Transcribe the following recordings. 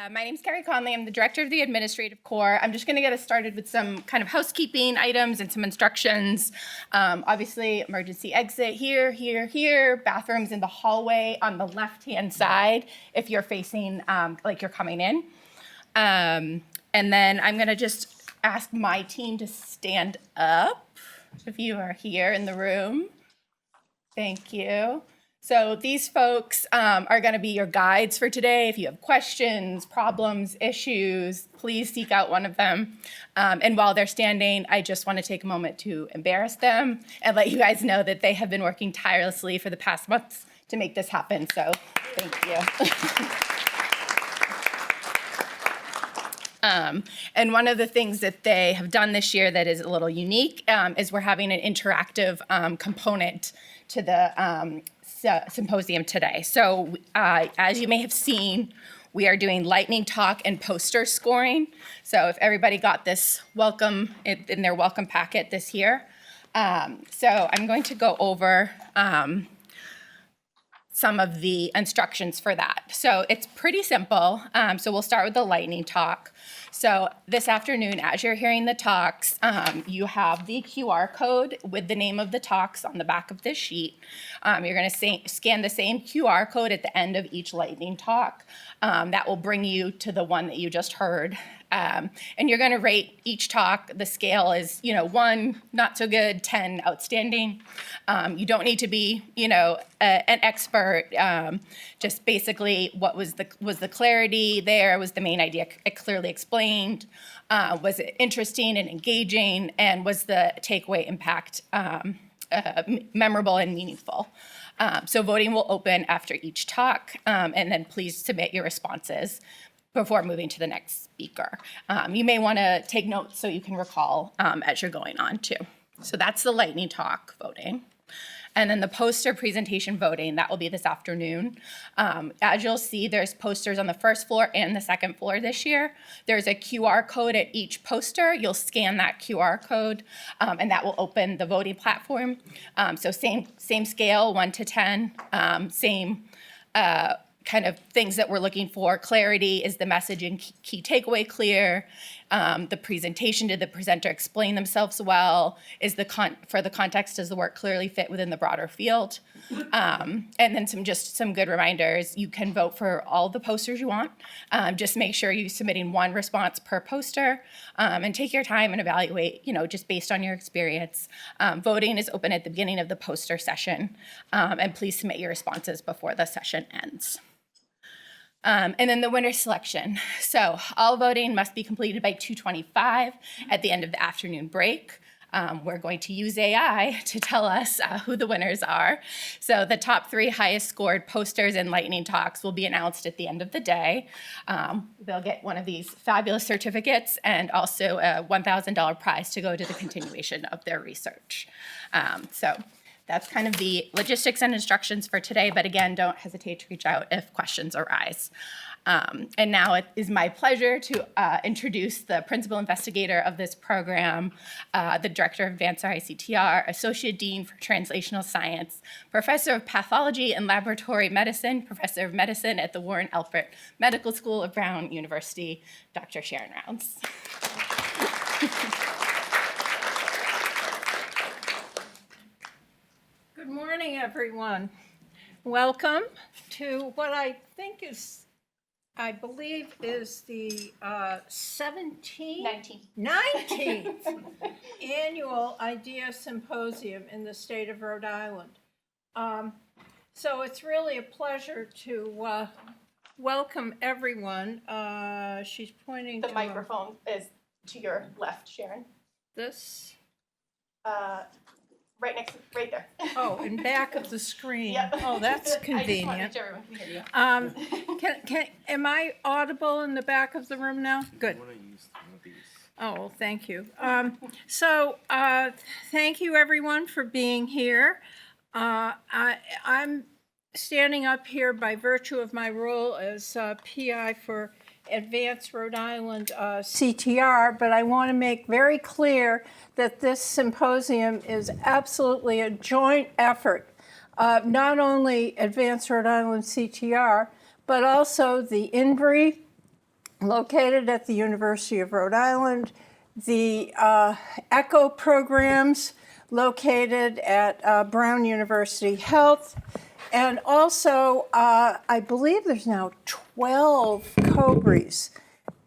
My name's Carrie Conley. I'm the director of the administrative core. I'm just going to get us started with some kind of housekeeping items and some instructions. Obviously, emergency exit here, here, here. Bathrooms in the hallway on the left-hand side if you're facing, like you're coming in. And then I'm going to just ask my team to stand up if you are here in the room. Thank you. So these folks are going to be your guides for today. If you have questions, problems, issues, please seek out one of them. And while they're standing, I just want to take a moment to embarrass them and let you guys know that they have been working tirelessly for the past months to make this happen. So thank you. And one of the things that they have done this year that is a little unique is we're having an interactive component to the symposium today. So as you may have seen, we are doing lightning talk and poster scoring. So if everybody got this welcome in their welcome packet this year. So I'm going to go over some of the instructions for that. So it's pretty simple. So we'll start with the lightning talk. So this afternoon, as you're hearing the talks, you have the QR code with the name of the talks on the back of this sheet. You're going to scan the same QR code at the end of each lightning talk. That will bring you to the one that you just heard. And you're going to rate each talk. The scale is, 1, not so good, 10, outstanding. You don't need to be, an expert. Just basically, what was the clarity there? Was the main idea clearly explained? Was it interesting and engaging? And was the takeaway impact memorable and meaningful? So voting will open after each talk, and then please submit your responses before moving to the next speaker. You may want to take notes so you can recall as you're going on too. So that's the lightning talk voting. And then the poster presentation voting, that will be this afternoon. As you'll see, there's posters on the first floor and the second floor this year. There's a QR code at each poster. You'll scan that QR code, and that will open the voting platform. So same scale, 1 to 10, same kind of things that we're looking for. Clarity, is the message and key takeaway clear? The presentation, did the presenter explain themselves well? For the context, does the work clearly fit within the broader field? And then some good reminders. You can vote for all the posters you want. Just make sure you're submitting one response per poster, and take your time and evaluate, just based on your experience. Voting is open at the beginning of the poster session, and please submit your responses before the session ends. And then the winner selection. So all voting must be completed by 2:25 at the end of the afternoon break. We're going to use AI to tell us who the winners are. So the top 3 highest scored posters and lightning talks will be announced at the end of the day. They'll get one of these fabulous certificates and also a $1,000 prize to go to the continuation of their research. So that's kind of the logistics and instructions for today, but again, don't hesitate to reach out if questions arise. And now it is my pleasure to introduce the principal investigator of this program, the director of advanced RI-CTR, associate dean for translational science, professor of pathology and laboratory medicine, professor of medicine at the Warren Alpert Medical School of Brown University, Dr. Sharon Rounds. Good morning, everyone. Welcome to what I believe is the 19th annual IDeA Symposium in the state of Rhode Island. So it's really a pleasure to welcome everyone. She's pointing The to microphone is to your left, Sharon. this. Right there. Oh, in back of the screen. Yep. Oh, that's convenient. I just want to make sure everyone can hear you. Am I audible in the back of the room now? Good. I want to use one of these. Oh, well, thank you. Thank you, everyone, for being here. I'm standing up here by virtue of my role as PI for Advanced Rhode Island CTR, but I want to make very clear that this symposium is absolutely a joint effort, not only Advanced Rhode Island CTR, but also the INBRI, located at the University of Rhode Island, the ECHO programs located at Brown University Health, and also I believe there's now 12 COBREs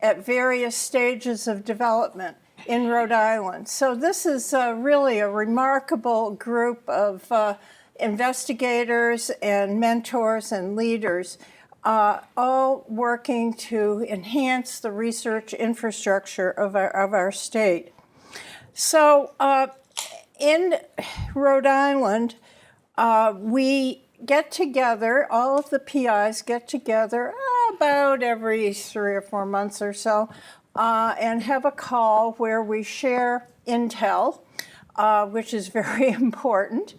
at various stages of development in Rhode Island. So this is really a remarkable group of investigators and mentors and leaders, all working to enhance the research infrastructure of our state. So in Rhode Island, we get together, all of the PIs get together about every 3 or 4 months or so, and have a call where we share intel, which is very important,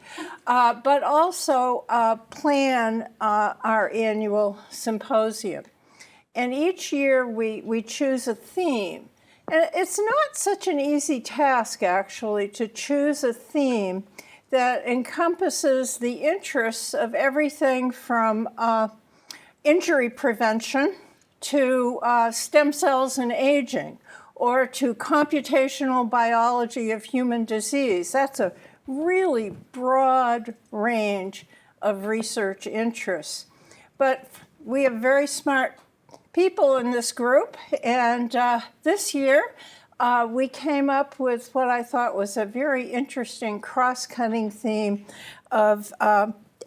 but also plan our annual symposium. And each year we choose a theme. And it's not such an easy task, actually, to choose a theme that encompasses the interests of everything from injury prevention to stem cells and aging, or to computational biology of human disease. That's a really broad range of research interests. But we have very smart people in this group, and this year we came up with what I thought was a very interesting cross-cutting theme of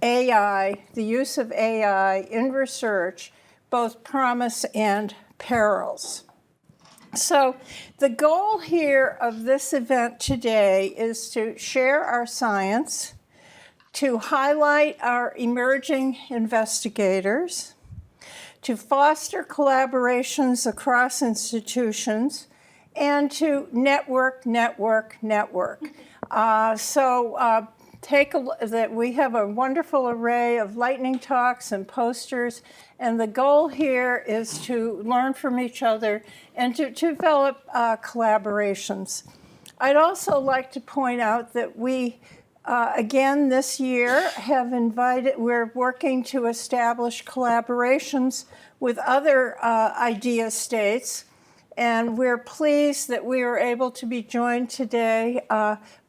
AI, the use of AI in research, both promise and perils. So the goal here of this event today is to share our science, to highlight our emerging investigators, to foster collaborations across institutions, and to network. Take a look that we have a wonderful array of lightning talks and posters, and the goal here is to learn from each other and to develop collaborations. I'd also like to point out that we, again this year, we're working to establish collaborations with other IDeA states. And we're pleased that we are able to be joined today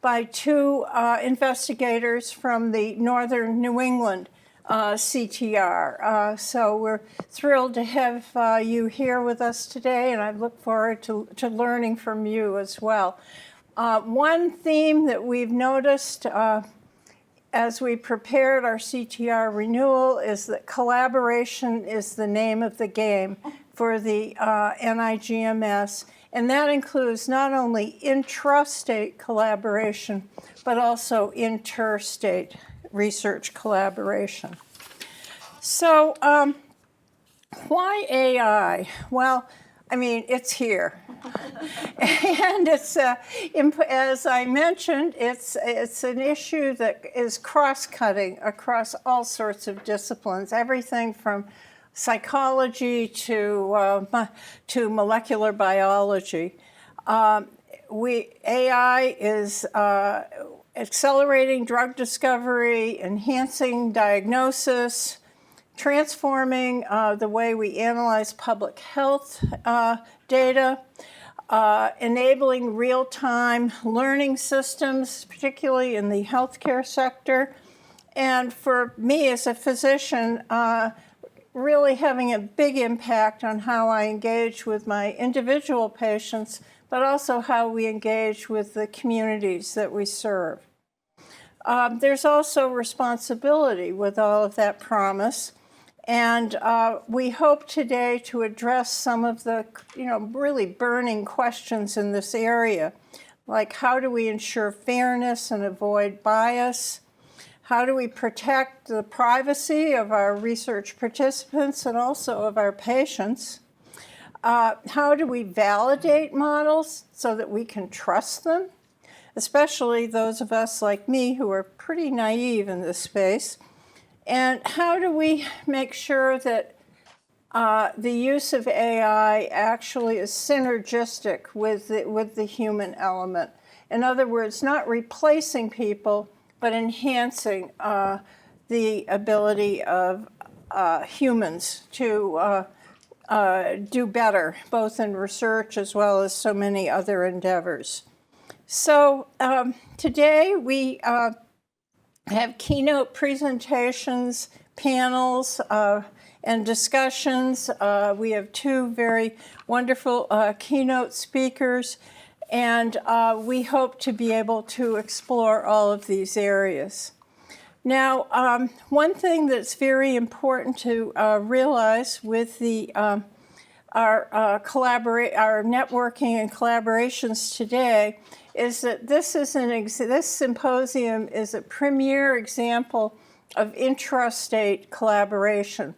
by 2 investigators from the Northern New England CTR. So we're thrilled to have you here with us today, and I look forward to learning from you as well. One theme that we've noticed as we prepared our CTR renewal is that collaboration is the name of the game for the NIGMS, and that includes not only intrastate collaboration, but also interstate research collaboration. So why AI? Well, I mean, it's here. And it's, as I mentioned, it's an issue that is cross-cutting across all sorts of disciplines, everything from psychology to molecular biology. AI is accelerating drug discovery, enhancing diagnosis, transforming the way we analyze public health data, enabling real-time learning systems, particularly in the healthcare sector. And for me as a physician, really having a big impact on how I engage with my individual patients, but also how we engage with the communities that we serve. There's also responsibility with all of that promise. And we hope today to address some of the really burning questions in this area, like how do we ensure fairness and avoid bias? How do we protect the privacy of our research participants and also of our patients? How do we validate models so that we can trust them, especially those of us like me who are pretty naive in this space? And how do we make sure that the use of AI actually is synergistic with the human element? In other words, not replacing people, but enhancing the ability of humans to do better, both in research as well as so many other endeavors. So today we have keynote presentations, panels, and discussions. We have two very wonderful keynote speakers, and we hope to be able to explore all of these areas. Now, one thing that's very important to realize with our networking and collaborations today is that this symposium is a premier example of intrastate collaboration.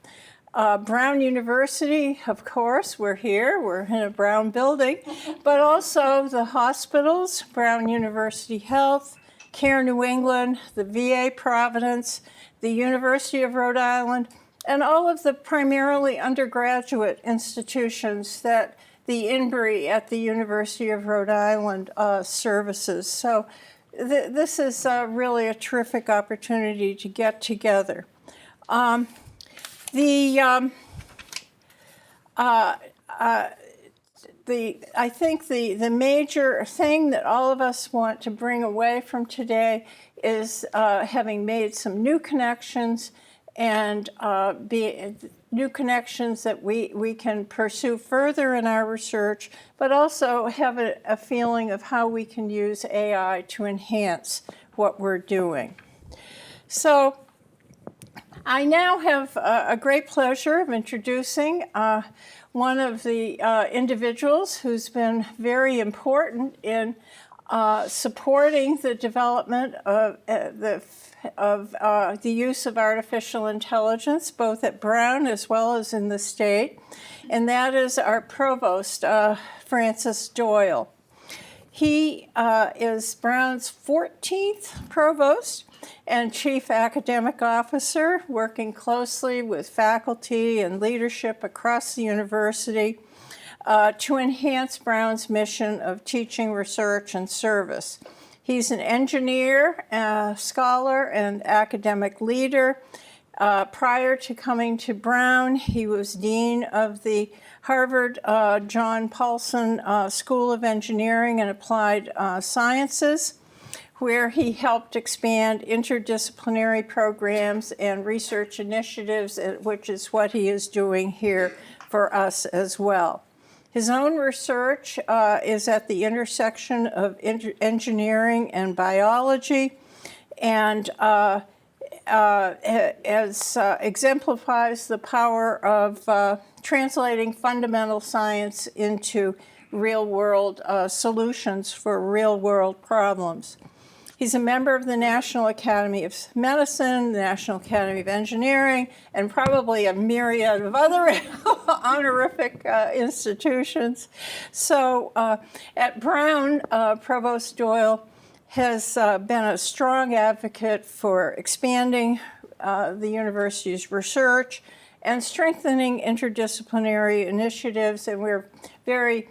Brown University, of course, we're here, we're in a Brown building, but also the hospitals, Brown University Health, Care New England, the VA Providence, the University of Rhode Island, and all of the primarily undergraduate institutions that the INBRI at the University of Rhode Island services. So this is really a terrific opportunity to get together. I think the major thing that all of us want to bring away from today is having made some new connections and new connections that we can pursue further in our research, but also have a feeling of how we can use AI to enhance what we're doing. So I now have a great pleasure of introducing one of the individuals who's been very important in supporting the development of the use of artificial intelligence, both at Brown as well as in the state, and that is our provost, Francis Doyle. He is Brown's 14th provost and chief academic officer, working closely with faculty and leadership across the university to enhance Brown's mission of teaching, research, and service. He's an engineer, scholar, and academic leader. Prior to coming to Brown, he was dean of the Harvard John Paulson School of Engineering and Applied Sciences, where he helped expand interdisciplinary programs and research initiatives, which is what he is doing here for us as well. His own research is at the intersection of engineering and biology, and exemplifies the power of translating fundamental science into real-world solutions for real-world problems. He's a member of the National Academy of Medicine, the National Academy of Engineering, and probably a myriad of other honorific institutions. So at Brown, Provost Doyle has been a strong advocate for expanding the university's research and strengthening interdisciplinary initiatives, and we're very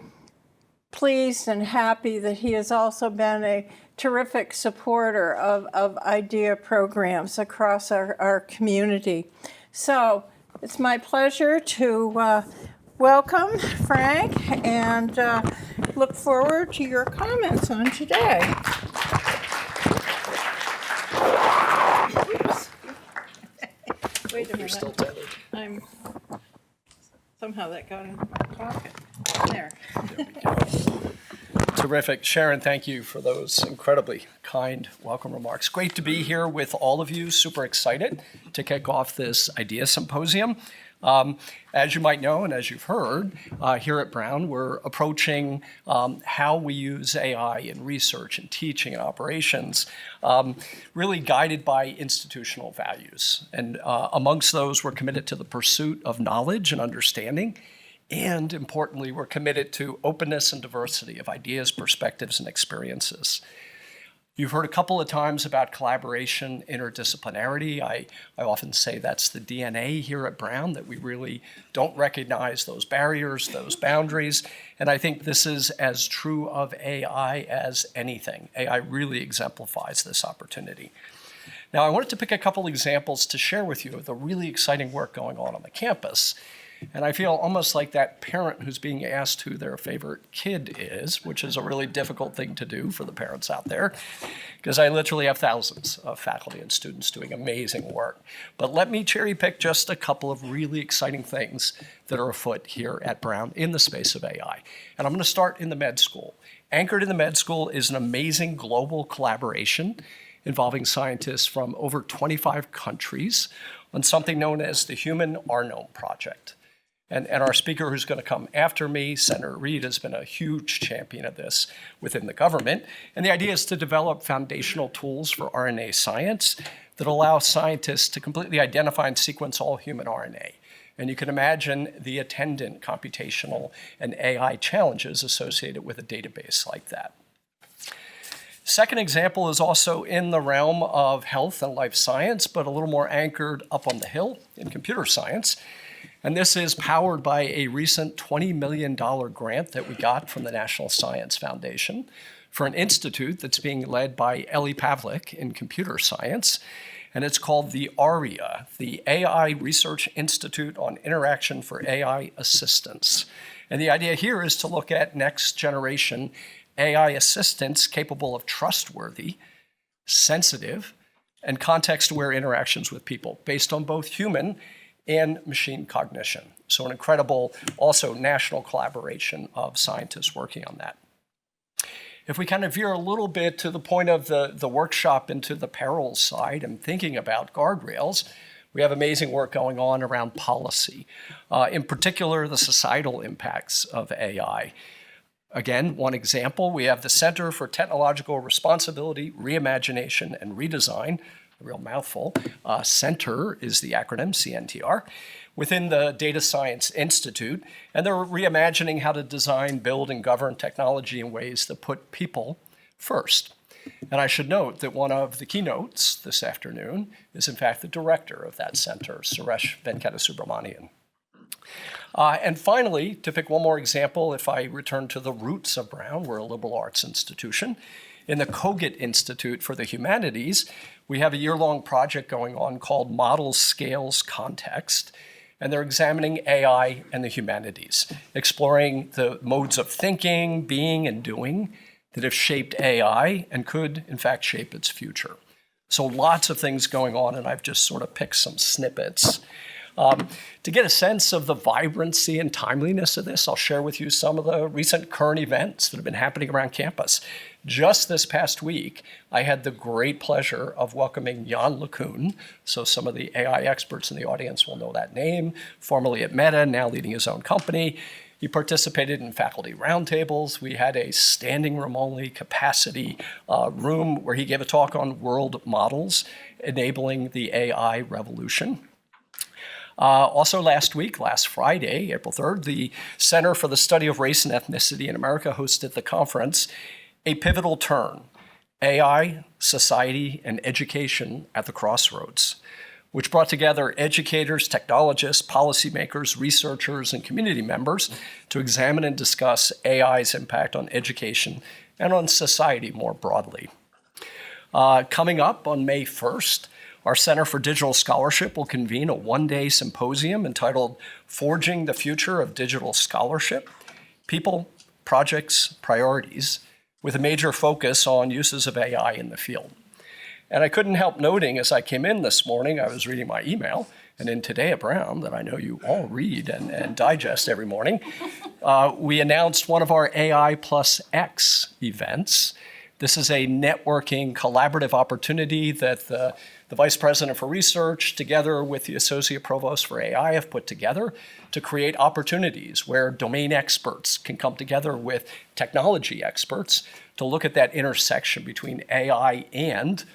pleased and happy that he has also been a terrific supporter of IDeA programs across our community. So it's my pleasure to welcome Frank and look forward to your comments on today. Oops. Wait a minute. You're still tethered. Somehow that got in my pocket. There. Terrific. Sharon, thank you for those incredibly kind welcome remarks. Great to be here with all of you. Super excited to kick off this IDeA Symposium. As you might know, and as you've heard, here at Brown, we're approaching how we use AI in research and teaching and operations, really guided by institutional values. And amongst those, we're committed to the pursuit of knowledge and understanding. And importantly, we're committed to openness and diversity of ideas, perspectives, and experiences. You've heard a couple of times about collaboration, interdisciplinarity. I often say that's the DNA here at Brown, that we really don't recognize those barriers, those boundaries. And I think this is as true of AI as anything. AI really exemplifies this opportunity. Now, I wanted to pick a couple examples to share with you of the really exciting work going on the campus. And I feel almost like that parent who's being asked who their favorite kid is, which is a really difficult thing to do for the parents out there, because I literally have thousands of faculty and students doing amazing work. But let me cherry pick just a couple of really exciting things that are afoot here at Brown in the space of AI. And I'm going to start in the med school. Anchored in the med school is an amazing global collaboration involving scientists from over 25 countries on something known as the Human Arnome Project. And our speaker who's going to come after me, Senator Reed, has been a huge champion of this within the government. And the idea is to develop foundational tools for RNA science that allow scientists to completely identify and sequence all human RNA. And you can imagine the attendant computational and AI challenges associated with a database like that. Second example is also in the realm of health and life science, but a little more anchored up on the hill in computer science. And this is powered by a recent $20 million grant that we got from the National Science Foundation for an institute that's being led by Eli Pavlik in computer science. And it's called the ARIA, the AI Research Institute on Interaction for AI Assistance. And the idea here is to look at next generation AI assistants capable of trustworthy, sensitive, and context-aware interactions with people based on both human and machine cognition. So an incredible, also national collaboration of scientists working on that. If we kind of veer a little bit to the point of the workshop into the Perils side and thinking about guardrails, we have amazing work going on around policy, in particular the societal impacts of AI. Again, one example, we have the Center for Technological Responsibility, Reimagination, and Redesign, a real mouthful. CENTER is the acronym, CNTR, within the Data Science Institute, and they're reimagining how to design, build, and govern technology in ways that put people first. And I should note that one of the keynotes this afternoon is in fact the director of that center, Suresh Venkatasubramanian. And finally, to pick one more example, if I return to the roots of Brown, we're a liberal arts institution. In the Kogut Institute for the Humanities, we have a year-long project going on called Models, Scales, Context, and they're examining AI and the humanities, exploring the modes of thinking, being, and doing that have shaped AI and could, in fact, shape its future. So lots of things going on, and I've just sort of picked some snippets. To get a sense of the vibrancy and timeliness of this, I'll share with you some of the recent current events that have been happening around campus. Just this past week, I had the great pleasure of welcoming Jan LeCun. So some of the AI experts in the audience will know that name, formerly at Meta, now leading his own company. He participated in faculty roundtables. We had a standing room only capacity room where he gave a talk on world models, enabling the AI revolution. Also last week, last Friday, April 3rd, the Center for the Study of Race and Ethnicity in America hosted the conference, A Pivotal Turn, AI, Society, and Education at the Crossroads, which brought together educators, technologists, policymakers, researchers, and community members to examine and discuss AI's impact on education and on society more broadly. Coming up on May 1st, our Center for Digital Scholarship will convene a one-day symposium entitled Forging the Future of Digital Scholarship, People, Projects, Priorities, with a major focus on uses of AI in the field. And I couldn't help noting as I came in this morning, I was reading my email, and in Today at Brown, that I know you all read and digest every morning, we announced one of our AI plus X events. This is a networking collaborative opportunity that the Vice President for Research, together with the Associate Provost for AI, have put together to create opportunities where domain experts can come together with technology experts to look at that intersection between AI and,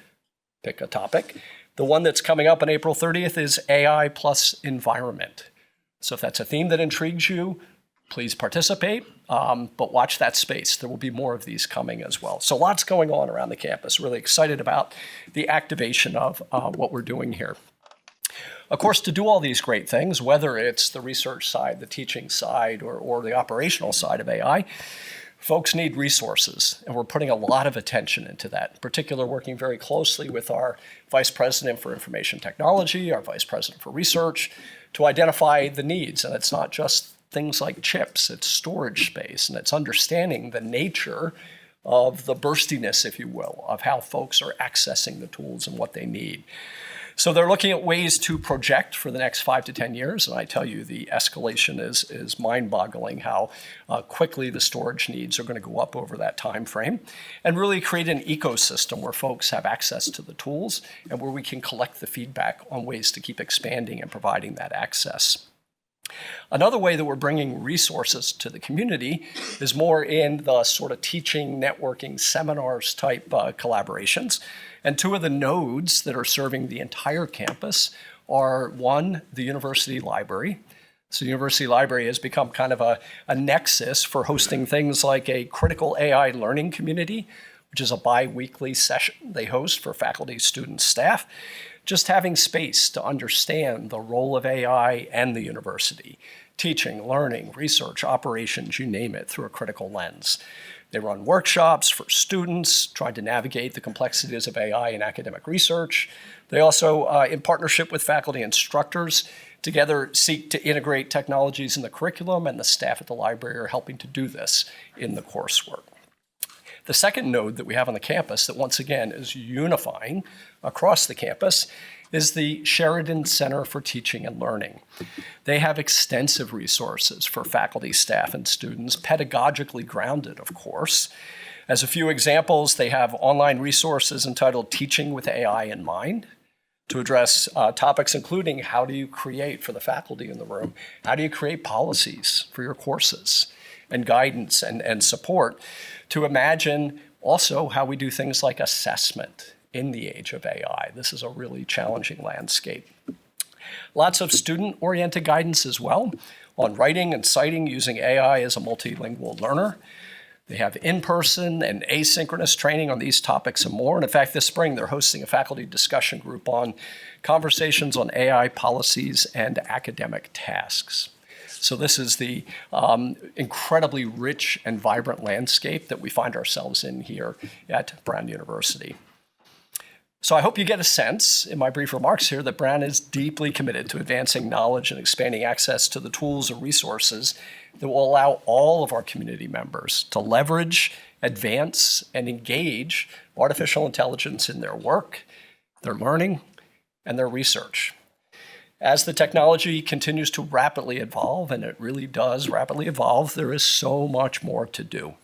pick a topic. The one that's coming up on April 30th is AI plus environment. So if that's a theme that intrigues you, please participate, but watch that space. There will be more of these coming as well. So lots going on around the campus. Really excited about the activation of what we're doing here. Of course, to do all these great things, whether it's the research side, the teaching side, or the operational side of AI, Folks need resources, and we're putting a lot of attention into that. In particular, working very closely with our Vice President for Information Technology, our Vice President for Research, to identify the needs. And it's not just things like chips, it's storage space, and it's understanding the nature of the burstiness, if you will, of how folks are accessing the tools and what they need. So they're looking at ways to project for the next 5 to 10 years, and I tell you the escalation is mind-boggling how quickly the storage needs are going to go up over that time frame, and really create an ecosystem where folks have access to the tools and where we can collect the feedback on ways to keep expanding and providing that access. Another way that we're bringing resources to the community is more in the sort of teaching, networking, seminars type collaborations. And two of the nodes that are serving the entire campus are, one, the university library. So the university library has become kind of a nexus for hosting things like a critical AI learning community, which is a bi-weekly session they host for faculty, students, staff. Just having space to understand the role of AI and the university, teaching, learning, research, operations, you name it, through a critical lens. They run workshops for students, trying to navigate the complexities of AI in academic research. They also, in partnership with faculty instructors, together seek to integrate technologies in the curriculum, and the staff at the library are helping to do this in the coursework. The second node that we have on the campus that once again is unifying across the campus is the Sheridan Center for Teaching and Learning. They have extensive resources for faculty, staff, and students, pedagogically grounded, of course. As a few examples, they have online resources entitled Teaching with AI in Mind to address topics including how do you create, for the faculty in the room, how do you create policies for your courses and guidance and support, to imagine also how we do things like assessment in the age of AI. This is a really challenging landscape. Lots of student-oriented guidance as well on writing and citing using AI as a multilingual learner. They have in-person and asynchronous training on these topics and more. And in fact, this spring, they're hosting a faculty discussion group on conversations on AI policies and academic tasks. So this is the incredibly rich and vibrant landscape that we find ourselves in here at Brown University. So I hope you get a sense in my brief remarks here that Brown is deeply committed to advancing knowledge and expanding access to the tools and resources that will allow all of our community members to leverage, advance, and engage artificial intelligence in their work, their learning, and their research. As the technology continues to rapidly evolve, and it really does rapidly evolve, there is so much more to do.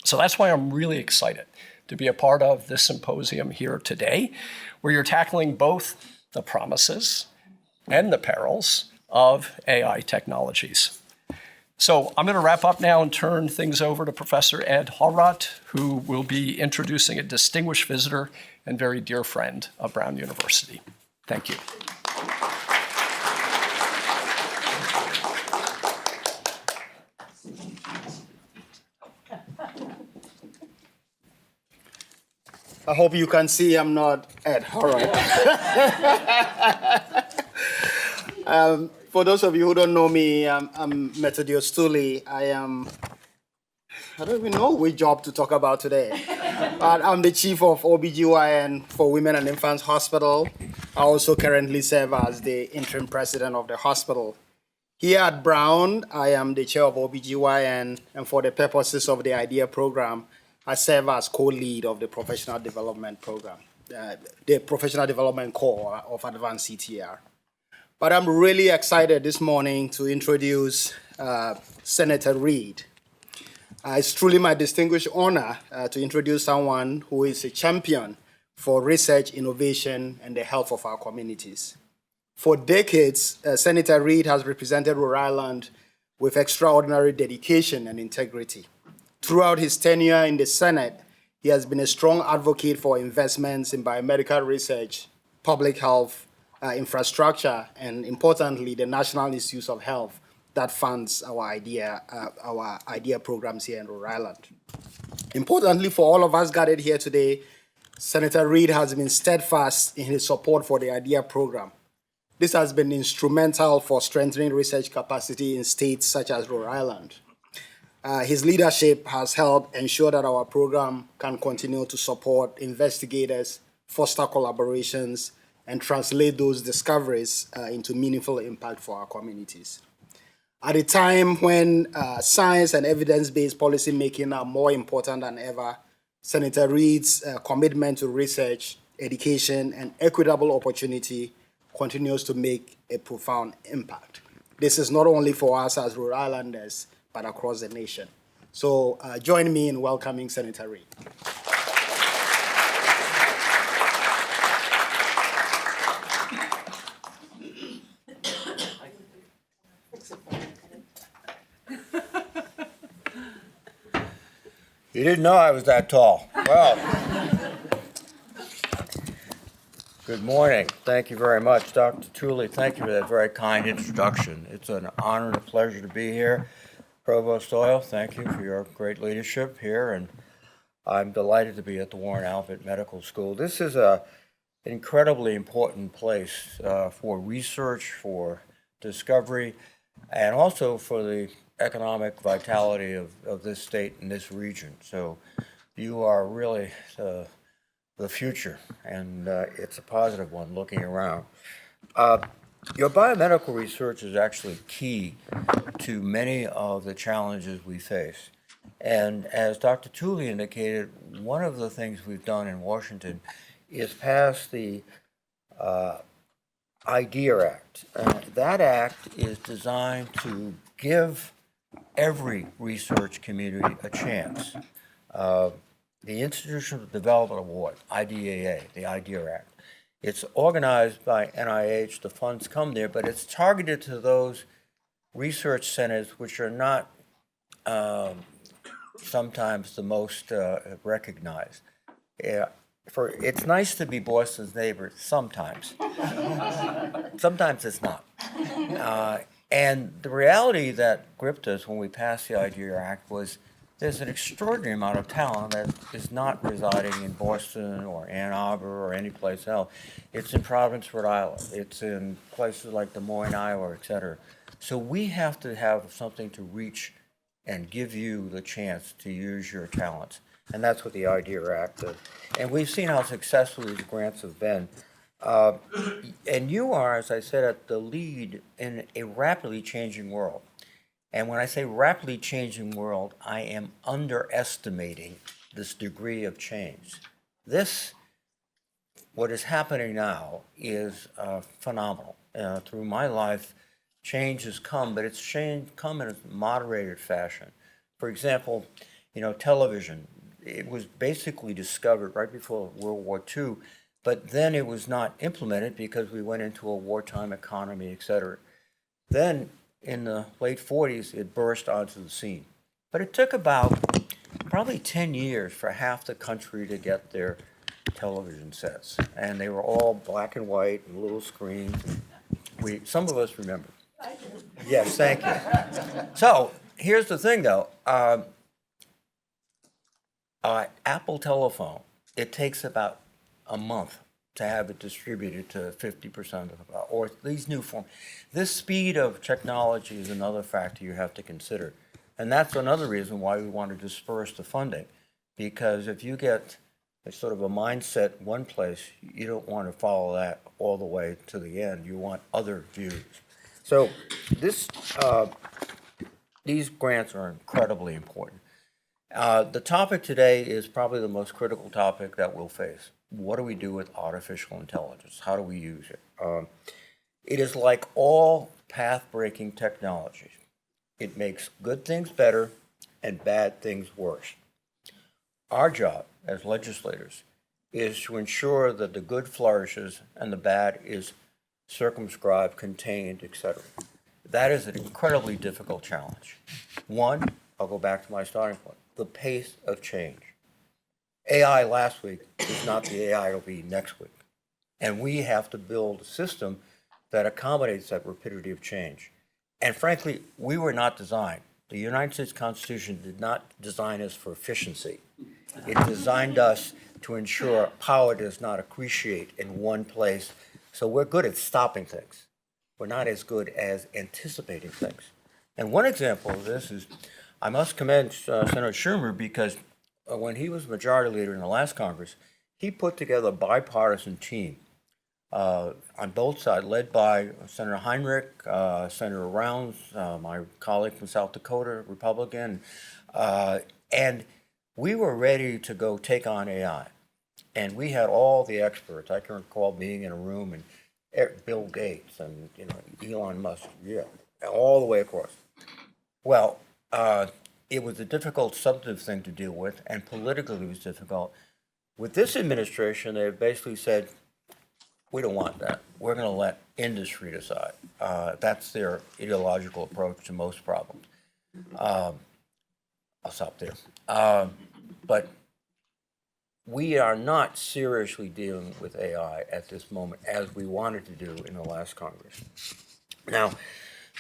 So that's why I'm really excited to be a part of this symposium here today, where you're tackling both the promises and the perils of AI technologies. So I'm going to wrap up now and turn things over to Professor Ed Alpert, who will be introducing a distinguished visitor and very dear friend of Brown University. Thank you. I hope you can see I'm not Ed. All right. For those of you who don't know me, I'm Methodios Tuli. I don't even know which job to talk about today. But I'm the chief of OBGYN for Women and Infants Hospital. I also currently serve as the interim president of the hospital. Here at Brown, I am the chair of OBGYN, and for the purposes of the IDEA program, I serve as co-lead of the professional development program, the professional development core of advanced CTR. But I'm really excited this morning to introduce Senator Rhode. It's truly my distinguished honor to introduce someone who is a champion for research, innovation, and the health of our communities. For decades, Senator Rhode has represented Rhode Island with extraordinary dedication and integrity. Throughout his tenure in the Senate, he has been a strong advocate for investments in biomedical research, public health, infrastructure, and importantly, the National Institutes of Health that funds our IDEA programs here in Rhode Island. Importantly, for all of us gathered here today, Senator Rhode has been steadfast in his support for the IDEA program. This has been instrumental for strengthening research capacity in states such as Rhode Island. His leadership has helped ensure that our program can continue to support investigators, foster collaborations, and translate those discoveries into meaningful impact for our communities. At a time when science and evidence-based policy making are more important than ever, Senator Reid's commitment to research, education, and equitable opportunity continues to make a profound impact. This is not only for us as Rhode Islanders, but across the nation. So join me in welcoming Senator Reid. You didn't know I was that tall. Well, good morning. Thank you very much, Dr. Tooley. Thank you for that very kind introduction. It's an honor and a pleasure to be here. Provost Doyle, thank you for your great leadership here, and I'm delighted to be at the Warren Alpert Medical School. This is an incredibly important place for research, for discovery, and also for the economic vitality of this state and this region. So you are really the future, and it's a positive one looking around. Your biomedical research is actually key to many of the challenges we face. And as Dr. Tooley indicated, one of the things we've done in Washington is pass the IDeA Act. That act is designed to give every research community a chance. The Institutional Development Award, IDEA, the IDeA Act, it's organized by NIH, the funds come there, but it's targeted to those research centers which are not sometimes the most recognized. It's nice to be Boston's neighbor sometimes. Sometimes it's not. And the reality that gripped us when we passed the IDEA Act was there's an extraordinary amount of talent that is not residing in Boston or Ann Arbor or any place else. It's in Providence, Rhode Island. It's in places like Des Moines, Iowa, et cetera. So we have to have something to reach and give you the chance to use your talents. And that's what the IDEA Act is. And we've seen how successful these grants have been. And you are, as I said, at the lead in a rapidly changing world. And when I say rapidly changing world, I am underestimating this degree of change. What is happening now is phenomenal. Through my life, change has come, but it's come in a moderated fashion. For example, television, it was basically discovered right before World War II, but then it was not implemented because we went into a wartime economy, et cetera. Then in the late 40s, it burst onto the scene. But it took about probably 10 years for half the country to get their television sets. And they were all black and white and little screens. Some of us remember. I do. Yes, thank you. So here's the thing, though. Apple telephone, it takes about a month to have it distributed to 50% or these new forms. This speed of technology is another factor you have to consider. And that's another reason why we want to disperse the funding. Because if you get a sort of a mindset one place, you don't want to follow that all the way to the end. You want other views. So these grants are incredibly important. The topic today is probably the most critical topic that we'll face. What do we do with artificial intelligence? How do we use it? It is like all path-breaking technologies. It makes good things better and bad things worse. Our job as legislators is to ensure that the good flourishes and the bad is circumscribed, contained, etc. That is an incredibly difficult challenge. One, I'll go back to my starting point, the pace of change. AI last week is not the AI it'll be next week. And we have to build a system that accommodates that rapidity of change. And frankly, we were not designed. The United States Constitution did not design us for efficiency. It designed us to ensure power does not accretiate in one place. So we're good at stopping things. We're not as good as anticipating things. And one example of this is I must commend Senator Schumer because when he was majority leader in the last Congress, he put together a bipartisan team on both sides, led by Senator Heinrich, Senator Rounds, my colleague from South Dakota, Republican, and we were ready to go take on AI. And we had all the experts. I can recall being in a room and Bill Gates and Elon Musk, yeah, all the way across. Well, it was a difficult substantive thing to deal with, and politically it was difficult. With this administration, they basically said, we don't want that. We're going to let industry decide. That's their ideological approach to most problems. I'll stop there. But we are not seriously dealing with AI at this moment as we wanted to do in the last Congress. Now,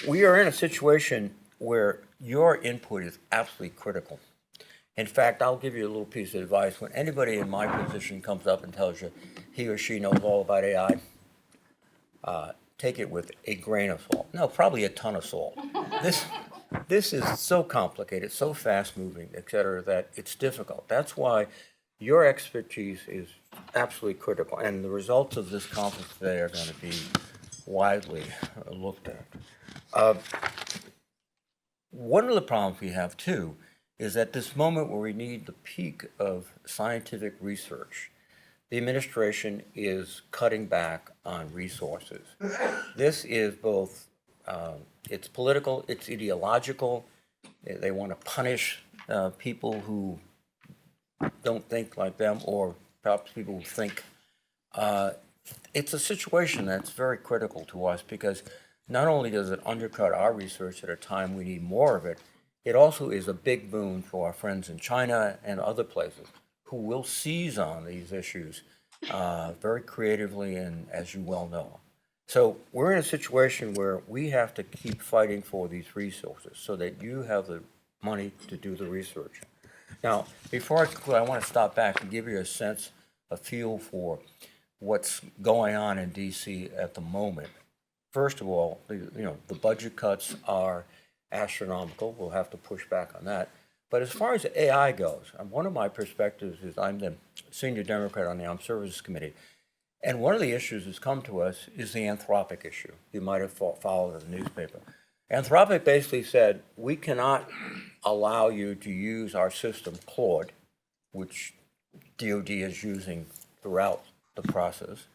we are in a situation where your input is absolutely critical. In fact, I'll give you a little piece of advice. When anybody in my position comes up and tells you he or she knows all about AI, take it with a grain of salt. No, probably a ton of salt. This is so complicated, so fast-moving, et cetera, that it's difficult. That's why your expertise is absolutely critical, and the results of this conference today are going to be widely looked at. One of the problems we have, too, is at this moment where we need the peak of scientific research, the administration is cutting back on resources. This is both, it's political, it's ideological. They want to punish people who don't think like them, or perhaps people who think. It's a situation that's very critical to us because not only does it undercut our research at a time we need more of it, it also is a big boon for our friends in China and other places who will seize on these issues very creatively and, as you well know. So we're in a situation where we have to keep fighting for these resources so that you have the money to do the research. Now, before I conclude, I want to stop back and give you a sense, a feel for what's going on in D.C. at the moment. First of all, the budget cuts are astronomical. We'll have to push back on that. But as far as AI goes, one of my perspectives is I'm the senior Democrat on the Armed Services Committee. And one of the issues that's come to us is the Anthropic issue. You might have followed in the newspaper. Anthropic basically said, we cannot allow you to use our system, Claude, which DOD is using throughout the process.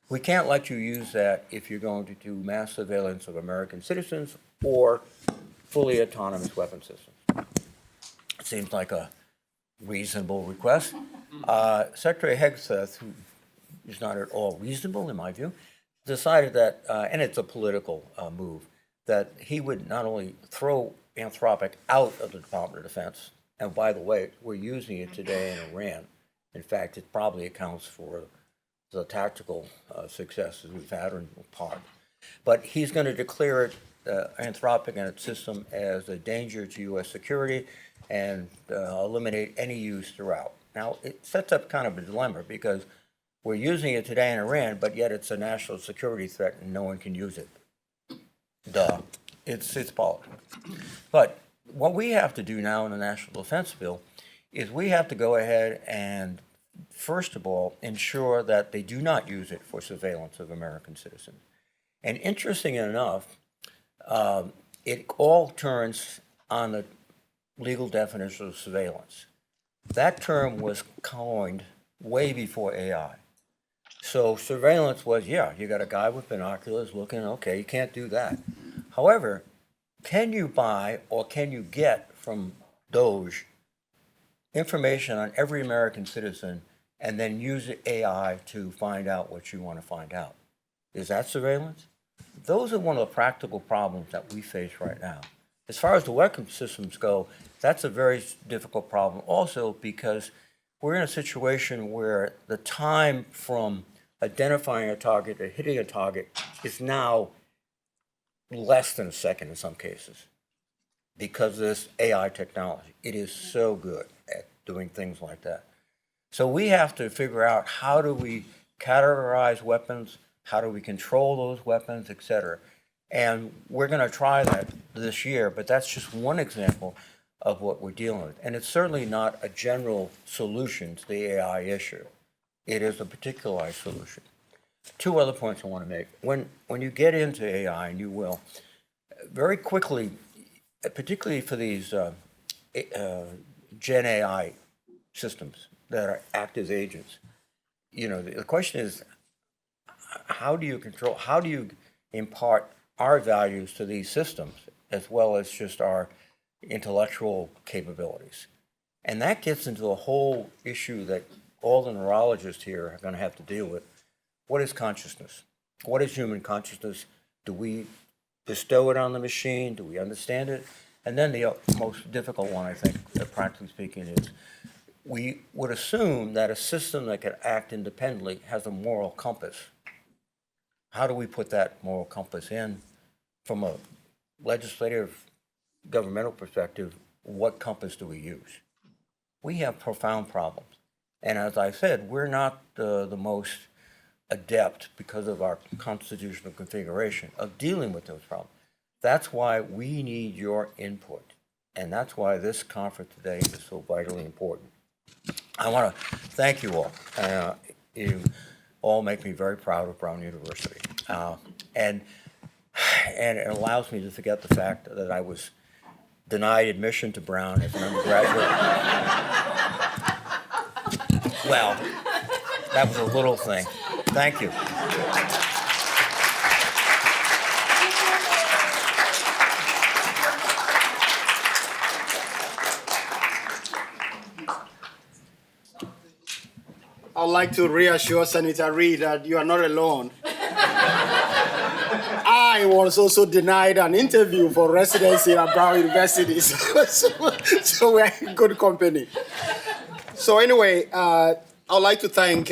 We can't let you use that if you're going to do mass surveillance of American citizens or fully autonomous weapon systems. It seems like a reasonable request. Secretary Hegseth, who is not at all reasonable in my view, decided that, and it's a political move, that he would not only throw Anthropic out of the Department of Defense, and by the way, we're using it today in Iran. In fact, it probably accounts for the tactical successes we've had in part. But he's going to declare it, Anthropic and its system, as a danger to U.S. security and eliminate any use throughout. Now, it sets up kind of a dilemma because we're using it today in Iran, but yet it's a national security threat and no one can use it. Duh. It's politics. But what we have to do now in the National Defense Bill is we have to go ahead and, first of all, ensure that they do not use it for surveillance of American citizens. And interesting enough, it all turns on the legal definition of surveillance. That term was coined way before AI. So surveillance was, yeah, you got a guy with binoculars looking, okay, you can't do that. However, can you buy or can you get from DOJ information on every American citizen and then use AI to find out what you want to find out? Is that surveillance? Those are one of the practical problems that we face right now. As far as the weapon systems go, that's a very difficult problem also because we're in a situation where the time from identifying a target to hitting a target is now less than a second in some cases because of this AI technology. It is so good at doing things like that. So we have to figure out how do we categorize weapons, how do we control those weapons, et cetera. And we're going to try that this year, but that's just one example of what we're dealing with. And it's certainly not a general solution to the AI issue. It is a particularized solution. Two other points I want to make. When you get into AI, and you will, very quickly, particularly for these Gen AI systems that act as agents, the question is, how do you impart our values to these systems as well as just our intellectual capabilities? And that gets into a whole issue that all the neurologists here are going to have to deal with. What is consciousness? What is human consciousness? Do we bestow it on the machine? Do we understand it? And then the most difficult one, I think, practically speaking, is we would assume that a system that can act independently has a moral compass. How do we put that moral compass in? From a legislative, governmental perspective, what compass do we use? We have profound problems. And as I said, we're not the most adept, because of our constitutional configuration, of dealing with those problems. That's why we need your input. And that's why this conference today is so vitally important. I want to thank you all. You all make me very proud of Brown University. And it allows me to forget the fact that I was denied admission to Brown as an undergraduate. Well, that was a little thing. Thank you. I'd like to reassure Senator Reid that you are not alone. I was also denied an interview for residency at Brown University, so we're in good company. So anyway, I'd like to thank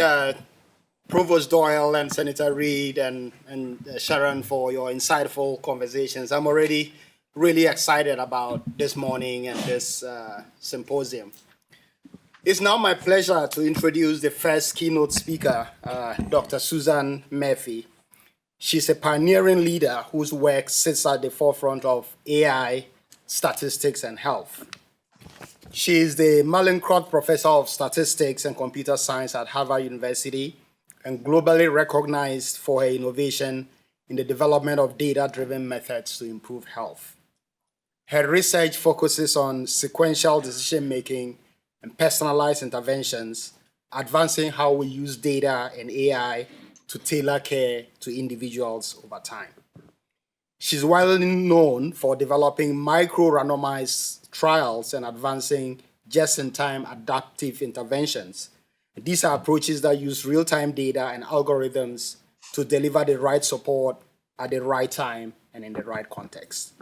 Provost Doyle and Senator Reid and Sharon for your insightful conversations. I'm already really excited about this morning and this symposium. It's now my pleasure to introduce the first keynote speaker, Dr. Susan Murphy. She's a pioneering leader whose work sits at the forefront of AI, statistics, and health. She is the Mallinckrodt Professor of Statistics and Computer Science at Harvard University and globally recognized for her innovation in the development of data-driven methods to improve health. Her research focuses on sequential decision-making and personalized interventions, advancing how we use data and AI to tailor care to individuals over time. She's widely known for developing micro-randomized trials and advancing just-in-time adaptive interventions. These are approaches that use real-time data and algorithms to deliver the right support at the right time and in the right context.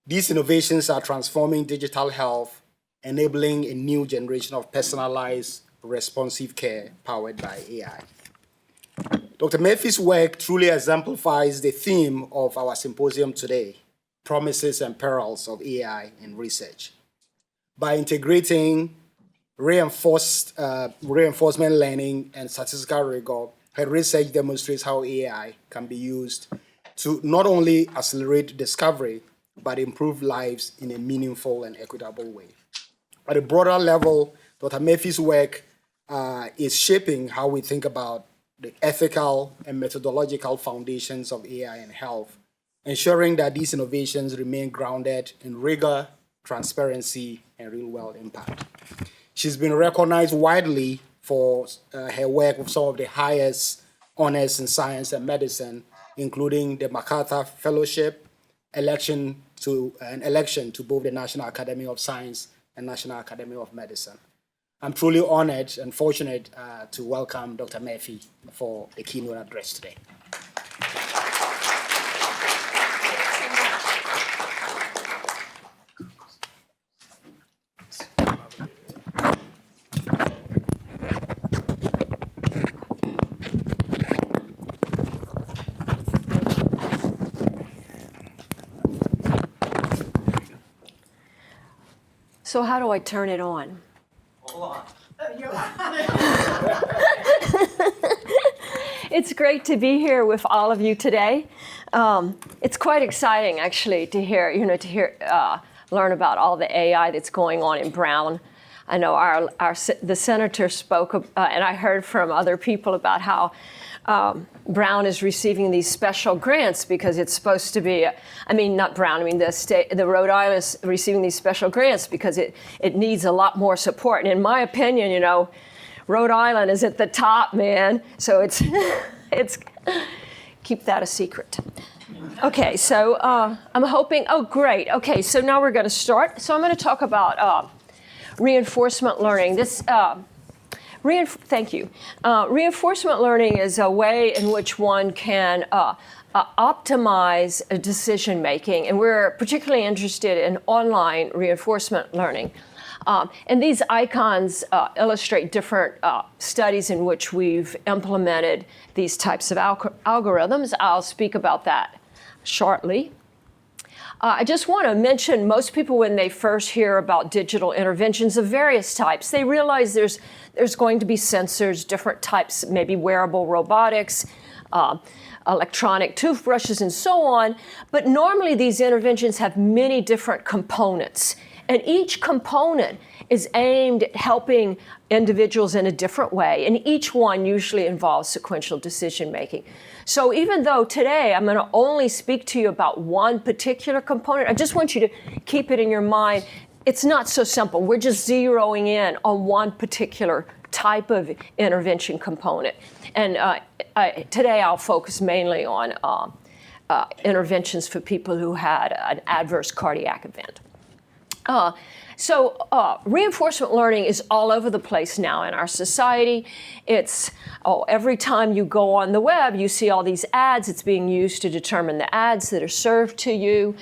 These innovations are transforming digital health, enabling a new generation of personalized, responsive care powered by AI. Dr. Murphy's work truly exemplifies the theme of our symposium today, promises and perils of AI in research. By integrating reinforcement learning and statistical rigor, her research demonstrates how AI can be used to not only accelerate discovery, but improve lives in a meaningful and equitable way. At a broader level, Dr. Murphy's work is shaping how we think about the ethical and methodological foundations of AI and health, ensuring that these innovations remain grounded in rigor, transparency, and real-world impact. She's been recognized widely for her work with some of the highest honors in science and medicine, including the MacArthur Fellowship, election to both the National Academy of Science and National Academy of Medicine. I'm truly honored and fortunate to welcome Dr. Murphy for the keynote address today. So how do I turn it on? It's great to be here with all of you today. It's quite exciting, actually, to hear learn about all the AI that's going on in Brown. I know the senator spoke, and I heard from other people about how Brown is receiving these special grants because it's supposed to be, the Rhode Island is receiving these special grants because it needs a lot more support. And in my opinion, Rhode Island is at the top, man. So it's keep that a secret. Okay, so I'm hoping, oh great. Okay, so now we're gonna start. So I'm gonna talk about reinforcement learning. Thank you. Reinforcement learning is a way in which one can optimize decision making, and we're particularly interested in online reinforcement learning. And these icons illustrate different studies in which we've implemented these types of algorithms. I'll speak about that shortly. I just want to mention most people, when they first hear about digital interventions of various types, they realize there's going to be sensors, different types, maybe wearable robotics, electronic toothbrushes, and so on. But normally these interventions have many different components. And each component is aimed at helping individuals in a different way. And each one usually involves sequential decision making. So even though today I'm going to only speak to you about one particular component, I just want you to keep it in your mind. It's not so simple. We're just zeroing in on one particular type of intervention component. And today I'll focus mainly on interventions for people who had an adverse cardiac event. Reinforcement learning is all over the place now in our society. It's, every time you go on the web, you see all these ads. It's being used to determine the ads that are served to you.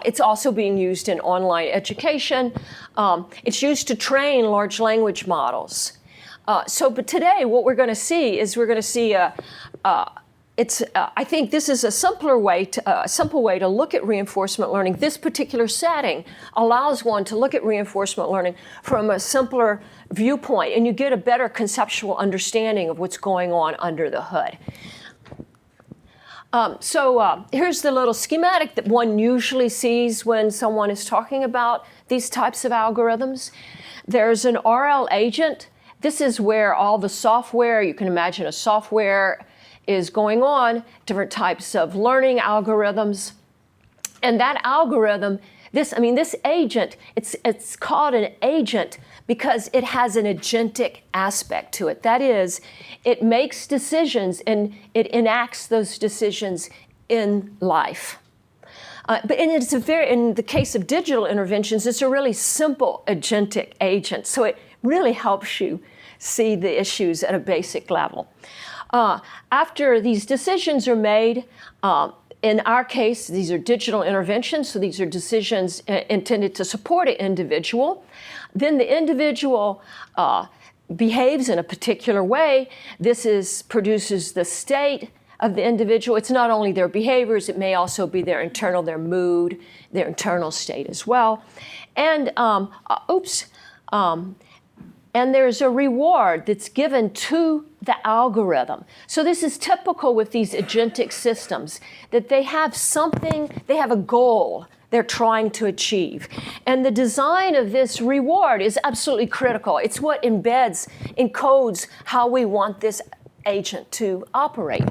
It's also being used in online education. It's used to train large language models. But today what we're going to see is I think this is a simple way to look at reinforcement learning. This particular setting allows one to look at reinforcement learning from a simpler viewpoint, and you get a better conceptual understanding of what's going on under the hood. Here's the little schematic that one usually sees when someone is talking about these types of algorithms. There's an RL agent. This is where all the software, you can imagine a software is going on, different types of learning algorithms. And that algorithm, this agent, it's called an agent because it has an agentic aspect to it. That is, it makes decisions and it enacts those decisions in life. But in the case of digital interventions, it's a really simple agentic agent. So it really helps you see the issues at a basic level. After these decisions are made, in our case, these are digital interventions, so these are decisions intended to support an individual. Then the individual behaves in a particular way. This produces the state of the individual. It's not only their behaviors, it may also be their mood, their internal state as well. And, and there's a reward that's given to the algorithm. So this is typical with these agentic systems, that they have a goal they're trying to achieve. And the design of this reward is absolutely critical. It's what encodes how we want this agent to operate.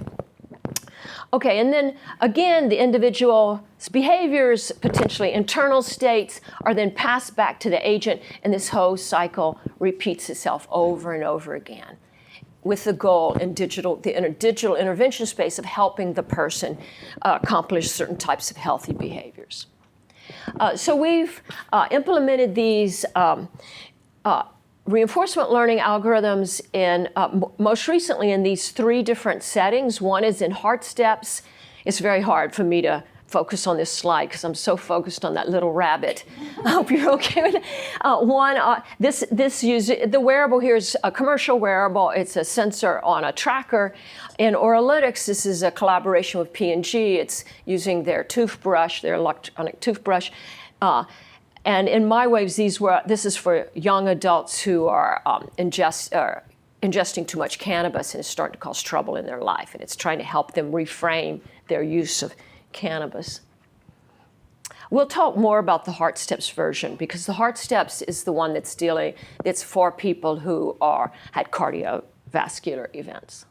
Okay, and then again, the individual's behaviors, potentially internal states, are then passed back to the agent, and this whole cycle repeats itself over and over again, with the goal in the digital intervention space of helping the person accomplish certain types of healthy behaviors. So we've implemented these reinforcement learning algorithms most recently in these 3 different settings. One is in heart steps. It's very hard for me to focus on this slide because I'm so focused on that little rabbit. I hope you're okay with it. The wearable here is a commercial wearable. It's a sensor on a tracker. In Oralytics, this is a collaboration with P&G. It's using their electronic toothbrush. And in MyWaves, this is for young adults who are ingesting too much cannabis and it's starting to cause trouble in their life. And it's trying to help them reframe their use of cannabis. We'll talk more about the Heart Steps version because the Heart Steps is the one it's for people who had cardiovascular events.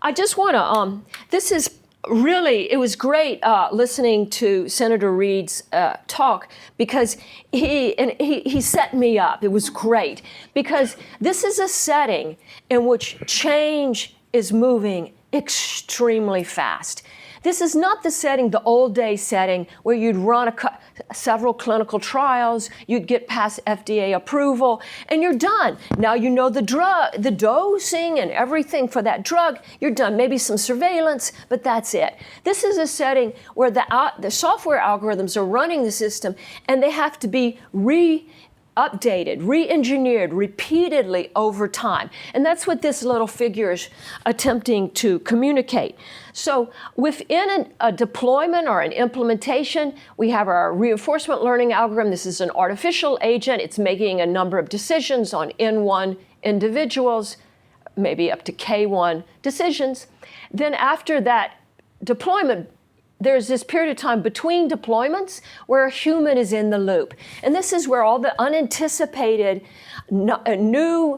I just want to, it was great listening to Senator Reed's talk because he set me up. It was great because this is a setting in which change is moving extremely fast. This is not the setting, the old day setting, where you'd run several clinical trials, you'd get past FDA approval, and you're done. Now you know the drug, the dosing and everything for that drug, you're done. Maybe some surveillance, but that's it. This is a setting where the software algorithms are running the system, and they have to be updated, re-engineered repeatedly over time. And that's what this little figure is attempting to communicate. So within a deployment or an implementation, we have our reinforcement learning algorithm. This is an artificial agent. It's making a number of decisions on N1 individuals, maybe up to K1 decisions. Then after that deployment, there's this period of time between deployments where a human is in the loop. And this is where all the unanticipated new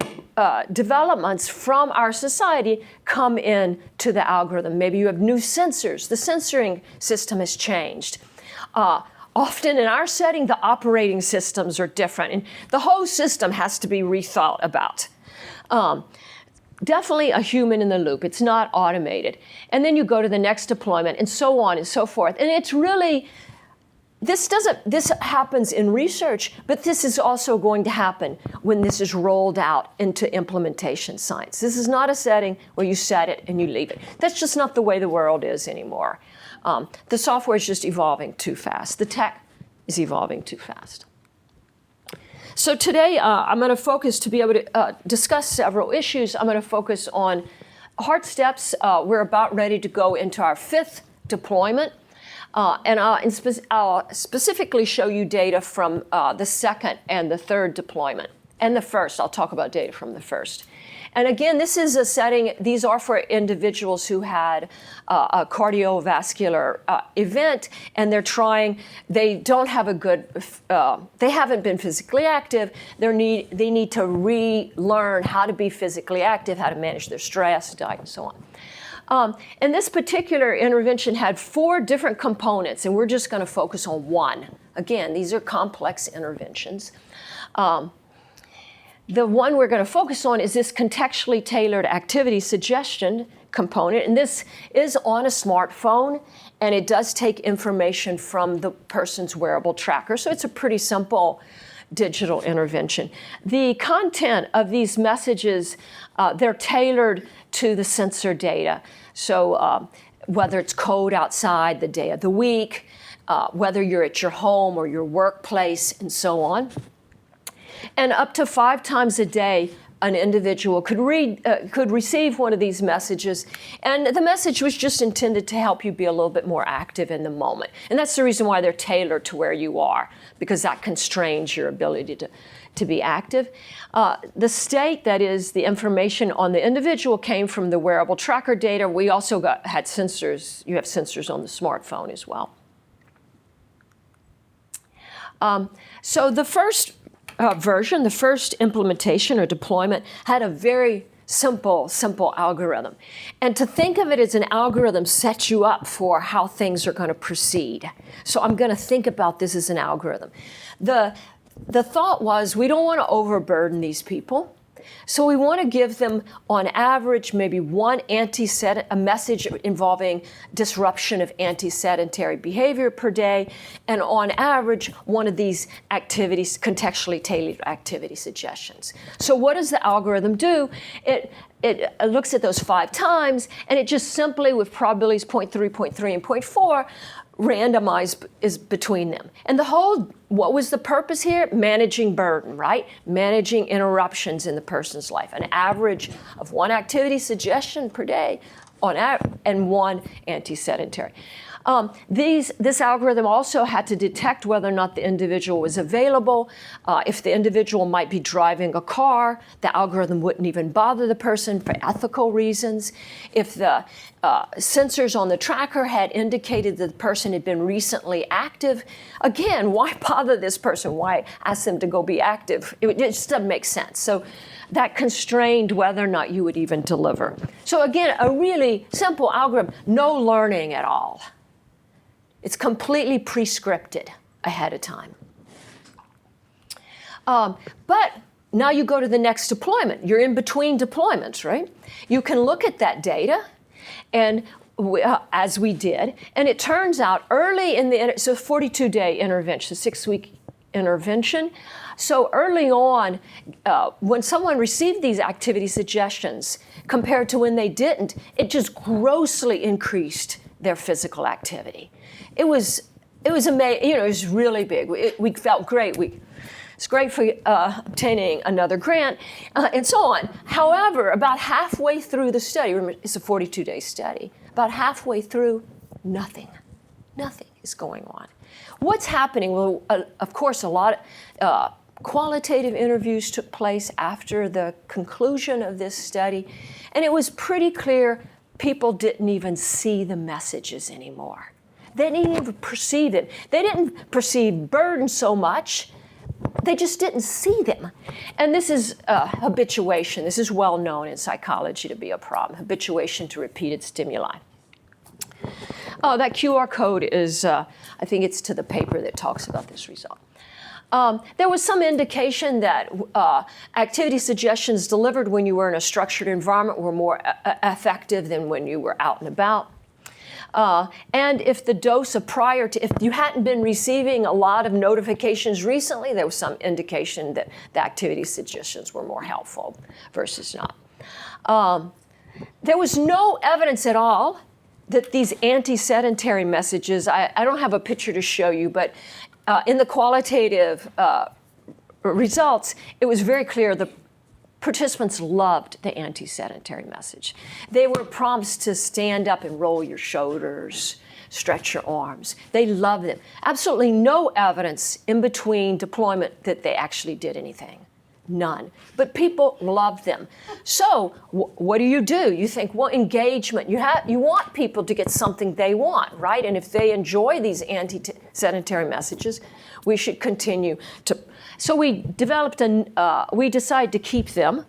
developments from our society come in to the algorithm. Maybe you have new sensors. The sensoring system has changed. Often in our setting, the operating systems are different. And the whole system has to be rethought about. Definitely a human in the loop. It's not automated. And then you go to the next deployment and so on and so forth. And it's really, this happens in research, but this is also going to happen when this is rolled out into implementation science. This is not a setting where you set it and you leave it. That's just not the way the world is anymore. The software is just evolving too fast. The tech is evolving too fast. So today, I'm going to focus, to be able to discuss several issues, I'm going to focus on Heart Steps. We're about ready to go into our 5th deployment. And I'll specifically show you data from the 2nd and the 3rd deployment. And the 1st, I'll talk about data from the 1st. And again, this is a setting, these are for individuals who had a cardiovascular event, and they don't have a good, they haven't been physically active. They need to relearn how to be physically active, how to manage their stress, diet, and so on. And this particular intervention had 4 different components, and we're just going to focus on one. Again, these are complex interventions. The one we're going to focus on is this contextually tailored activity suggestion component. And this is on a smartphone, and it does take information from the person's wearable tracker. So it's a pretty simple digital intervention. The content of these messages, they're tailored to the sensor data. So whether it's code outside, the day of the week, whether you're at your home or your workplace, and so on. And up to 5 times a day, an individual could receive one of these messages. And the message was just intended to help you be a little bit more active in the moment. And that's the reason why they're tailored to where you are, because that constrains your ability to be active. The state, that is, the information on the individual, came from the wearable tracker data. We also had sensors. You have sensors on the smartphone as well. So the first version, the first implementation or deployment, had a very simple algorithm. And to think of it as an algorithm sets you up for how things are going to proceed. So I'm going to think about this as an algorithm. The thought was, we don't want to overburden these people. So we want to give them, on average, maybe one a message involving disruption of anti-sedentary behavior per day, and on average, one of these activities, contextually tailored activity suggestions. So what does the algorithm do? It looks at those 5 times, and it just simply, with probabilities 0.3, 0.3, and 0.4, randomized is between them. And what was the purpose here? Managing burden, right? Managing interruptions in the person's life. An average of 1 activity suggestion per day and 1 anti-sedentary. This algorithm also had to detect whether or not the individual was available. If the individual might be driving a car, the algorithm wouldn't even bother the person for ethical reasons. If the sensors on the tracker had indicated that the person had been recently active, again, why bother this person? Why ask them to go be active? It just doesn't make sense. So that constrained whether or not you would even deliver. So again, a really simple algorithm, no learning at all. It's completely pre-scripted ahead of time. But now you go to the next deployment. You're in between deployments, right? You can look at that data, and as we did, and it turns out early in the, so 42-day intervention, 6-week intervention. So early on, when someone received these activity suggestions compared to when they didn't, it just grossly increased their physical activity. It was amazing. You know, it was really big. We felt great. It's great for obtaining another grant, and so on. However, about halfway through the study, remember, it's a 42-day study, about halfway through, nothing is going on. What's happening? Well, of course, a lot of qualitative interviews took place after the conclusion of this study, and it was pretty clear people didn't even see the messages anymore. They didn't even perceive it. They didn't perceive burden so much. They just didn't see them. And this is habituation. This is well known in psychology to be a problem, habituation to repeated stimuli. Oh, that QR code is, I think it's to the paper that talks about this result. There was some indication that activity suggestions delivered when you were in a structured environment were more effective than when you were out and about. And if the dose of prior to, if you hadn't been receiving a lot of notifications recently, there was some indication that the activity suggestions were more helpful versus not. There was no evidence at all that these anti-sedentary messages, I don't have a picture to show you, but in the qualitative results, it was very clear the participants loved the anti-sedentary message. They were prompts to stand up and roll your shoulders, stretch your arms. They loved them. Absolutely no evidence in between deployment that they actually did anything. None. But people loved them. So what do? You think, well, engagement. You want people to get something they want, right? And if they enjoy these anti-sedentary messages, we should continue to. So we developed we decided to keep them.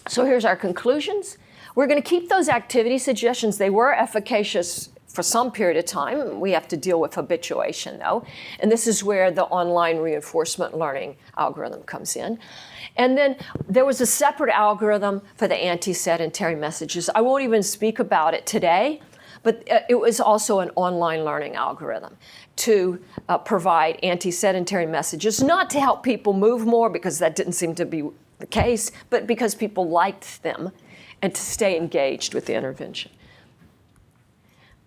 So here's our conclusions. We're going to keep those activity suggestions. They were efficacious for some period of time. We have to deal with habituation, though. And this is where the online reinforcement learning algorithm comes in. And then there was a separate algorithm for the anti-sedentary messages. I won't even speak about it today, but it was also an online learning algorithm to provide anti-sedentary messages, not to help people move more, because that didn't seem to be the case, but because people liked them and to stay engaged with the intervention.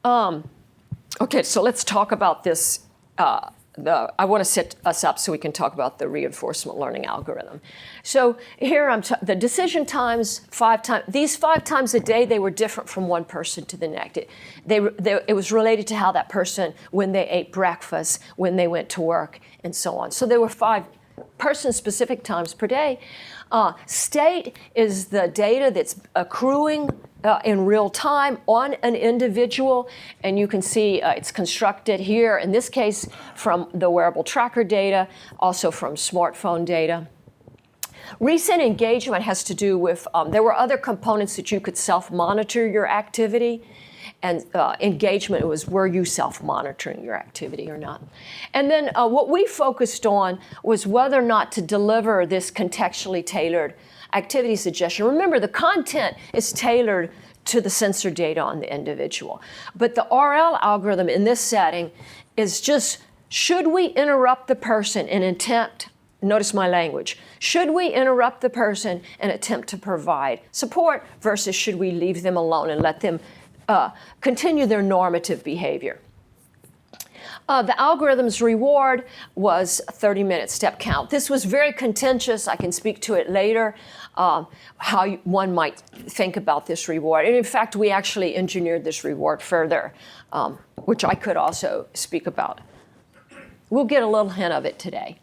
Okay, so let's talk about this. I want to set us up so we can talk about the reinforcement learning algorithm. So here the decision times, 5 times. These 5 times a day, they were different from one person to the next. It was related to how that person, when they ate breakfast, when they went to work, and so on. So there were 5 person-specific times per day. State is the data that's accruing in real time on an individual, and you can see it's constructed here, in this case, from the wearable tracker data, also from smartphone data. Recent engagement has to do with, there were other components that you could self-monitor your activity, and engagement was, were you self-monitoring your activity or not? And then what we focused on was whether or not to deliver this contextually tailored activity suggestion. Remember, the content is tailored to the sensor data on the individual. But the RL algorithm in this setting is just, should we interrupt the person and attempt, notice my language, should we interrupt the person and attempt to provide support versus should we leave them alone and let them continue their normative behavior? The algorithm's reward was a 30-minute step count. This was very contentious. I can speak to it later, how one might think about this reward. And in fact, we actually engineered this reward further, which I could also speak about. We'll get a little hint of it today.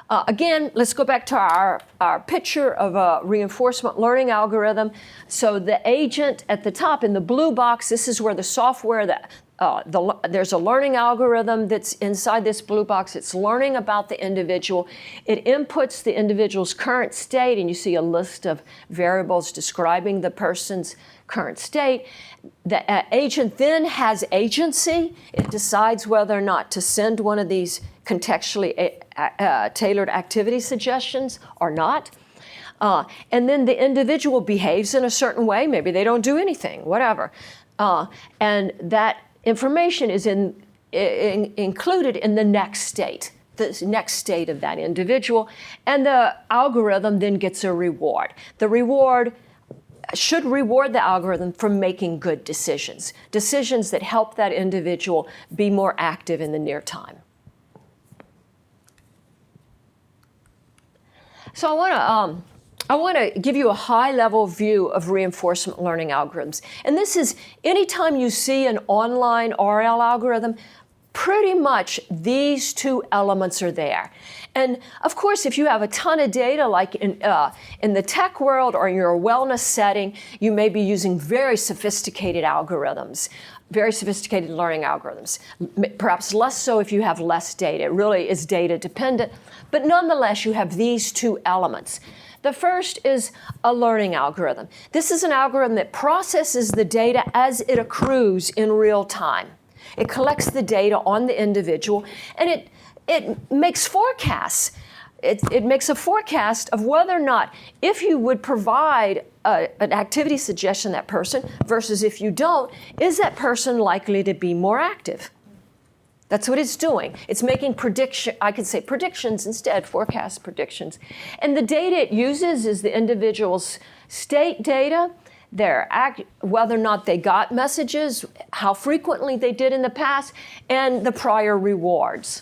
Again, let's go back to our picture of a reinforcement learning algorithm. So the agent at the top in the blue box, this is where the software, there's a learning algorithm that's inside this blue box. It's learning about the individual. It inputs the individual's current state, and you see a list of variables describing the person's current state. The agent then has agency. It decides whether or not to send one of these contextually tailored activity suggestions or not. And then the individual behaves in a certain way. Maybe they don't do anything, whatever. And that information is included in the next state of that individual. And the algorithm then gets a reward. The reward should reward the algorithm for making good decisions that help that individual be more active in the near time. So I want to give you a high-level view of reinforcement learning algorithms. And this is anytime you see an online RL algorithm, pretty much these two elements are there. And of course, if you have a ton of data, like in the tech world or in your wellness setting, you may be using very sophisticated algorithms, very sophisticated learning algorithms. Perhaps less so if you have less data. It really is data dependent. But nonetheless, you have these two elements. The first is a learning algorithm. This is an algorithm that processes the data as it accrues in real time. It collects the data on the individual, and it makes forecasts. It makes a forecast of whether or not, if you would provide an activity suggestion to that person versus if you don't, is that person likely to be more active? That's what it's doing. It's making predictions instead, forecast predictions. And the data it uses is the individual's state data, whether or not they got messages, how frequently they did in the past, and the prior rewards.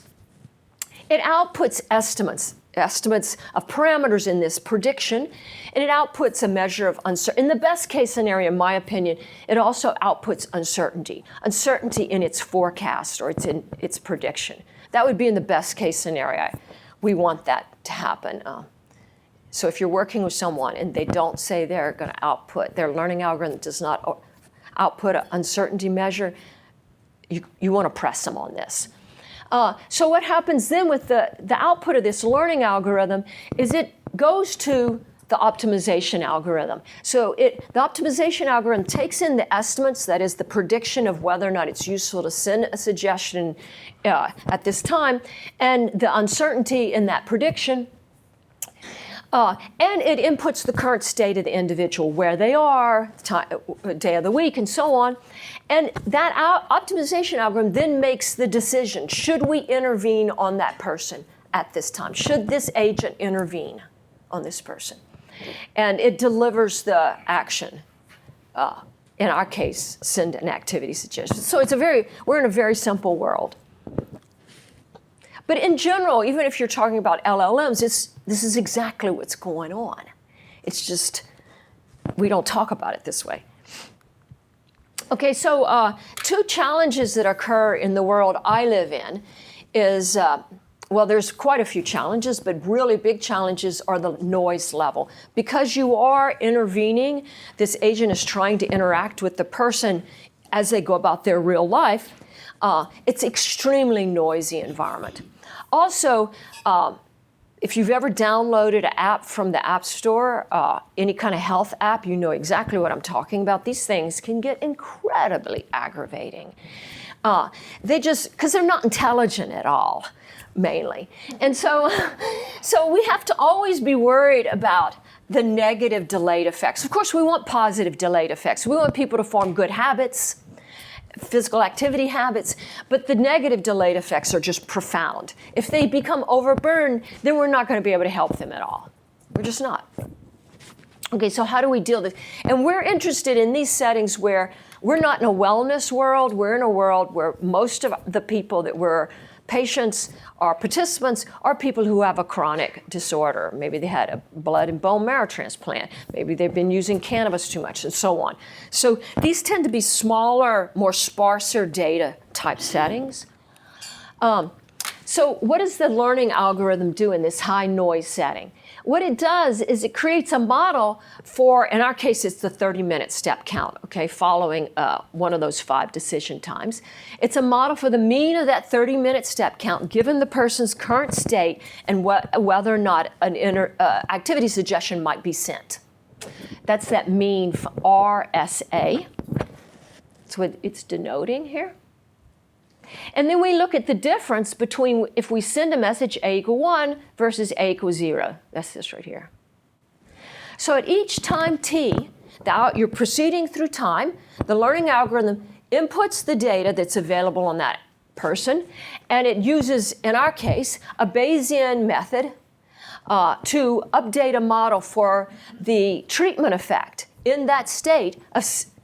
It outputs estimates of parameters in this prediction, and it outputs a measure of uncertainty. In the best case scenario, in my opinion, it also outputs uncertainty in its forecast or in its prediction. That would be in the best case scenario. We want that to happen. So if you're working with someone and they don't say they're going to output, their learning algorithm does not output an uncertainty measure, you want to press them on this. So what happens then with the output of this learning algorithm is it goes to the optimization algorithm. So the optimization algorithm takes in the estimates, that is the prediction of whether or not it's useful to send a suggestion at this time, and the uncertainty in that prediction. And it inputs the current state of the individual, where they are, day of the week, and so on. And that optimization algorithm then makes the decision, should we intervene on that person at this time? Should this agent intervene on this person? And it delivers the action. In our case, send an activity suggestion. So we're in a very simple world. But in general, even if you're talking about LLMs, this is exactly what's going on. It's just, we don't talk about it this way. Okay, so two challenges that occur in the world I live in is, there's quite a few challenges, but really big challenges are the noise level. Because you are intervening, this agent is trying to interact with the person as they go about their real life. It's extremely noisy environment. Also, if you've ever downloaded an app from the App Store, any kind of health app, you know exactly what I'm talking about. These things can get incredibly aggravating. Because they're not intelligent at all, mainly. And so we have to always be worried about the negative delayed effects. Of course, we want positive delayed effects. We want people to form good habits, physical activity habits, but the negative delayed effects are just profound. If they become overburdened, then we're not going to be able to help them at all. We're just not. Okay, so how do we deal with this? And we're interested in these settings where we're not in a wellness world. We're in a world where most of the people that we're patients or participants are people who have a chronic disorder. Maybe they had a blood and bone marrow transplant. Maybe they've been using cannabis too much, and so on. So these tend to be smaller, more sparser data type settings. So what does the learning algorithm do in this high noise setting? What it does is it creates a model for, in our case, it's the 30-minute step count, okay, following one of those 5 decision times. It's a model for the mean of that 30-minute step count, given the person's current state and whether or not an activity suggestion might be sent. That's that mean RSA. That's what it's denoting here. And then we look at the difference between if we send a message A equal 1 versus A equal 0. That's this right here. So at each time t, you're proceeding through time, the learning algorithm inputs the data that's available on that person, and it uses, in our case, a Bayesian method to update a model for the treatment effect in that state.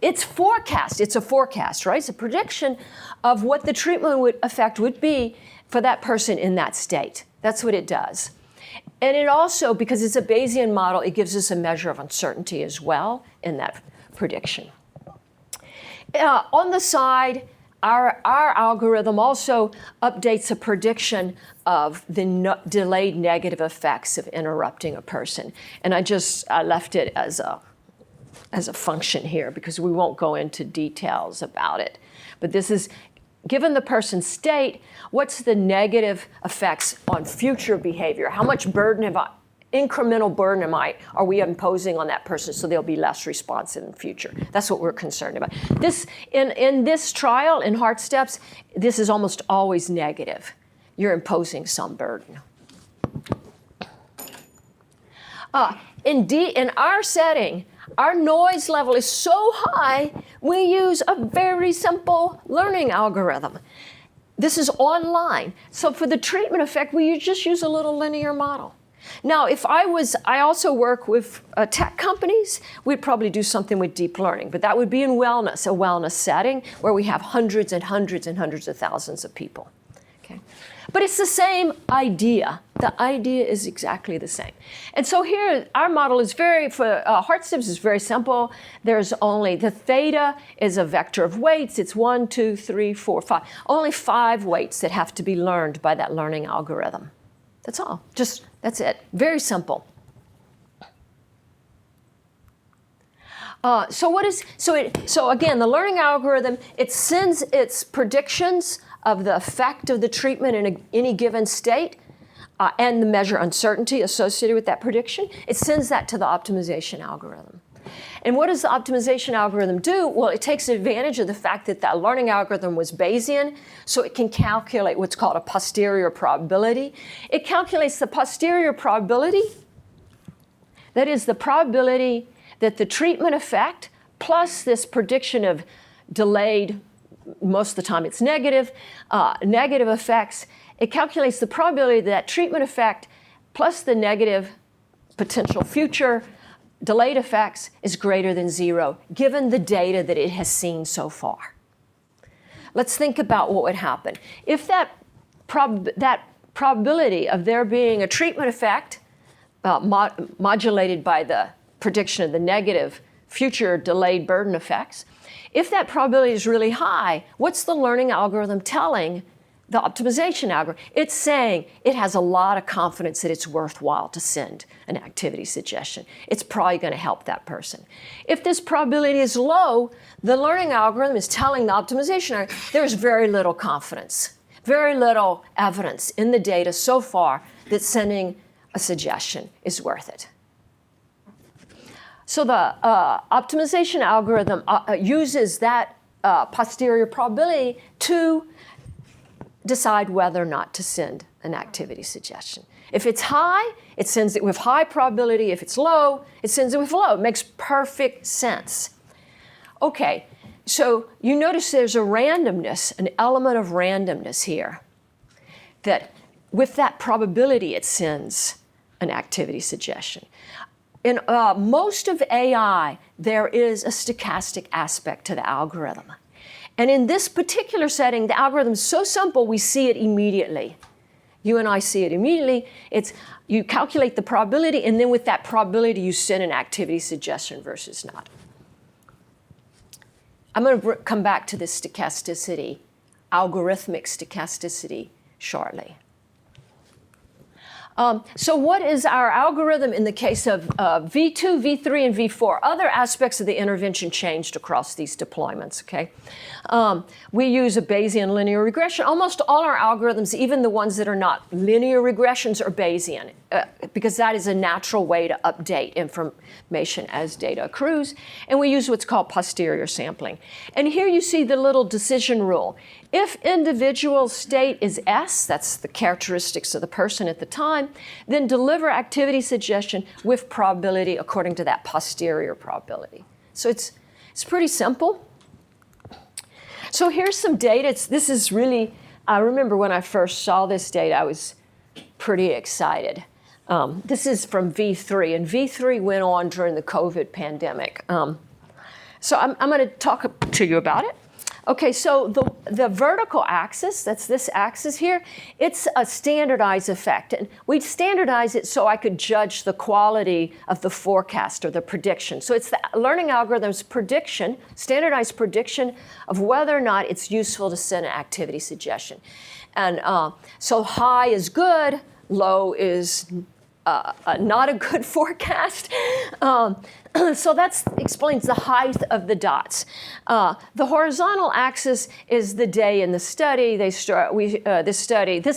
It's forecast. It's a forecast, right? It's a prediction of what the treatment effect would be for that person in that state. That's what it does. And it also, because it's a Bayesian model, it gives us a measure of uncertainty as well in that prediction. On the side, our algorithm also updates a prediction of the delayed negative effects of interrupting a person. And I left it as a function here because we won't go into details about it. But this is, given the person's state, what's the negative effects on future behavior? How much incremental burden are we imposing on that person so they'll be less responsive in future? That's what we're concerned about. In this trial, in Heart Steps, this is almost always negative. You're imposing some burden. In our setting, our noise level is so high, we use a very simple learning algorithm. This is online. So for the treatment effect, we just use a little linear model. Now, I also work with tech companies, we'd probably do something with deep learning, but that would be in a wellness setting where we have hundreds and hundreds and hundreds of thousands of people. Okay. But it's the same idea. The idea is exactly the same. And so here, our model is for Heart Steps is very simple. There's only, the theta is a vector of weights. It's 1, 2, 3, 4, 5. Only 5 weights that have to be learned by that learning algorithm. That's all. That's it. Very simple. So again, the learning algorithm, it sends its predictions of the effect of the treatment in any given state and the measure uncertainty associated with that prediction. It sends that to the optimization algorithm. And what does the optimization algorithm do? Well, it takes advantage of the fact that that learning algorithm was Bayesian, so it can calculate what's called a posterior probability. It calculates the posterior probability, that is the probability that the treatment effect plus this prediction of delayed, most of the time it's negative effects. It calculates the probability that treatment effect plus the negative potential future delayed effects is greater than 0, given the data that it has seen so far. Let's think about what would happen. If that probability of there being a treatment effect modulated by the prediction of the negative future delayed burden effects, if that probability is really high, what's the learning algorithm telling the optimization algorithm? It's saying it has a lot of confidence that it's worthwhile to send an activity suggestion. It's probably going to help that person. If this probability is low, the learning algorithm is telling the optimization algorithm there's very little confidence, very little evidence in the data so far that sending a suggestion is worth it. So the optimization algorithm uses that posterior probability to decide whether or not to send an activity suggestion. If it's high, it sends it with high probability. If it's low, it sends it with low. It makes perfect sense. Okay, so you notice there's a randomness, an element of randomness here, that with that probability it sends an activity suggestion. in most of AI, there is a stochastic aspect to the algorithm. And in this particular setting, the algorithm is so simple, we see it immediately. You and I see it immediately. You calculate the probability, and then with that probability, you send an activity suggestion versus not. I'm going to come back to this stochasticity, algorithmic stochasticity, shortly. So what is our algorithm in the case of V2, V3, and V4? Other aspects of the intervention changed across these deployments, okay? We use a Bayesian linear regression. Almost all our algorithms, even the ones that are not linear regressions, are Bayesian, because that is a natural way to update information as data accrues. And we use what's called posterior sampling. And here you see the little decision rule. If individual state is S, that's the characteristics of the person at the time, then deliver activity suggestion with probability according to that posterior probability. So it's pretty simple. So here's some data. This is really, I remember when I first saw this data, I was pretty excited. This is from V3, and V3 went on during the COVID pandemic. So I'm going to talk to you about it. Okay, so the vertical axis, that's this axis here, it's a standardized effect. And we standardize it so I could judge the quality of the forecast or the prediction. So it's the learning algorithm's prediction, standardized prediction of whether or not it's useful to send an activity suggestion. And so high is good, low is not a good forecast. So that explains the height of the dots. The horizontal axis is the day in the study. This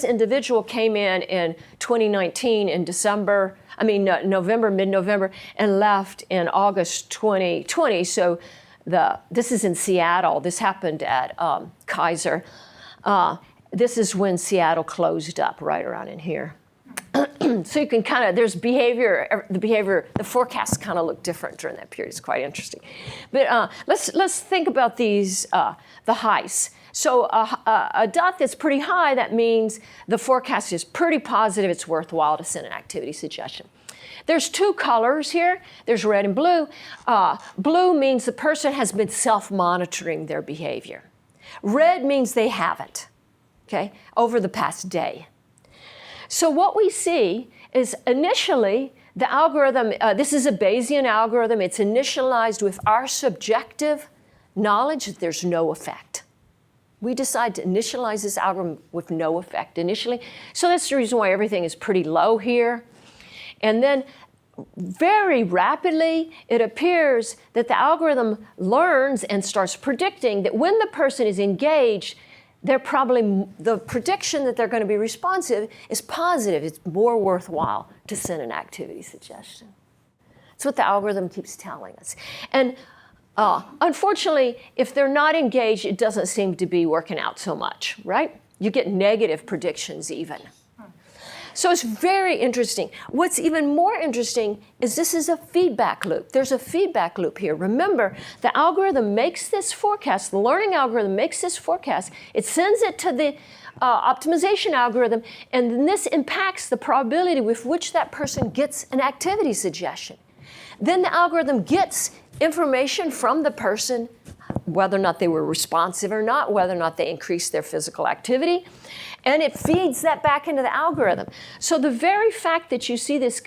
individual came in 2019 in November, mid-November, and left in August 2020. So this is in Seattle. This happened at Kaiser. This is when Seattle closed up, right around in here. So you can there's the forecasts kind of look different during that period. It's quite interesting. But let's think about these, the heights. So a dot that's pretty high, that means the forecast is pretty positive. It's worthwhile to send an activity suggestion. There's two colors here. There's red and blue. Blue means the person has been self-monitoring their behavior. Red means they haven't, okay, over the past day. So what we see is initially the algorithm, this is a Bayesian algorithm, it's initialized with our subjective knowledge that there's no effect. We decide to initialize this algorithm with no effect initially. So that's the reason why everything is pretty low here. And then very rapidly, it appears that the algorithm learns and starts predicting that when the person is engaged, the prediction that they're going to be responsive is positive. It's more worthwhile to send an activity suggestion. That's what the algorithm keeps telling us. And unfortunately, if they're not engaged, it doesn't seem to be working out so much, right? You get negative predictions even. So it's very interesting. What's even more interesting is this is a feedback loop. There's a feedback loop here. Remember, the algorithm makes this forecast, the learning algorithm makes this forecast, it sends it to the optimization algorithm, and then this impacts the probability with which that person gets an activity suggestion. Then the algorithm gets information from the person, whether or not they were responsive or not, whether or not they increased their physical activity, and it feeds that back into the algorithm. So the very fact that you see this,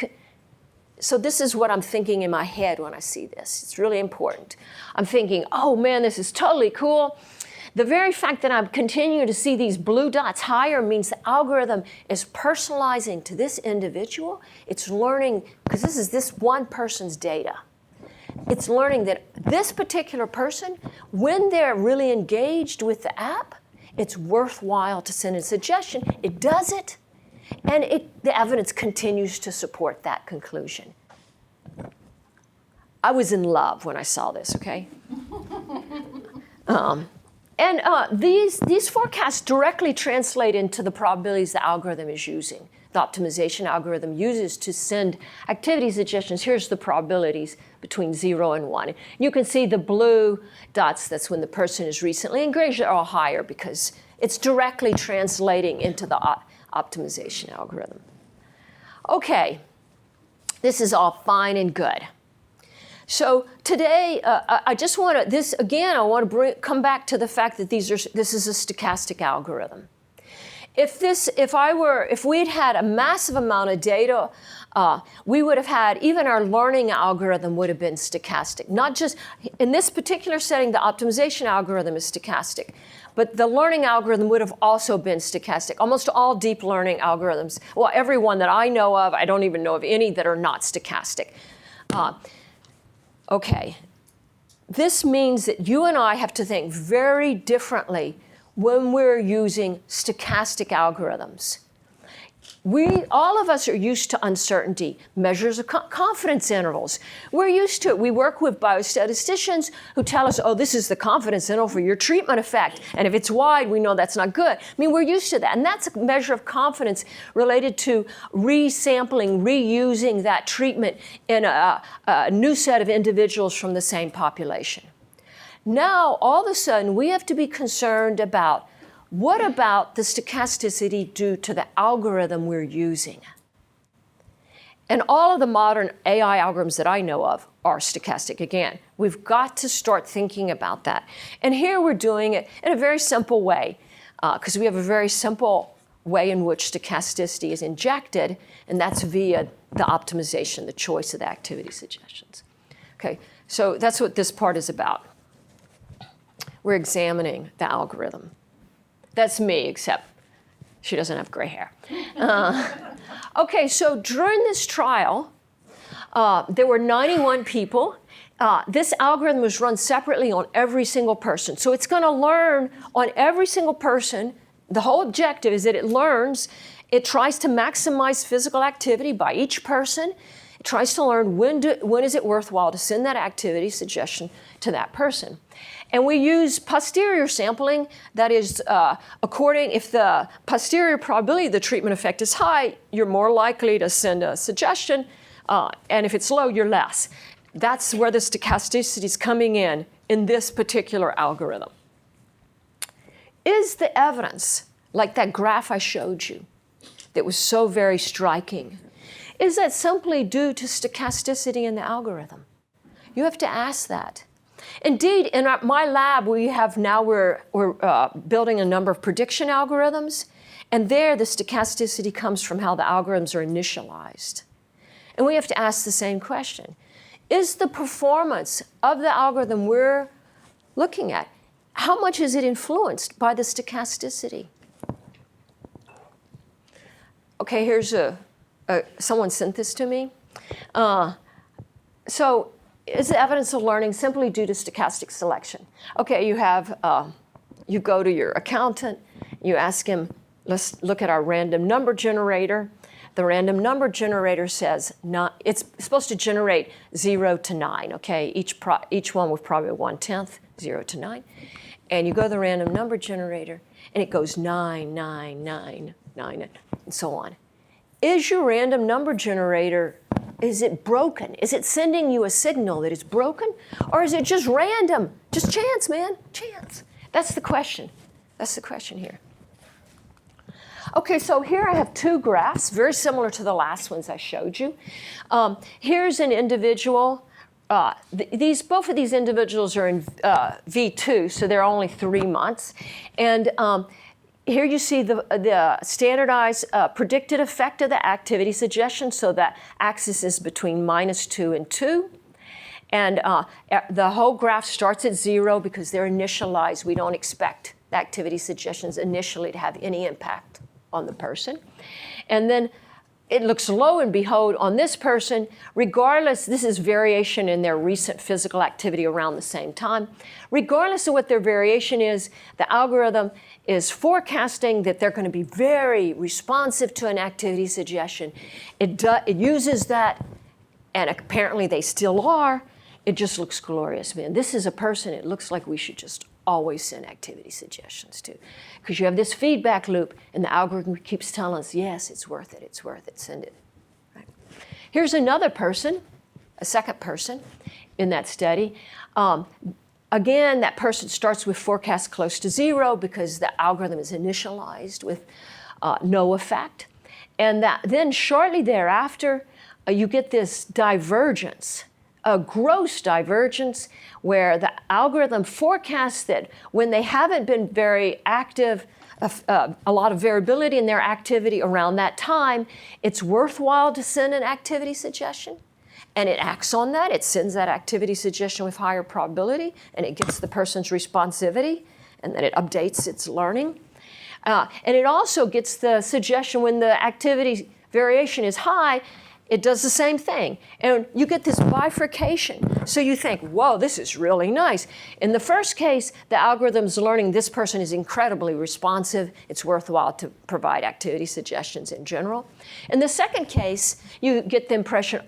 so this is what I'm thinking in my head when I see this. It's really important. I'm thinking, oh man, this is totally cool. The very fact that I'm continuing to see these blue dots higher means the algorithm is personalizing to this individual. It's learning, because this is this one person's data. It's learning that this particular person, when they're really engaged with the app, it's worthwhile to send a suggestion. It does it, and the evidence continues to support that conclusion. I was in love when I saw this, okay? These forecasts directly translate into the probabilities the algorithm is using. The optimization algorithm uses to send activity suggestions. Here's the probabilities between 0 and 1. You can see the blue dots, that's when the person is recently engaged, are all higher because it's directly translating into the optimization algorithm. Okay, This is all fine and good. So today, I just want to, I want to come back to the fact that this is a stochastic algorithm. If we had had a massive amount of data, we would have had, even our learning algorithm would have been stochastic. Not just, in this particular setting, the optimization algorithm is stochastic, but the learning algorithm would have also been stochastic. Almost all deep learning algorithms, well, every one that I know of, I don't even know of any that are not stochastic. Okay, this means that you and I have to think very differently when we're using stochastic algorithms. All of us are used to uncertainty, measures of confidence intervals. We're used to it. We work with biostatisticians who tell us, oh, this is the confidence interval for your treatment effect. And if it's wide, we know that's not good. I mean, we're used to that. And that's a measure of confidence related to resampling, reusing that treatment in a new set of individuals from the same population. Now, all of a sudden, we have to be concerned about what about the stochasticity due to the algorithm we're using? And all of the modern AI algorithms that I know of are stochastic. Again, we've got to start thinking about that. And here we're doing it in a very simple way, because we have a very simple way in which stochasticity is injected, and that's via the optimization, the choice of the activity suggestions. Okay, so that's what this part is about. We're examining the algorithm. That's me, except she doesn't have gray hair. Okay, so during this trial, there were 91 people. This algorithm was run separately on every single person. So it's going to learn on every single person. The whole objective is that it learns. It tries to maximize physical activity by each person. It tries to learn when is it worthwhile to send that activity suggestion to that person. And we use posterior sampling. That is, if the posterior probability of the treatment effect is high, you're more likely to send a suggestion. And if it's low, you're less. That's where the stochasticity is coming in this particular algorithm. Is the evidence, like that graph I showed you, that was so very striking, is that simply due to stochasticity in the algorithm? You have to ask that. Indeed, in my lab, we're building a number of prediction algorithms, and there the stochasticity comes from how the algorithms are initialized. And we have to ask the same question. Is the performance of the algorithm we're looking at, how much is it influenced by the stochasticity? Okay, here's someone sent this to me. So, is the evidence of learning simply due to stochastic selection? Okay, you go to your accountant, you ask him, let's look at our random number generator. The random number generator says it's supposed to generate 0 to 9, okay? Each one with probably 1/10, 0 to 9. And you go to the random number generator, and it goes 9, 9, 9, 9, and so on. Is your random number generator, is it broken? Is it sending you a signal that it's broken? Or is it just random? Just chance, man, chance. That's the question. That's the question here. Okay, so here I have two graphs, very similar to the last ones I showed you. Here's an individual. Both of these individuals are in V2, so they're only 3 months. And here you see the standardized predicted effect of the activity suggestion. So that axis is between -2 and 2. And the whole graph starts at 0 because they're initialized. We don't expect the activity suggestions initially to have any impact on the person. And then it looks, lo and behold, on this person, regardless, this is variation in their recent physical activity around the same time. Regardless of what their variation is, the algorithm is forecasting that they're going to be very responsive to an activity suggestion. It uses that, and apparently they still are. It just looks glorious, man. This is a person it looks like we should just always send activity suggestions to. Because you have this feedback loop, and the algorithm keeps telling us, yes, it's worth it, send it. Right? Here's another person, a second person in that study. Again, that person starts with forecast close to 0 because the algorithm is initialized with no effect. And then shortly thereafter, you get this divergence, a gross divergence, where the algorithm forecasts that when they haven't been very active, a lot of variability in their activity around that time, it's worthwhile to send an activity suggestion. And it acts on that. It sends that activity suggestion with higher probability, and it gets the person's responsivity, and then it updates its learning. And it also gets the suggestion when the activity variation is high, it does the same thing. And you get this bifurcation. So you think, whoa, this is really nice. In the first case, the algorithm's learning this person is incredibly responsive. It's worthwhile to provide activity suggestions in general. In the second case, you get the impression,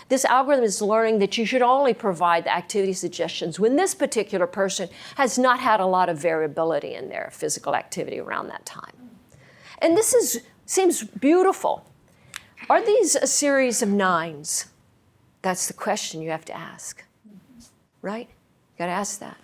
this algorithm is learning that you should only provide the activity suggestions when this particular person has not had a lot of variability in their physical activity around that time. And this seems beautiful. Are these a series of nines? That's the question you have to ask, right? You got to ask that.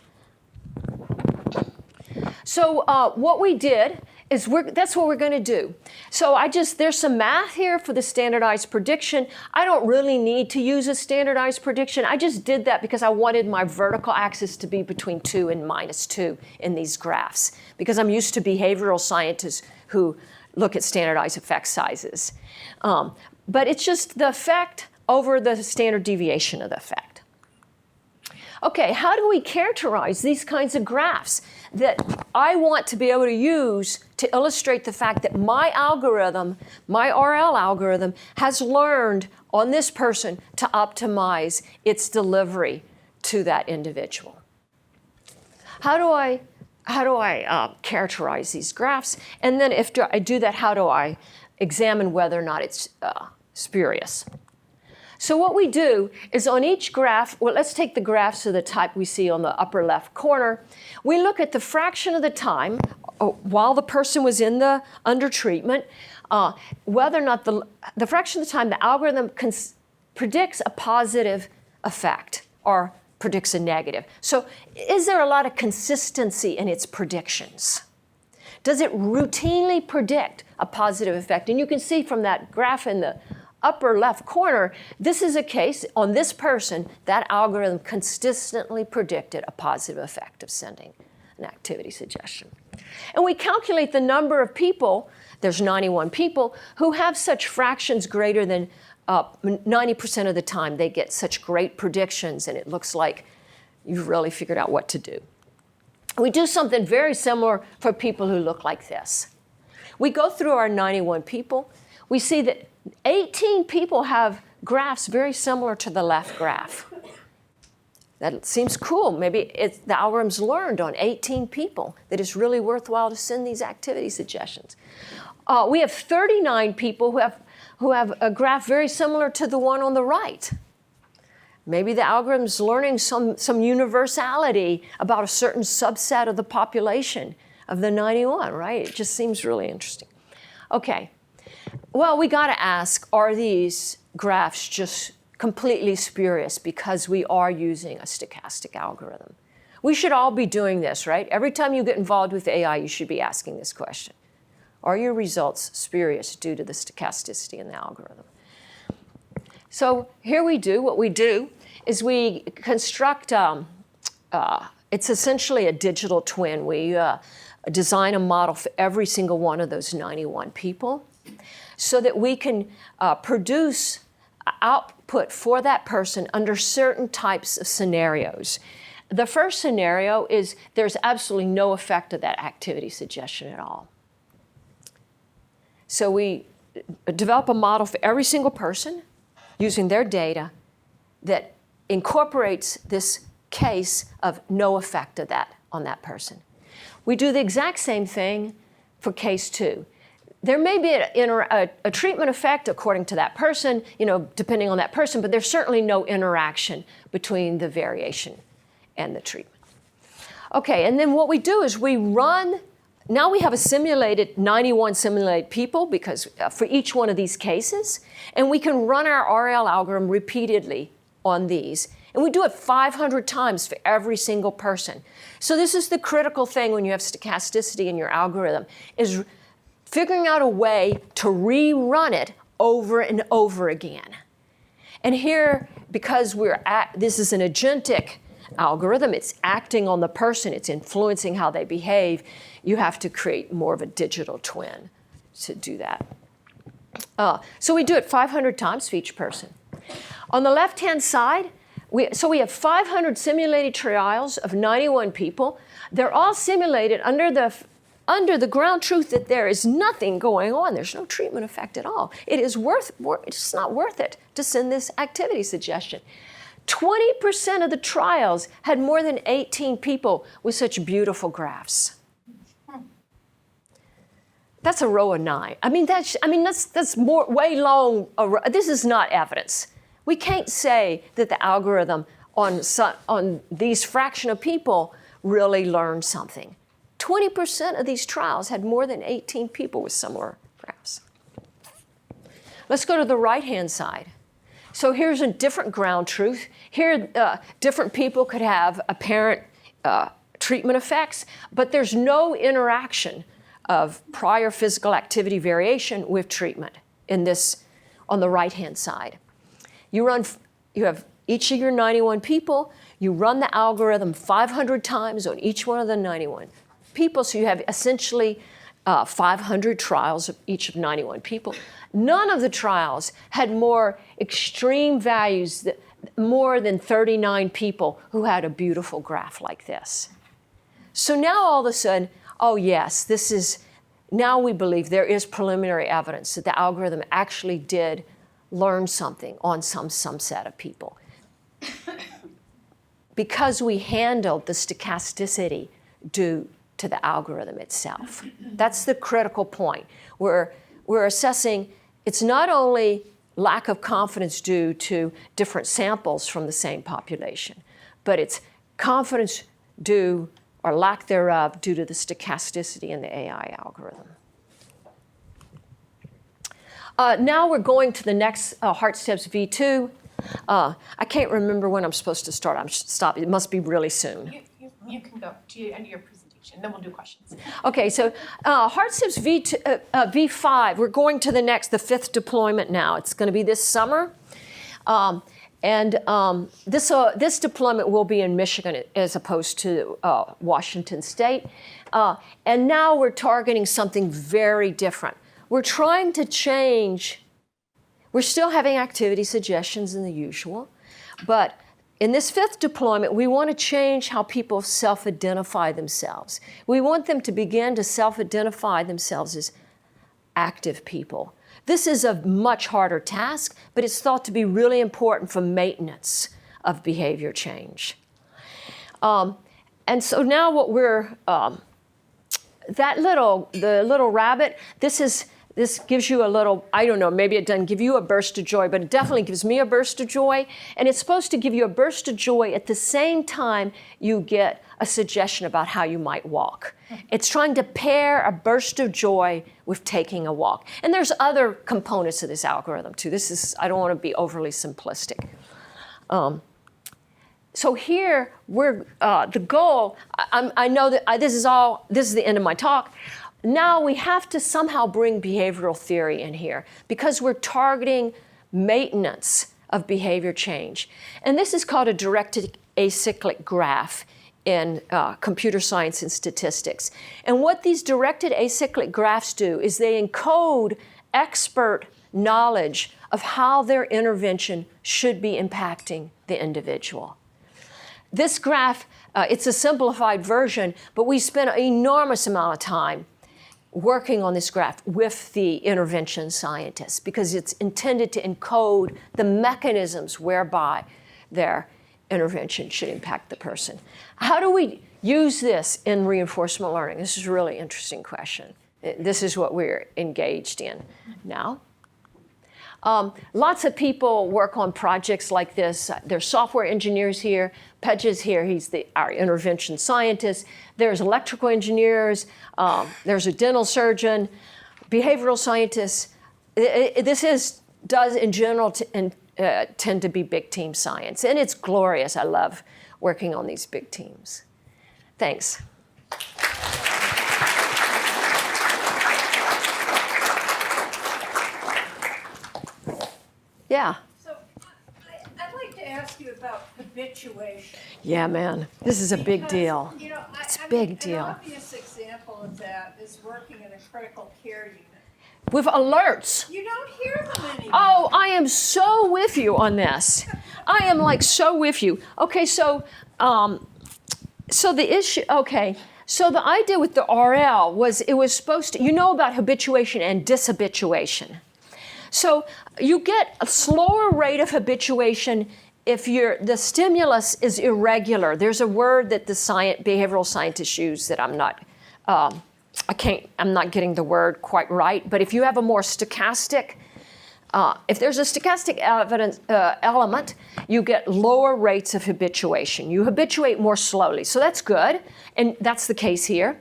So what we did is that's what we're going to do. So there's some math here for the standardized prediction. I don't really need to use a standardized prediction. I just did that because I wanted my vertical axis to be between 2 and -2 in these graphs, because I'm used to behavioral scientists who look at standardized effect sizes. But it's just the effect over the standard deviation of the effect. Okay, how do we characterize these kinds of graphs that I want to be able to use to illustrate the fact that my algorithm, my RL algorithm, has learned on this person to optimize its delivery to that individual? How do I characterize these graphs? And then if I do that, how do I examine whether or not it's spurious? So what we do is on each graph, well, let's take the graphs of the type we see on the upper left corner. We look at the fraction of the time while the person was under treatment, whether or not the fraction of the time the algorithm predicts a positive effect or predicts a negative. So is there a lot of consistency in its predictions? Does it routinely predict a positive effect? And you can see from that graph in the upper left corner, this is a case on this person, that algorithm consistently predicted a positive effect of sending an activity suggestion. And we calculate the number of people, there's 91 people, who have such fractions greater than 90% of the time. They get such great predictions, and it looks like you've really figured out what to do. We do something very similar for people who look like this. We go through our 91 people. We see that 18 people have graphs very similar to the left graph. That seems cool. Maybe the algorithm's learned on 18 people that it's really worthwhile to send these activity suggestions. We have 39 people who have a graph very similar to the one on the right. Maybe the algorithm's learning some universality about a certain subset of the population of the 91, right? It just seems really interesting. Okay. Well, we got to ask, are these graphs just completely spurious because we are using a stochastic algorithm? We should all be doing this, right? Every time you get involved with AI, you should be asking this question. Are your results spurious due to the stochasticity in the algorithm? So here what we do is we construct, it's essentially a digital twin. We design a model for every single one of those 91 people so that we can produce output for that person under certain types of scenarios. The first scenario is there's absolutely no effect of that activity suggestion at all. So we develop a model for every single person using their data that incorporates this case of no effect of that on that person. We do the exact same thing for case 2. There may be a treatment effect according to that person, depending on that person, but there's certainly no interaction between the variation and the treatment. Okay, and then what we do is we run. Now we have 91 simulated people because for each one of these cases, and we can run our RL algorithm repeatedly on these. And we do it 500 times for every single person. So this is the critical thing when you have stochasticity in your algorithm, is figuring out a way to rerun it over and over again. And here, because this is an agentic algorithm, it's acting on the person, it's influencing how they behave, you have to create more of a digital twin to do that. So we do it 500 times for each person. On the left-hand side, we have 500 simulated trials of 91 people. They're all simulated under the ground truth that there is nothing going on. There's no treatment effect at all. It's not worth it to send this activity suggestion. 20% of the trials had more than 18 people with such beautiful graphs. That's a row of 9. That's way long. This is not evidence. We can't say that the algorithm on these fraction of people really learned something. 20% of these trials had more than 18 people with similar graphs. Let's go to the right-hand side. So here's a different ground truth. Here, different people could have apparent treatment effects, but there's no interaction of prior physical activity variation with treatment in this on the right-hand side. You have each of your 91 people, you run the algorithm 500 times on each one of the 91 people, so you have essentially 500 trials of each of 91 people. None of the trials had more extreme values, more than 39 people who had a beautiful graph like this. So now all of a sudden, oh yes, now we believe there is preliminary evidence that the algorithm actually did learn something on some subset of people. Because we handled the stochasticity due to the algorithm itself. That's the critical point. We're assessing, it's not only lack of confidence due to different samples from the same population, but it's confidence due or lack thereof due to the stochasticity in the AI algorithm. Now we're going to the next Heart Steps V2. I can't remember when I'm supposed to start. Stop. It must be really soon. You can go to the end of your presentation, then we'll do questions. Okay, so Heart Steps V5, we're going to the fifth deployment now. It's going to be this summer. This deployment will be in Michigan as opposed to Washington State. And now we're targeting something very different. We're trying to change, we're still having activity suggestions in the usual, but in this fifth deployment, we want to change how people self-identify themselves. We want them to begin to self-identify themselves as active people. This is a much harder task, but it's thought to be really important for maintenance of behavior change. And so now what we're, the little rabbit, this gives you a little, I don't know, maybe it doesn't give you a burst of joy, but it definitely gives me a burst of joy. And it's supposed to give you a burst of joy at the same time you get a suggestion about how you might walk. It's trying to pair a burst of joy with taking a walk. And there's other components of this algorithm too. I don't want to be overly simplistic. So here, the goal, I know that this is the end of my talk. Now we have to somehow bring behavioral theory in here because we're targeting maintenance of behavior change. And this is called a directed acyclic graph in computer science and statistics. And what these directed acyclic graphs do is they encode expert knowledge of how their intervention should be impacting the individual. This graph, it's a simplified version, but we spent an enormous amount of time working on this graph with the intervention scientists because it's intended to encode the mechanisms whereby their intervention should impact the person. How do we use this in reinforcement learning? This is a really interesting question. This is what we're engaged in now. Lots of people work on projects like this. There's software engineers here. Pedge is here. He's our intervention scientist. There's electrical engineers. There's a dental surgeon, behavioral scientists. Does in general tend to be big team science. And it's glorious. I love working on these big teams. Thanks. Yeah. So I'd like to ask you about habituation. Yeah, man. This is a big Because, deal. You know, It's a I big mean, deal. An obvious example of that is working in a critical care unit. With alerts. You don't hear them anymore. Oh, I am so with you on this. I am like so with you. Okay, so the issue, okay, so the idea with the RL was it was supposed to, you know about habituation and dishabituation. So you get a slower rate of habituation if the stimulus is irregular. There's a word that the behavioral scientists use that I'm not getting the word quite right, but if you have a more stochastic, if there's a stochastic element, you get lower rates of habituation. You habituate more slowly, so that's good, and that's the case here.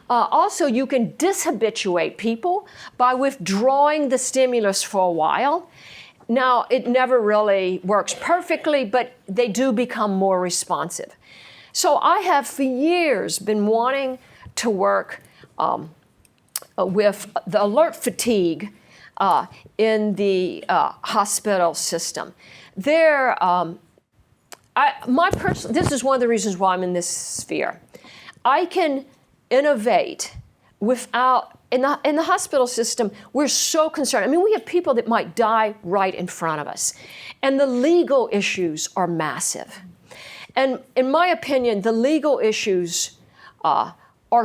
Also, you can dishabituate people by withdrawing the stimulus for a while. Now, it never really works perfectly, but they do become more responsive. So I have for years been wanting to work with the alert fatigue in the hospital system. This is one of the reasons why I'm in this sphere. I can innovate without, in the hospital system, we're so concerned. I mean, we have people that might die right in front of us. And the legal issues are massive. And in my opinion, the legal issues are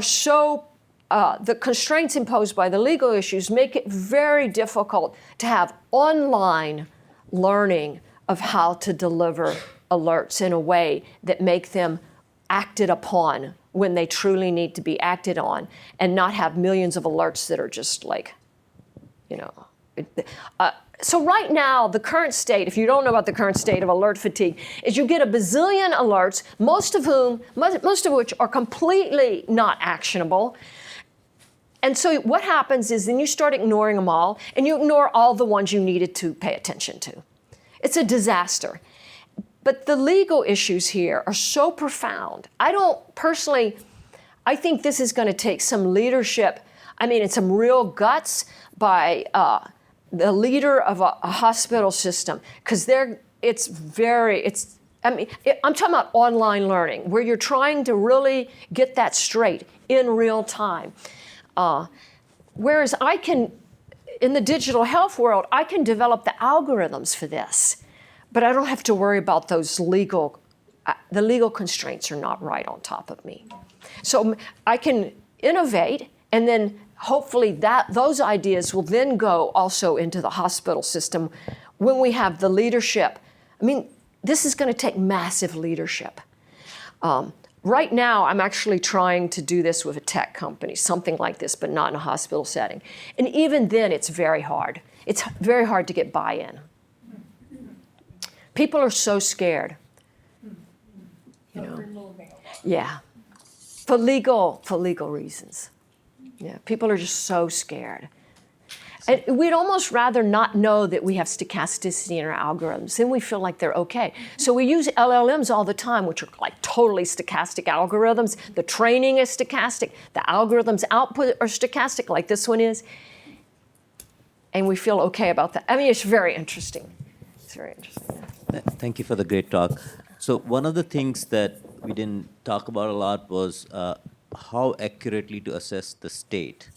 so, the constraints imposed by the legal issues make it very difficult to have online learning of how to deliver alerts in a way that make them acted upon when they truly need to be acted on, and not have millions of alerts that are just like, you know. So right now, the current state, if you don't know about the current state of alert fatigue, is you get a bazillion alerts, most of which are completely not actionable. And so what happens is then you start ignoring them all, and you ignore all the ones you needed to pay attention to. It's a disaster. But the legal issues here are so profound. I think this is going to take some leadership, and some real guts by the leader of a hospital system, because I'm talking about online learning, where you're trying to really get that straight in real time. Whereas in the digital health world, I can develop the algorithms for this. But I don't have to worry about those the legal constraints are not right on top of me. So I can innovate, and then hopefully those ideas will then go also into the hospital system when we have the leadership. This is going to take massive leadership. Right now, I'm actually trying to do this with a tech company, something like this, but not in a hospital setting. And even then, it's very hard. It's very hard to get buy-in. People are so scared, you know. Yeah, for legal reasons. Yeah, people are just so scared. And we'd almost rather not know that we have stochasticity in our algorithms. Then we feel like they're okay. So we use LLMs all the time, which are like totally stochastic algorithms. The training is stochastic. The algorithms output are stochastic, like this one is. And we feel okay about that. It's very interesting. It's very interesting. Thank you for the great talk. So one of the things that we didn't talk about a lot was how accurately to assess the state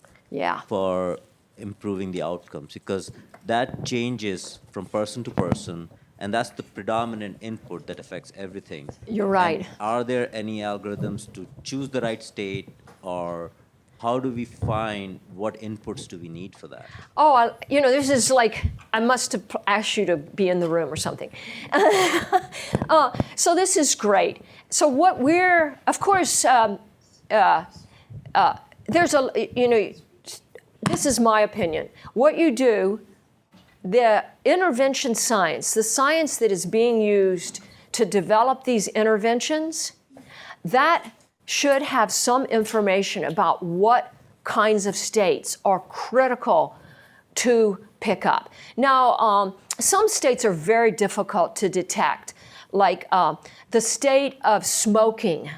for improving the outcomes, because that changes from person to person, and that's the predominant input that affects everything. You're right. And are there any algorithms to choose the right state, or how do we find what inputs do we need for that? Oh, this is like, I must have asked you to be in the room or something. So this is great. So what of course, there's this is my opinion. What you do, the intervention science, the science that is being used to develop these interventions, that should have some information about what kinds of states are critical to pick up. Now, some states are very difficult to detect, like the state of smoking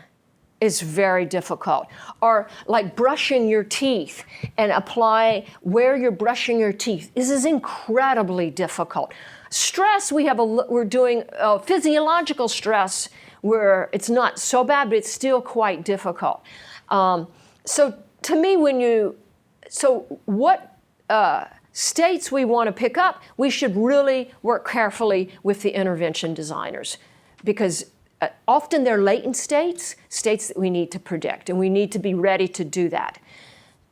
is very difficult, or like brushing your teeth and apply where you're brushing your teeth. This is incredibly difficult. Stress, we're doing physiological stress where it's not so bad, but it's still quite difficult. So to me, what states we want to pick up, we should really work carefully with the intervention designers, because often they're latent states that we need to predict, and we need to be ready to do that.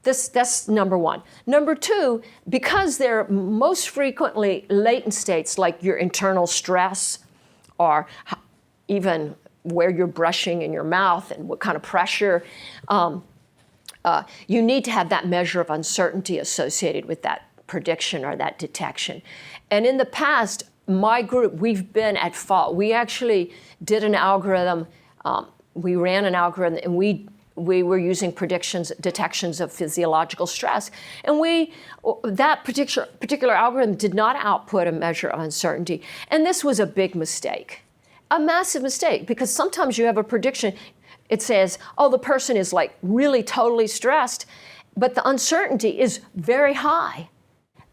That's number one. Number two, because they're most frequently latent states, like your internal stress, or even where you're brushing in your mouth and what kind of pressure, you need to have that measure of uncertainty associated with that prediction or that detection. And in the past, my group, we've been at fault. We actually did an algorithm, we ran an algorithm, and we were using detections of physiological stress. And that particular algorithm did not output a measure of uncertainty. And this was a big mistake, a massive mistake, because sometimes you have a prediction, it says, oh, the person is like really totally stressed, but the uncertainty is very high.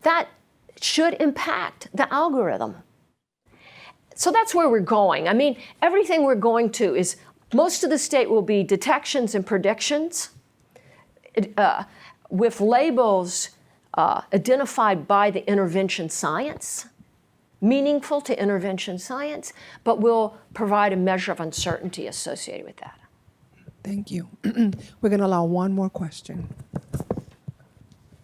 That should impact the algorithm. So that's where we're going. I mean, everything we're going to is, most of the state will be detections and predictions with labels identified by the intervention science, meaningful to intervention science, but will provide a measure of uncertainty associated with that. Thank you. We're going to allow one more question.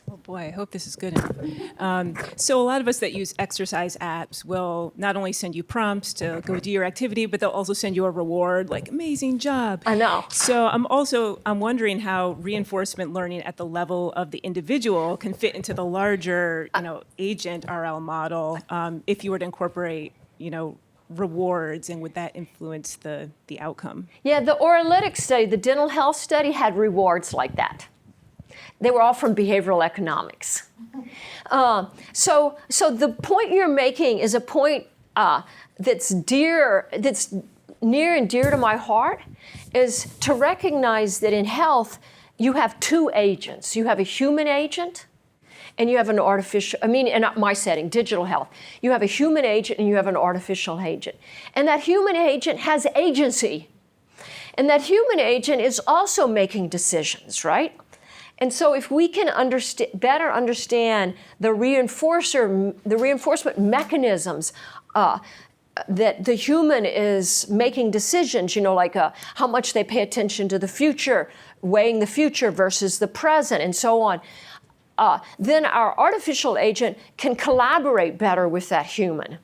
Oh boy, I hope this is good enough. So a lot of us that use exercise apps will not only send you prompts to go do your activity, but they'll also send you a reward, like amazing job. I know. So I'm wondering how reinforcement learning at the level of the individual can fit into the larger, agent RL model, if you were to incorporate, rewards, and would that influence the outcome? Yeah, the Oralytics study, the dental health study, had rewards like that. They were all from behavioral economics. So the point you're making is a point that's near and dear to my heart, is to recognize that in health, you have two agents. You have a human agent, and you have an artificial, in my setting, digital health, you have a human agent and you have an artificial agent. And that human agent has agency. And that human agent is also making decisions, right? And so if we can better understand the reinforcement mechanisms that the human is making decisions, like how much they pay attention to the future, weighing the future versus the present, and so on, then our artificial agent can collaborate better with that human.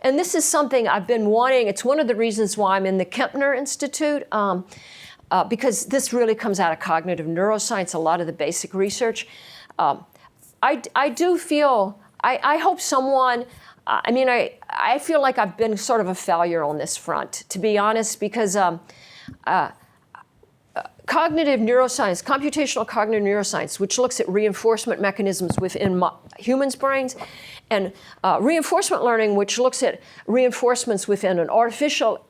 And this is something I've been wanting. It's one of the reasons why I'm in the Kempner Institute, because this really comes out of cognitive neuroscience, a lot of the basic research. I do feel, I hope someone, I feel like I've been sort of a failure on this front, to be honest, because cognitive neuroscience, computational cognitive neuroscience, which looks at reinforcement mechanisms within humans' brains, and reinforcement learning, which looks at reinforcements within an artificial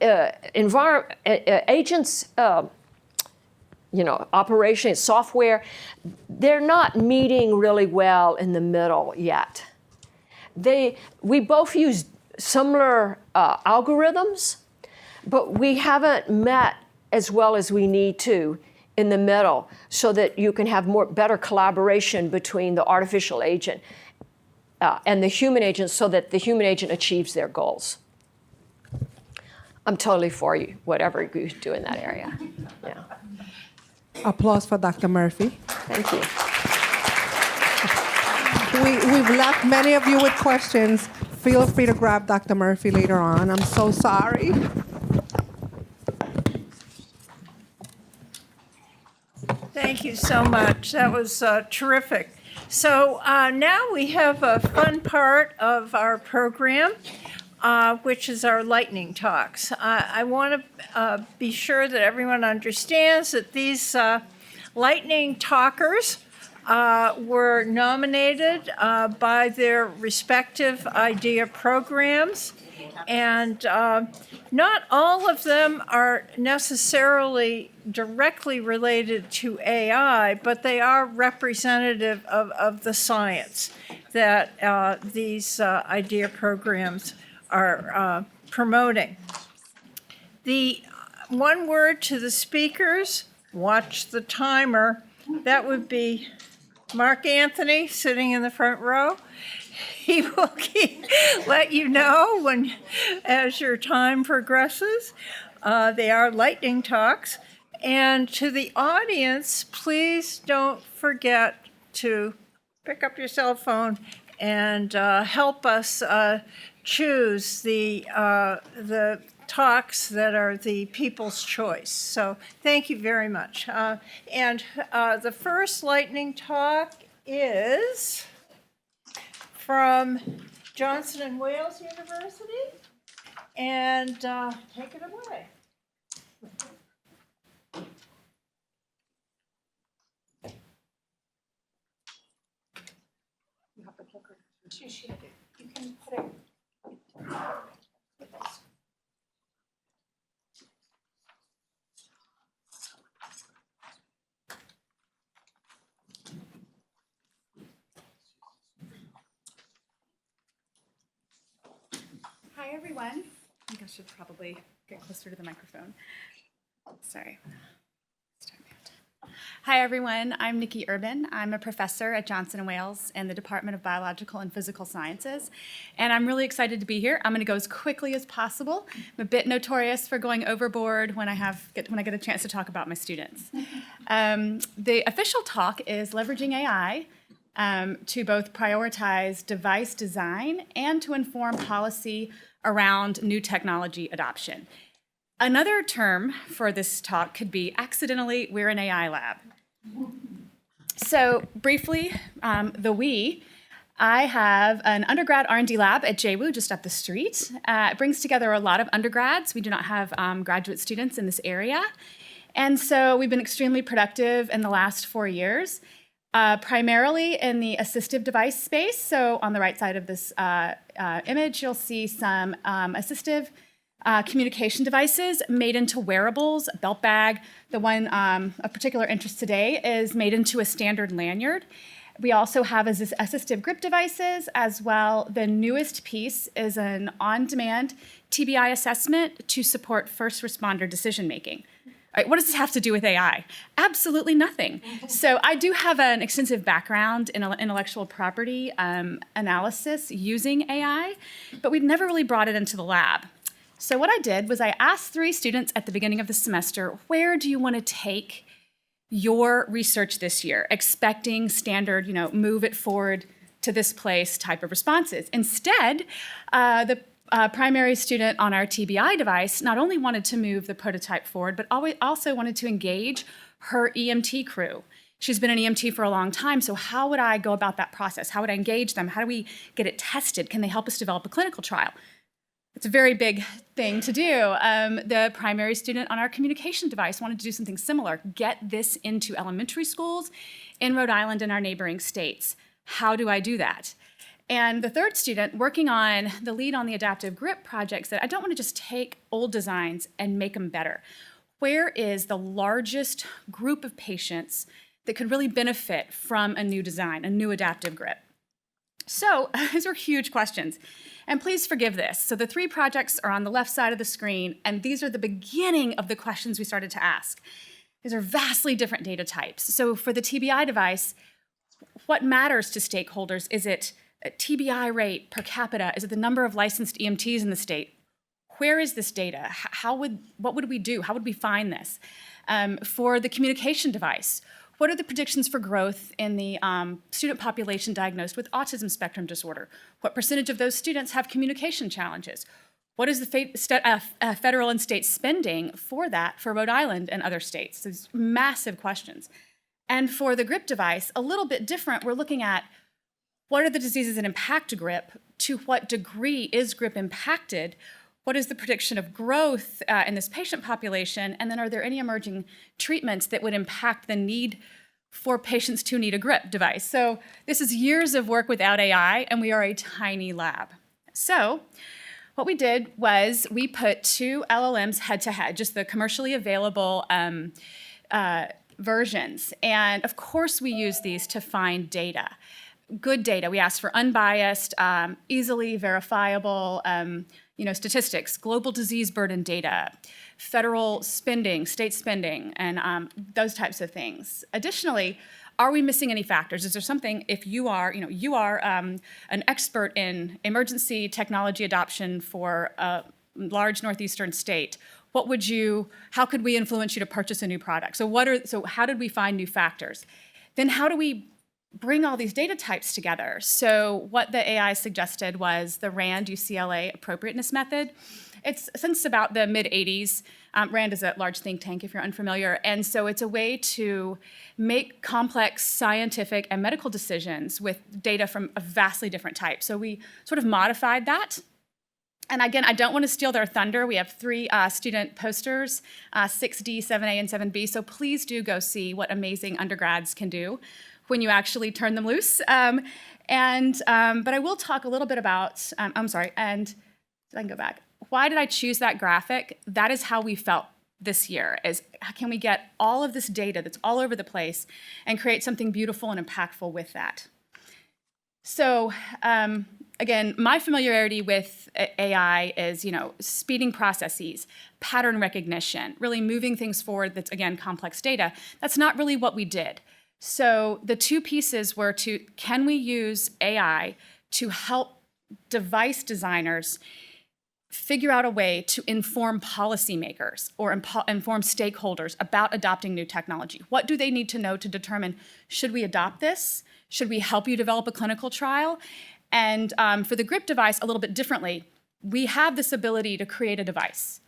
environment, agents, operation, software, they're not meeting really well in the middle yet. We both use similar algorithms, but we haven't met as well as we need to in the middle, so that you can have better collaboration between the artificial agent and the human agent, so that the human agent achieves their goals. I'm totally for you, whatever you do in that area. Yeah. Applause for Dr. Murphy. Thank you. We've left many of you with questions. Feel free to grab Dr. Murphy later on. I'm so sorry. Thank you so much. That was terrific. So now we have a fun part of our program, which is our lightning talks. I want to be sure that everyone understands that these lightning talkers were nominated by their respective IDEA programs. And not all of them are necessarily directly related to AI, but they are representative of the science. that these IDEA programs are promoting. The one word to the speakers, watch the timer. That would be Mark Anthony sitting in the front row. He will let you know as your time progresses. They are lightning talks. And to the audience, please don't forget to pick up your cell phone and help us choose the talks that are the people's choice. So thank you very much. And the first lightning talk is from Johnson & Wales University. And take it away. You can put it. Hi, everyone. I think I should probably get closer to the microphone. Sorry. Hi, everyone. I'm Nikki Urban. I'm a professor at Johnson & Wales in the Department of Biological and Physical Sciences, and I'm really excited to be here. I'm going to go as quickly as possible. I'm a bit notorious for going overboard when I get a chance to talk about my students. The official talk is leveraging AI to both prioritize device design and to inform policy around new technology adoption. Another term for this talk could be accidentally, we're an AI lab. So briefly, I have an undergrad R&D lab at JWU just up the street. It brings together a lot of undergrads. We do not have graduate students in this area. And so we've been extremely productive in the last 4 years, primarily in the assistive device space. So on the right side of this image, you'll see some assistive communication devices made into wearables, a belt bag. The one of particular interest today is made into a standard lanyard. We also have assistive grip devices as well. The newest piece is an on-demand TBI assessment to support first responder decision-making. All right, what does this have to do with AI? Absolutely nothing. So I do have an extensive background in intellectual property analysis using AI, but we've never really brought it into the lab. So what I did was I asked 3 students at the beginning of the semester, where do you want to take your research this year, expecting standard, move it forward to this place type of responses. Instead, the primary student on our TBI device not only wanted to move the prototype forward, but also wanted to engage her EMT crew. She's been an EMT for a long time, so how would I go about that process? How would I engage them? How do we get it tested? Can they help us develop a clinical trial? It's a very big thing to do. The primary student on our communication device wanted to do something similar, get this into elementary schools in Rhode Island and our neighboring states. How do I do that? And the third student working on the lead on the adaptive grip project said, I don't want to just take old designs and make them better. Where is the largest group of patients that could really benefit from a new design, a new adaptive grip? So these are huge questions. And please forgive this. So the 3 projects are on the left side of the screen, and these are the beginning of the questions we started to ask. These are vastly different data types. So for the TBI device, what matters to stakeholders? Is it a TBI rate per capita? Is it the number of licensed EMTs in the state? Where is this data? What would we do? How would we find this? For the communication device, what are the predictions for growth in the student population diagnosed with autism spectrum disorder? What percentage of those students have communication challenges? What is the federal and state spending for that for Rhode Island and other states? These massive questions. And for the grip device, a little bit different. We're looking at what are the diseases that impact grip? To what degree is grip impacted? What is the prediction of growth in this patient population? And then are there any emerging treatments that would impact the need for patients to need a grip device? So this is years of work without AI, and we are a tiny lab. So what we did was we put 2 LLMs head-to-head, just the commercially available versions. And of course we use these to find data. good data. We asked for unbiased, easily verifiable, statistics, global disease burden data, federal spending, state spending, and those types of things. Additionally, are we missing any factors? Is there something, if you are an expert in emergency technology adoption for a large northeastern state, how could we influence you to purchase a new product? So how did we find new factors? Then how do we bring all these data types together? So what the AI suggested was the RAND UCLA appropriateness method. It's since about the mid-'80s. RAND is a large think tank, if you're unfamiliar. And so it's a way to make complex scientific and medical decisions with data from a vastly different type. So we sort of modified that. And again, I don't want to steal their thunder. We have 3 student posters, 6D, 7A, and 7B. So please do go see what amazing undergrads can do when you actually turn them loose. But I will talk a little bit about, and I can go back. Why did I choose that graphic? That is how we felt this year, is can we get all of this data that's all over the place and create something beautiful and impactful with that? So again, my familiarity with AI is, speeding processes, pattern recognition, really moving things forward that's, again, complex data. That's not really what we did. So the 2 pieces were can we use AI to help device designers figure out a way to inform policymakers or inform stakeholders about adopting new technology? What do they need to know to determine, should we adopt this? Should we help you develop a clinical trial? And for the grip device, a little bit differently, we have this ability to create a device.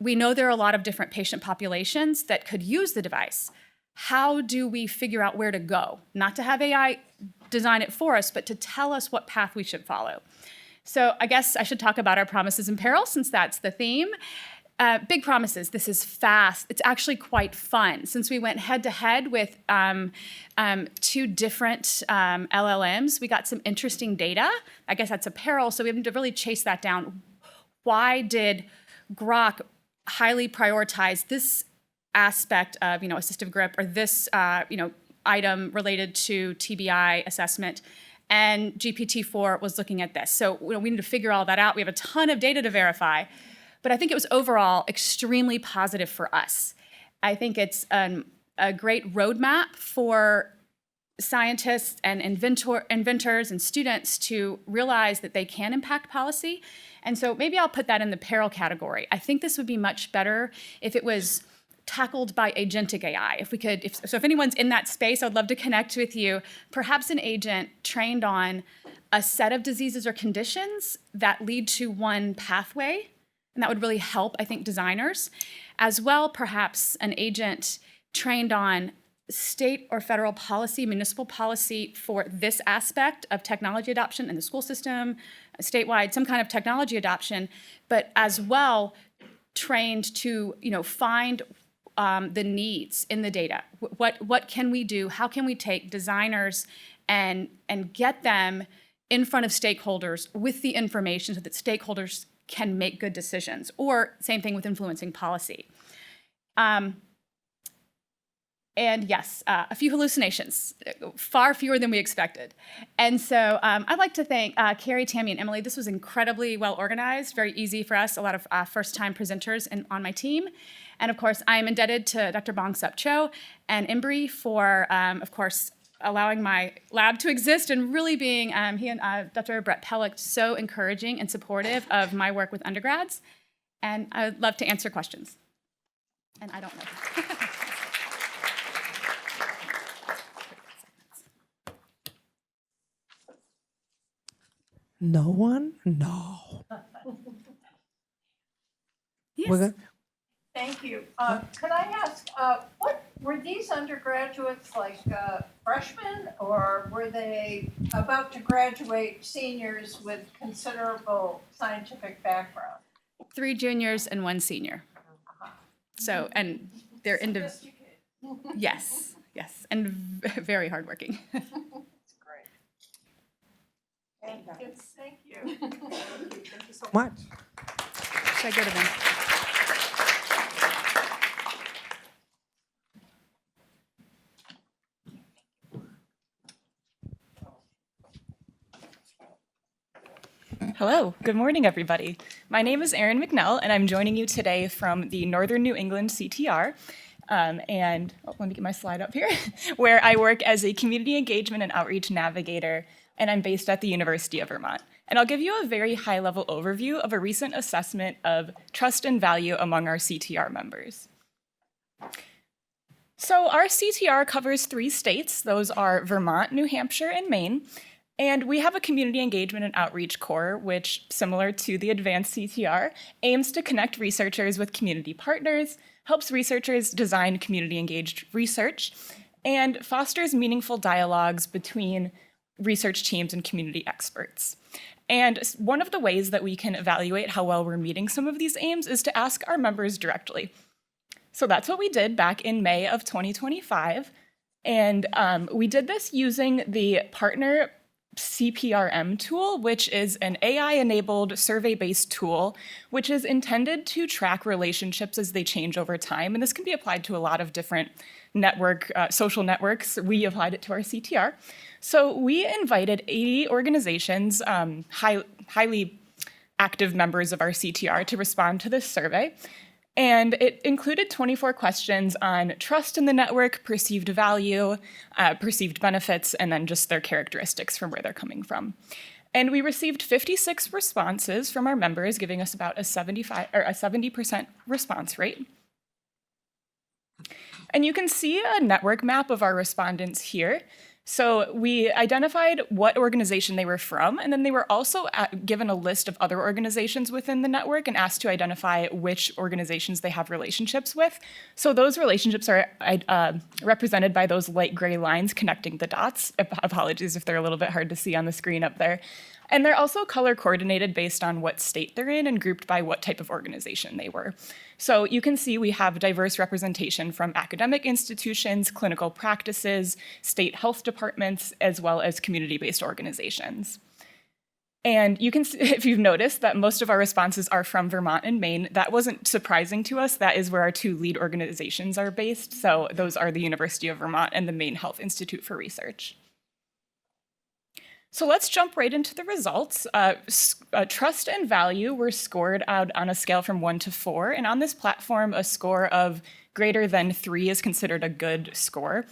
We know there are a lot of different patient populations that could use the device. How do we figure out where to go? Not to have AI design it for us, but to tell us what path we should follow. So I guess I should talk about our promises and perils, since that's the theme. Big promises. This is fast. It's actually quite fun. Since we went head-to-head with 2 different LLMs, we got some interesting data. I guess that's a peril, so we have to really chase that down. Why did Grok highly prioritize this aspect of assistive grip, or this item related to TBI assessment? And GPT-4 was looking at this. So we need to figure all that out. We have a ton of data to verify. But I think it was overall extremely positive for us. I think it's a great roadmap for scientists and inventors and students to realize that they can impact policy. And so maybe I'll put that in the peril category. I think this would be much better if it was tackled by agentic AI. If anyone's in that space, I'd love to connect with you. Perhaps an agent trained on a set of diseases or conditions that lead to one pathway, and that would really help, I think, designers. As well, perhaps an agent trained on state or federal policy, municipal policy for this aspect of technology adoption in the school system, statewide, some kind of technology adoption, but as well trained to find the needs in the data. What can we do? How can we take designers and get them in front of stakeholders with the information so that stakeholders can make good decisions? Or same thing with influencing policy. And yes, a few hallucinations, far fewer than we expected. And so I'd like to thank Carrie, Tammy, and Emily. This was incredibly well organized, very easy for us, a lot of first-time presenters on my team. And of course, I am indebted to Dr. Bong-Sup Cho and Embry for, of course, allowing my lab to exist and really being, he and Dr. Brett Pellick, so encouraging and supportive of my work with undergrads. And I would love to answer questions. And I don't know. No one? No. Yes. Thank you. Could I ask, what were these undergraduates like freshmen, or were they about to graduate seniors with considerable scientific background? 3 juniors and 1 senior. So, and they're into, yes, and very hardworking. That's great. Thank you. Thank you so much. Should I go to them? Hello, good morning, everybody. My name is Erin McNell, and I'm joining you today from the Northern New England CTR. Let me get my slide up here, where I work as a community engagement and outreach navigator, and I'm based at the University of Vermont. And I'll give you a very high-level overview of a recent assessment of trust and value among our CTR members. So our CTR covers 3 states. Those are Vermont, New Hampshire, and Maine. And we have a community engagement and outreach core, which, similar to the advanced CTR, aims to connect researchers with community partners, helps researchers design community-engaged research, and fosters meaningful dialogues between research teams and community experts. And one of the ways that we can evaluate how well we're meeting some of these aims is to ask our members directly. So that's what we did back in May of 2025. And we did this using the partner CPRM tool, which is an AI-enabled survey-based tool, which is intended to track relationships as they change over time. And this can be applied to a lot of different social networks. We applied it to our CTR. So we invited 80 organizations, highly active members of our CTR, to respond to this survey. And it included 24 questions on trust in the network, perceived value, perceived benefits, and then just their characteristics from where they're coming from. And we received 56 responses from our members, giving us about a 70% response rate. And you can see a network map of our respondents here. So we identified what organization they were from, and then they were also given a list of other organizations within the network and asked to identify which organizations they have relationships with. So those relationships are represented by those light gray lines connecting the dots. Apologies if they're a little bit hard to see on the screen up there. And they're also color coordinated based on what state they're in and grouped by what type of organization they were. So you can see we have diverse representation from academic institutions, clinical practices, state health departments, as well as community-based organizations. And you can see, if you've noticed, that most of our responses are from Vermont and Maine. That wasn't surprising to us. That is where our 2 lead organizations are based. So those are the University of Vermont and the Maine Health Institute for Research. So let's jump right into the results. Trust and value were scored out on a scale from 1 to 4. And on this platform, a score of greater than 3 is considered a good score.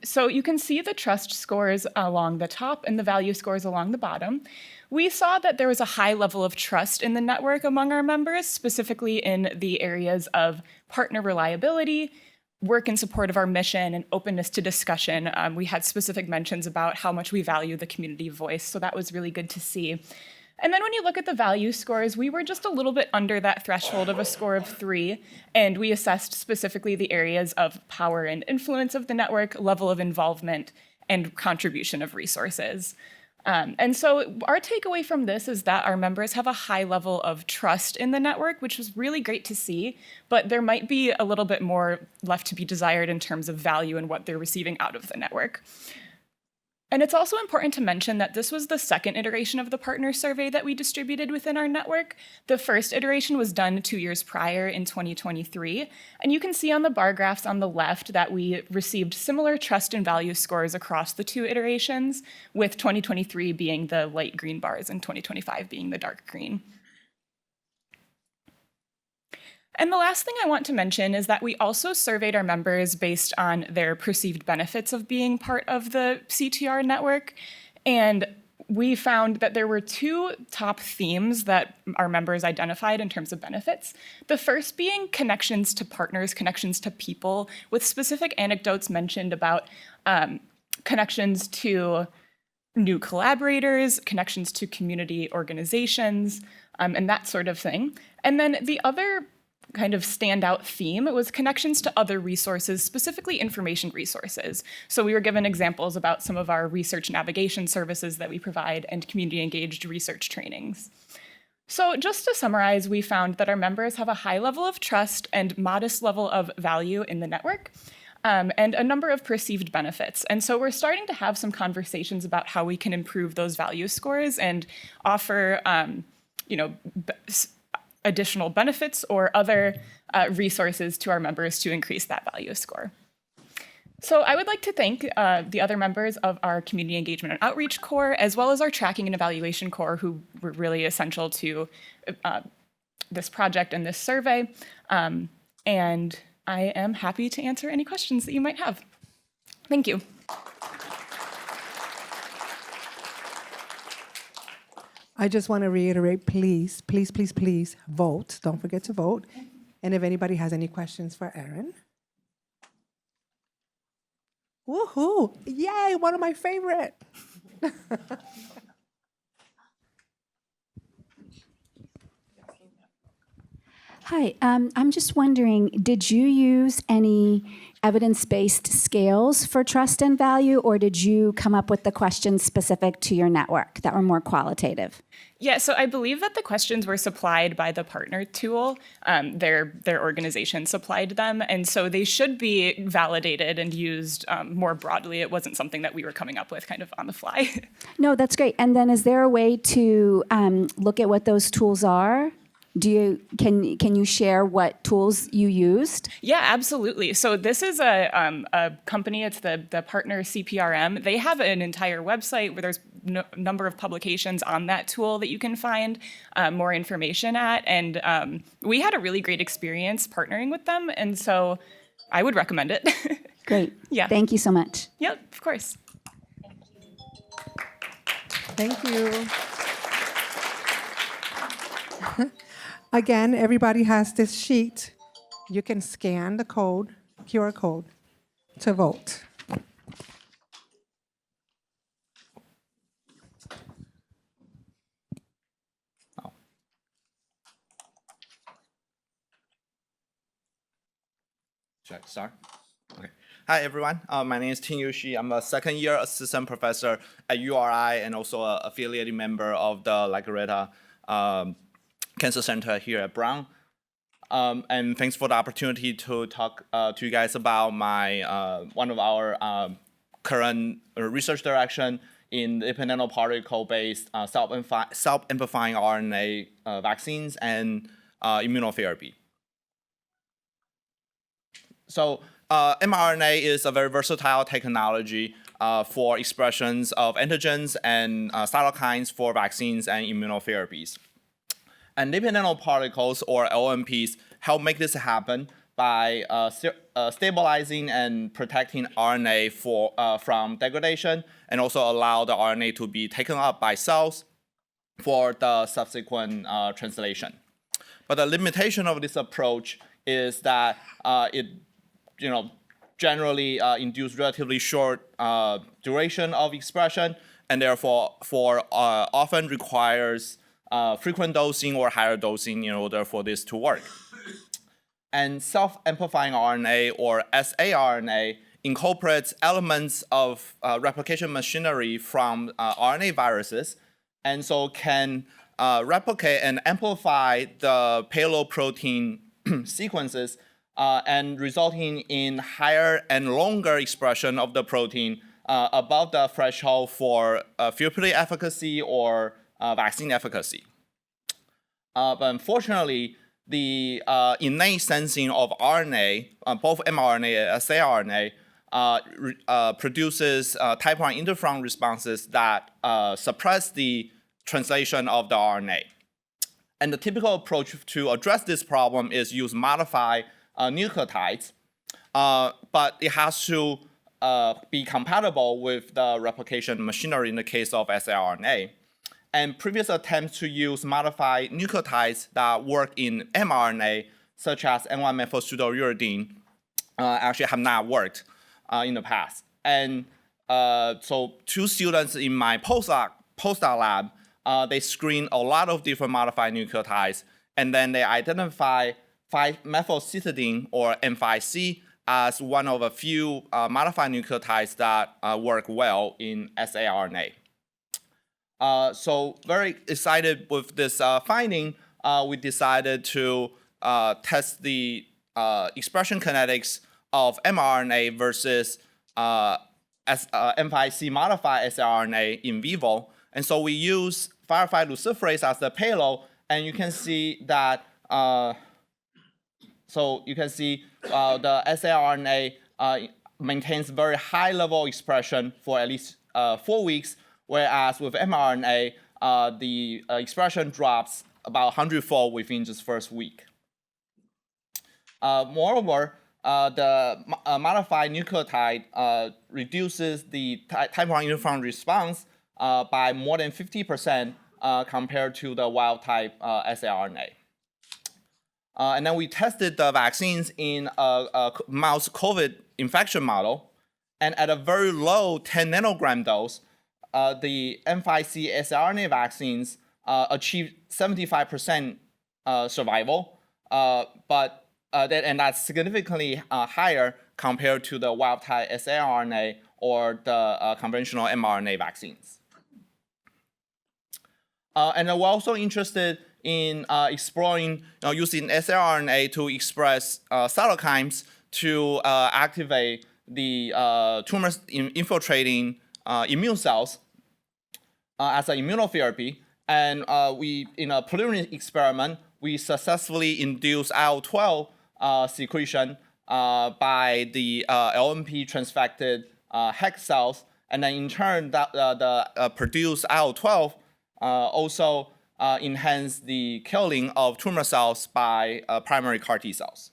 So you can see the trust scores along the top and the value scores along the bottom. We saw that there was a high level of trust in the network among our members, specifically in the areas of partner reliability, work in support of our mission, and openness to discussion. We had specific mentions about how much we value the community voice, so that was really good to see. And then when you look at the value scores, we were just a little bit under that threshold of a score of 3, and we assessed specifically the areas of power and influence of the network, level of involvement, and contribution of resources. And so our takeaway from this is that our members have a high level of trust in the network, which was really great to see, but there might be a little bit more left to be desired in terms of value and what they're receiving out of the network. And it's also important to mention that this was the 2nd iteration of the partner survey that we distributed within our network. The first iteration was done 2 years prior in 2023. And you can see on the bar graphs on the left that we received similar trust and value scores across the 2 iterations, with 2023 being the light green bars and 2025 being the dark green. And the last thing I want to mention is that we also surveyed our members based on their perceived benefits of being part of the CTR network. And we found that there were 2 top themes that our members identified in terms of benefits. The first being connections to partners, connections to people, with specific anecdotes mentioned about connections to new collaborators, connections to community organizations, and that sort of thing. And then the other kind of standout theme was connections to other resources, specifically information resources. So we were given examples about some of our research navigation services that we provide and community-engaged research trainings. So just to summarize, we found that our members have a high level of trust and modest level of value in the network, and a number of perceived benefits. And so we're starting to have some conversations about how we can improve those value scores and offer additional benefits or other resources to our members to increase that value score. So I would like to thank the other members of our Community Engagement and Outreach Core, as well as our Tracking and Evaluation Core, who were really essential to this project and this survey. And I am happy to answer any questions that you might have. Thank you. I just want to reiterate, please, please, please, please vote. Don't forget to vote. And if anybody has any questions for Erin. Woohoo! Yay, one of my favorite. Hi, I'm just wondering, did you use any evidence-based scales for trust and value, or did you come up with the questions specific to your network that were more qualitative? Yeah, so I believe that the questions were supplied by the partner tool. Their organization supplied them, and so they should be validated and used more broadly. It wasn't something that we were coming up with kind of on the fly. No, that's great. And then is there a way to look at what those tools are? Can you share what tools you used? Yeah, absolutely. So this is a company. It's the partner CPRM. They have an entire website where there's a number of publications on that tool that you can find more information at. And we had a really great experience partnering with them. And so I would recommend it. Great. Yeah. Thank you so much. Yep, of course. Thank you. Again, everybody has this sheet. You can scan the code, QR code, to vote. Should I start? Okay. Hi, everyone. My name is Ting Yushi. I'm a second-year assistant professor at URI and also an affiliated member of the Rhode Cancer Center here at Brown. And thanks for the opportunity to talk to you guys about my one of our current research direction in lipid nanoparticle-based self-amplifying RNA vaccines and immunotherapy. So mRNA is a very versatile technology for expressions of antigens and cytokines for vaccines and immunotherapies. And lipid nanoparticles, or LNPs, help make this happen by stabilizing and protecting RNA from degradation, and also allow the RNA to be taken up by cells for the subsequent translation. But the limitation of this approach is that it generally induce relatively short duration of expression, and therefore often requires frequent dosing or higher dosing in order for this to work. And self-amplifying RNA, or saRNA, incorporates elements of replication machinery from RNA viruses, and so can replicate and amplify the payload protein sequences and resulting in higher and longer expression of the protein above the threshold for therapeutic efficacy or vaccine efficacy. But unfortunately, the innate sensing of RNA, both mRNA and saRNA, produces type I interferon responses that suppress the translation of the RNA. And the typical approach to address this problem is use modified nucleotides, but it has to be compatible with the replication machinery in the case of saRNA. And previous attempts to use modified nucleotides that work in mRNA, such as N1-methylpseudouridine, actually have not worked in the past. And so 2 students in my postdoc lab, they screened a lot of different modified nucleotides, and then they identify 5-methylcytidine, or N5C, as one of a few modified nucleotides that work well in saRNA. So very excited with this finding, we decided to test the expression kinetics of mRNA versus N5C modified saRNA in vivo. And so we use firefly luciferase as the payload, and you can see that the saRNA maintains very high level expression for at least 4 weeks, whereas with mRNA, the expression drops about 100-fold within just first week. Moreover, the modified nucleotide reduces the type 1 uniform response by more than 50% compared to the wild type siRNA. And then we tested the vaccines in a mouse COVID infection model, and at a very low 10 nanogram dose, the M5C siRNA vaccines achieved 75% survival, and that's significantly higher compared to the wild type siRNA or the conventional mRNA vaccines. And then we're also interested in exploring using siRNA to express cytokines to activate the tumor infiltrating immune cells as an immunotherapy. And in a preliminary experiment, we successfully induced IL-12 secretion by the LNP transfected HEX cells, and then in turn, the produced IL-12 also enhance the killing of tumor cells by primary CAR T cells.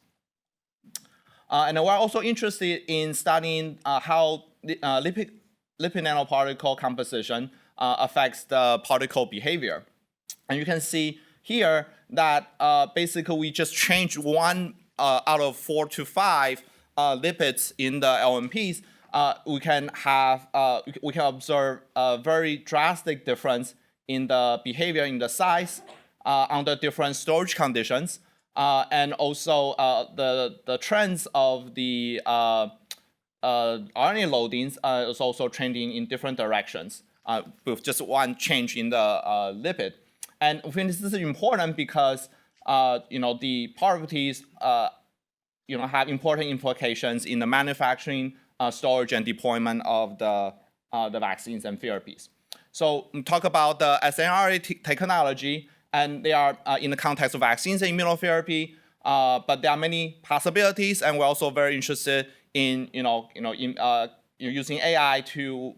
And we're also interested in studying how lipid nanoparticle composition affects the particle behavior. And you can see here that basically we just change 1 out of 4 to 5 lipids in the LNPs. We can observe a very drastic difference in the behavior, in the size, under different storage conditions, and also the trends of the RNA loadings is also trending in different directions with just one change in the lipid. And I think this is important because the properties have important implications in the manufacturing, storage, and deployment of the vaccines and therapies. So talk about the siRNA technology, and they are in the context of vaccines and immunotherapy, but there are many possibilities, and we're also very interested in using AI to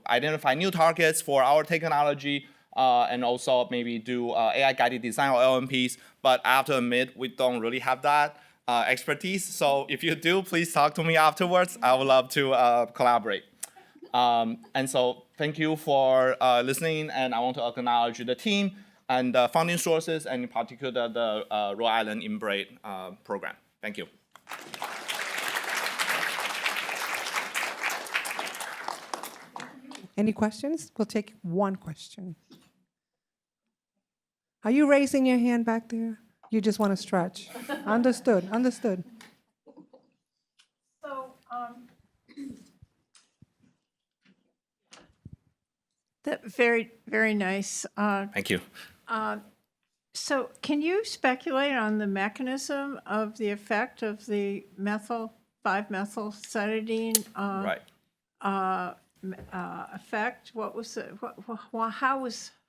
identify new targets for our technology, and also maybe do AI-guided design of LNPs. But I have to admit, we don't really have that expertise. So if you do, please talk to me afterwards. I would love to collaborate. And so thank you for listening, and I want to acknowledge the team and the funding sources, and in particular the Rhode Island InBraid program. Thank you. Any questions? We'll take one question. Are you raising your hand back there? You just want to stretch. Understood, understood. So, very, very nice. Thank you. So can you speculate on the mechanism of the effect of the 5-methylcytidine effect? What was it?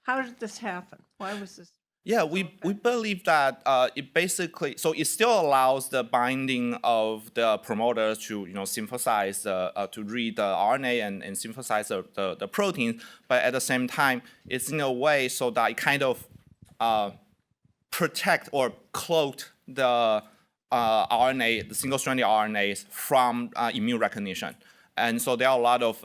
How did this happen? Why was this? Yeah, we believe that it still allows the binding of the promoters to synthesize to read the RNA and synthesize the protein, but at the same time it's in a way so that it kind of protect or cloak the RNA, the single-stranded RNAs from immune recognition. And so there are a lot of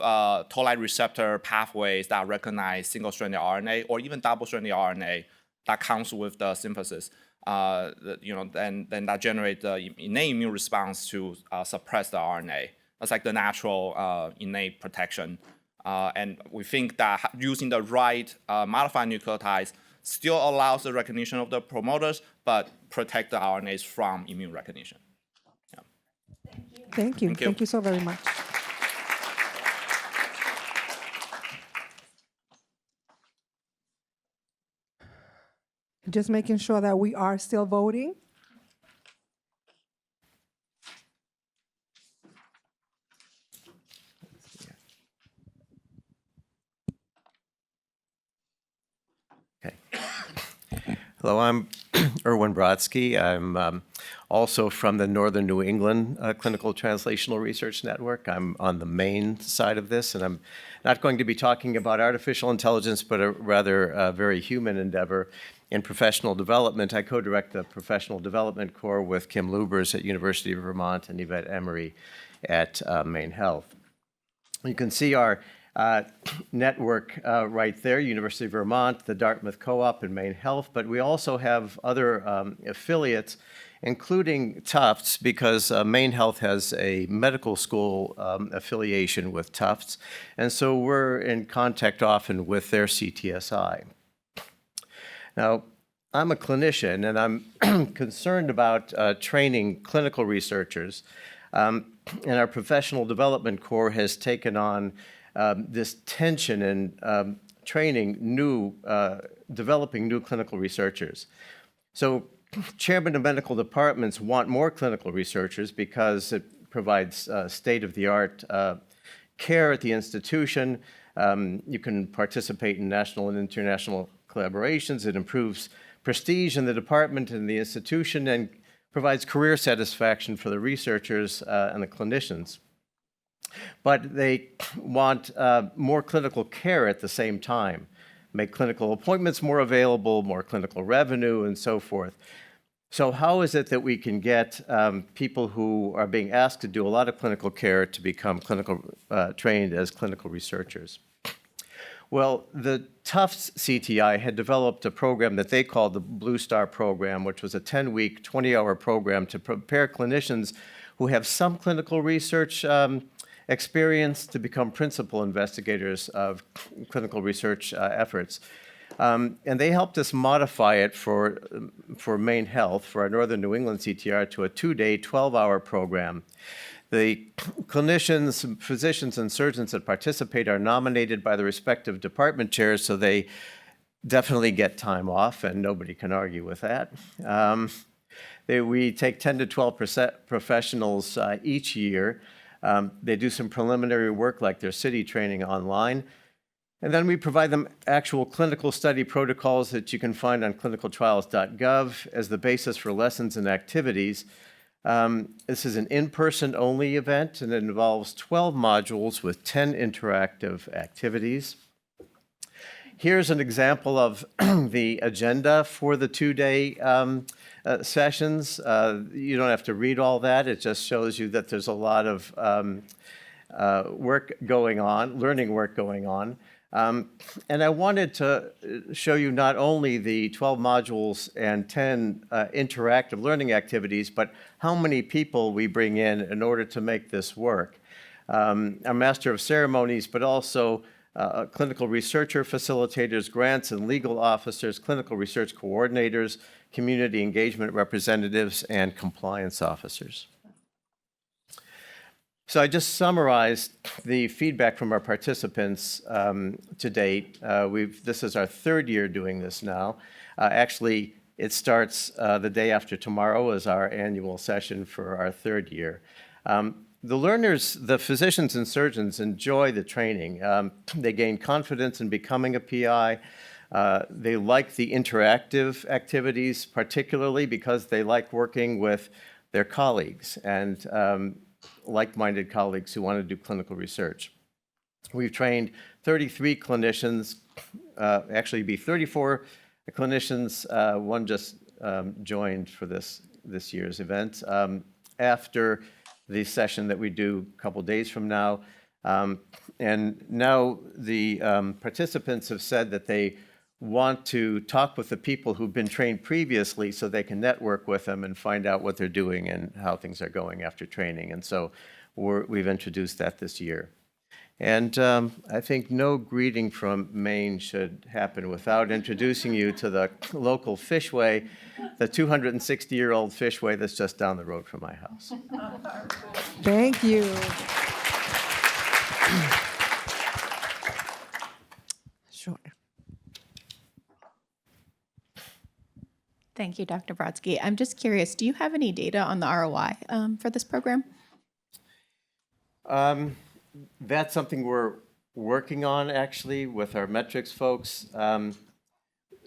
toll-like receptor pathways that recognize single-stranded RNA or even double-stranded RNA that comes with the synthesis. Then that generates the innate immune response to suppress the RNA. That's like the natural innate protection. And we think that using the right modified nucleotides still allows the recognition of the promoters, but protect the RNAs from immune recognition. Yeah. Thank you. Thank you so very much. Just making sure that we are still voting. Okay. Hello, I'm Erwin Brodsky. I'm also from the Northern New England Clinical Translational Research Network. I'm on the main side of this, and I'm not going to be talking about artificial intelligence, but a rather very human endeavor in professional development. I co-direct the Professional Development Core with Kim Lubers at University of Vermont and Yvette Emery at Maine Health. You can see our network right there, University of Vermont, the Dartmouth Co-op, and Maine Health, but we also have other affiliates, including Tufts, because Maine Health has a medical school affiliation with Tufts, and so we're in contact often with their CTSI. Now, I'm a clinician, and I'm concerned about training clinical researchers, and our Professional Development Core has taken on this tension in training developing new clinical researchers. So chairmen of medical departments want more clinical researchers because it provides state-of-the-art care at the institution. You can participate in national and international collaborations. It improves prestige in the department and the institution and provides career satisfaction for the researchers and the clinicians. But they want more clinical care at the same time, make clinical appointments more available, more clinical revenue, and so forth. So how is it that we can get people who are being asked to do a lot of clinical care to become trained as clinical researchers? Well, the Tufts CTI had developed a program that they called the Blue Star program, which was a 10-week, 20-hour program to prepare clinicians who have some clinical research experience to become principal investigators of clinical research efforts. And they helped us modify it for Maine Health, for our Northern New England CTR, to a 2-day, 12-hour program. The clinicians, physicians, and surgeons that participate are nominated by the respective department chairs, so they definitely get time off, and nobody can argue with that. We take 10 to 12% professionals each year. They do some preliminary work like their city training online. And then we provide them actual clinical study protocols that you can find on clinicaltrials.gov as the basis for lessons and activities. This is an in-person only event, and it involves 12 modules with 10 interactive activities. Here's an example of the agenda for the 2-day sessions. You don't have to read all that. It just shows you that there's a lot of work going on, learning work going on. And I wanted to show you not only the 12 modules and 10 interactive learning activities, but how many people we bring in order to make this work. Our Master of Ceremonies, but also clinical researcher facilitators, grants and legal officers, clinical research coordinators, community engagement representatives, and compliance officers. So I just summarized the feedback from our participants to date. This is our 3rd year doing this now. Actually, it starts the day after tomorrow as our annual session for our 3rd year. The learners, the physicians and surgeons, enjoy the training. They gain confidence in becoming a PI. They like the interactive activities, particularly because they like working with their colleagues and like-minded colleagues who want to do clinical research. We've trained 33 clinicians, actually be 34 clinicians. One just joined for this year's event. After the session that we do a couple days from now. And now the participants have said that they want to talk with the people who've been trained previously so they can network with them and find out what they're doing and how things are going after training. And so we've introduced that this year. And I think no greeting from Maine should happen without introducing you to the local fishway, the 260-year-old fishway that's just down the road from my house. Thank you. Sure. Thank you, Dr. Brodsky. I'm just curious, do you have any data on the ROI for this program? That's something we're working on, actually, with our metrics folks.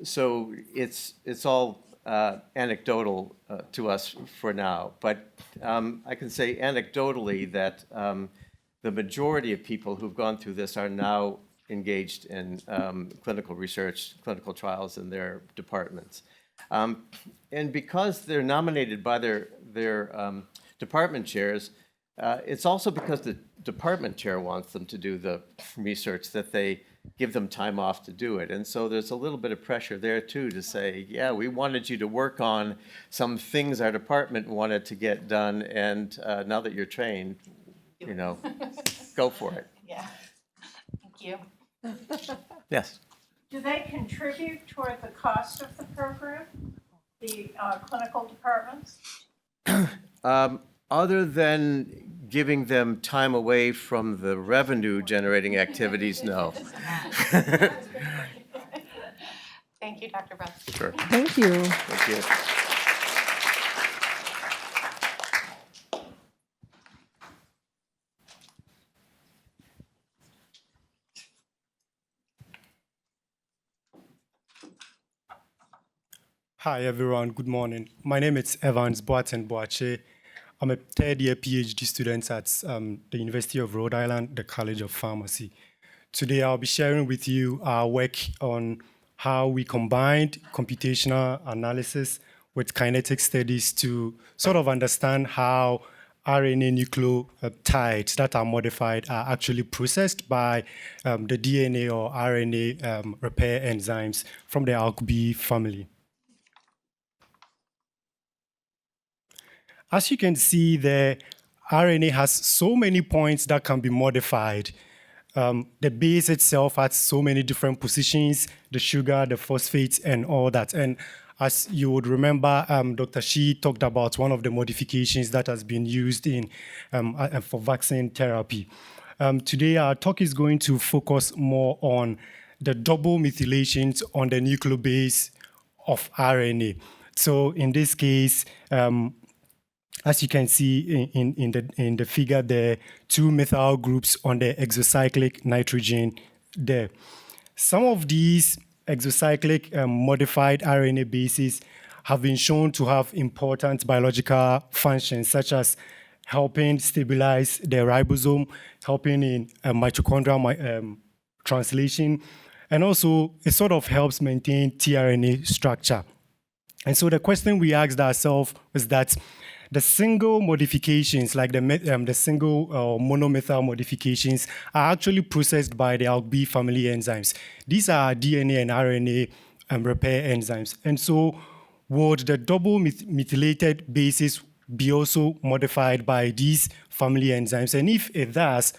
so it's all anecdotal to us for now, but I can say anecdotally that the majority of people who've gone through this are now engaged in clinical research, clinical trials in their departments. And because they're nominated by their department chairs, it's also because the department chair wants them to do the research that they give them time off to do it. And so there's a little bit of pressure there too to say, yeah, we wanted you to work on some things our department wanted to get done, and now that you're trained, you know, go for it. Yeah. Thank you. Yes. Do they contribute toward the cost of the program, the clinical departments? Other than giving them time away from the revenue-generating activities, no. Thank you, Dr. Brodsky. Sure. Thank you. Thank you. Hi, everyone. Good morning. My name is Evans Boache. I'm a third-year PhD student at the University of Rhode Island, the College of Pharmacy. Today, I'll be sharing with you our work on how we combined computational analysis with kinetic studies to sort of understand how RNA nucleotides that are modified are actually processed by the DNA or RNA repair enzymes from the ALK-B family. As you can see, the RNA has so many points that can be modified. The base itself has so many different positions, the sugar, the phosphates, and all that. And as you would remember, Dr. Shi talked about one of the modifications that has been used in for vaccine therapy. Today, our talk is going to focus more on the double methylations on the nucleobase of RNA. So in this case, as you can see in the figure there, 2 methyl groups on the exocyclic nitrogen there. Some of these exocyclic modified RNA bases have been shown to have important biological functions, such as helping stabilize the ribosome, helping in mitochondrial translation, and also it sort of helps maintain tRNA structure. And so the question we asked ourselves was that the single modifications, like the single monomethyl modifications, are actually processed by the ALK-B family enzymes. These are DNA and RNA repair enzymes. And so would the double methylated bases be also modified by these family enzymes? And if it does,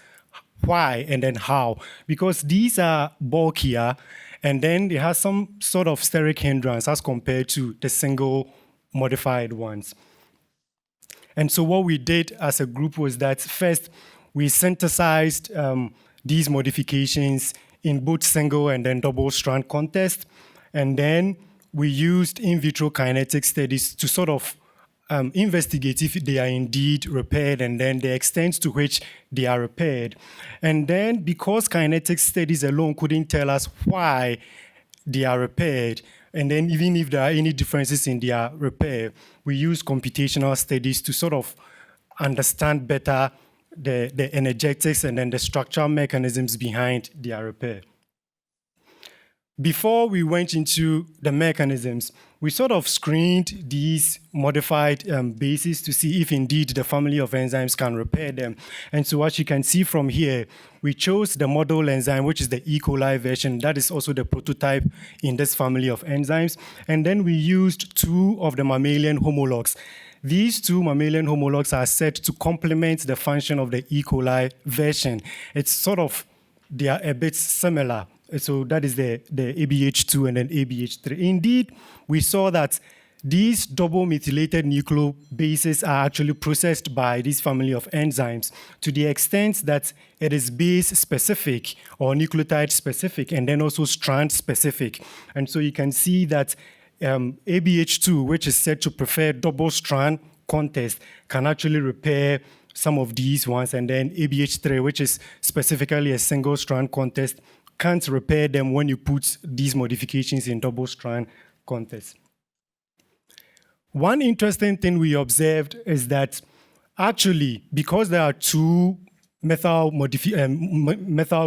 why and then how? Because these are bulkier, and then they have some sort of steric hindrance as compared to the single modified ones. And so what we did as a group was that first we synthesized these modifications in both single and then double strand context. And then we used in vitro kinetic studies to sort of investigate if they are indeed repaired and then the extent to which they are repaired. And then because kinetic studies alone couldn't tell us why they are repaired, and then even if there are any differences in their repair, we use computational studies to sort of understand better the energetics and then the structural mechanisms behind their repair. Before we went into the mechanisms, we sort of screened these modified bases to see if indeed the family of enzymes can repair them. And so as you can see from here, we chose the model enzyme, which is the E. coli version. That is also the prototype in this family of enzymes. And then we used 2 of the mammalian homologs. These 2 mammalian homologs are set to complement the function of the E. coli version. It's sort of, they are a bit similar. So that is the ABH2 and then ABH3. Indeed, we saw that these double methylated nucleobases are actually processed by this family of enzymes to the extent that it is base specific or nucleotide specific and then also strand specific. And so you can see that ABH2, which is said to prefer double strand context, can actually repair some of these ones, and then ABH3, which is specifically a single strand context, can't repair them when you put these modifications in double-strand context. One interesting thing we observed is that actually, because there are two methyl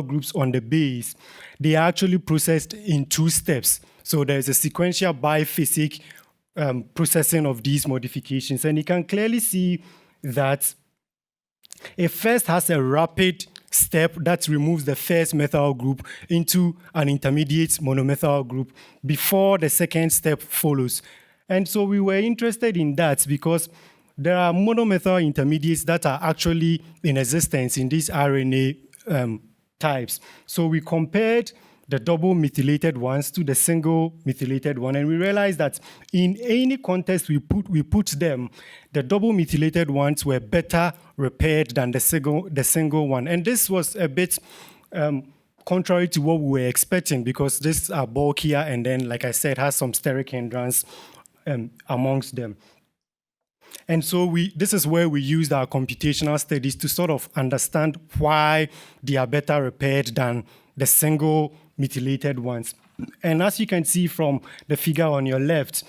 groups on the base, they are actually processed in 2 steps. So there's a sequential biphasic processing of these modifications. And you can clearly see that it first has a rapid step that removes the first methyl group into an intermediate monomethyl group before the second step follows. And so we were interested in that because there are monomethyl intermediates that are actually in existence in these RNA types. So we compared the double methylated ones to the single methylated one, and we realized that in any context we put them, the double methylated ones were better repaired than the single one. And this was a bit contrary to what we were expecting, because these are bulkier and then, like I said, has some steric hindrance amongst them. And so this is where we used our computational studies to sort of understand why they are better repaired than the single methylated ones. And as you can see from the figure on your left,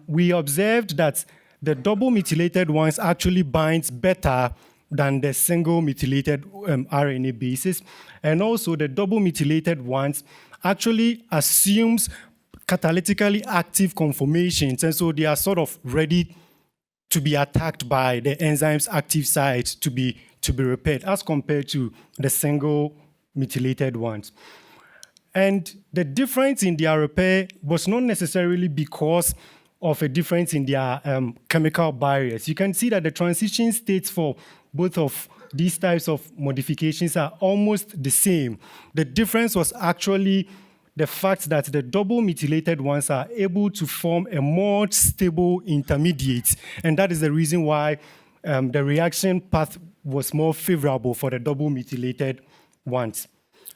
we observed that the double methylated ones actually binds better than the single methylated RNA bases. And also the double methylated ones actually assumes catalytically active conformations. And so they are sort of ready to be attacked by the enzyme's active site to be repaired, as compared to the single methylated ones. And the difference in their repair was not necessarily because of a difference in their chemical barriers. You can see that the transition states for both of these types of modifications are almost the same. The difference was actually the fact that the double methylated ones are able to form a more stable intermediate. And that is the reason why the reaction path was more favorable for the double methylated ones.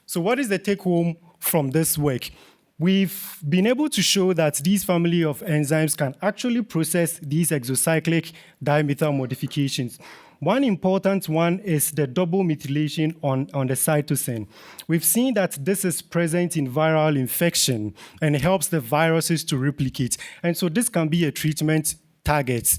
So what is the take home from this work? We've been able to show that these family of enzymes can actually process these exocyclic dimethyl modifications. One important one is the double methylation on the cytosine. We've seen that this is present in viral infection and it helps the viruses to replicate. And so this can be a treatment target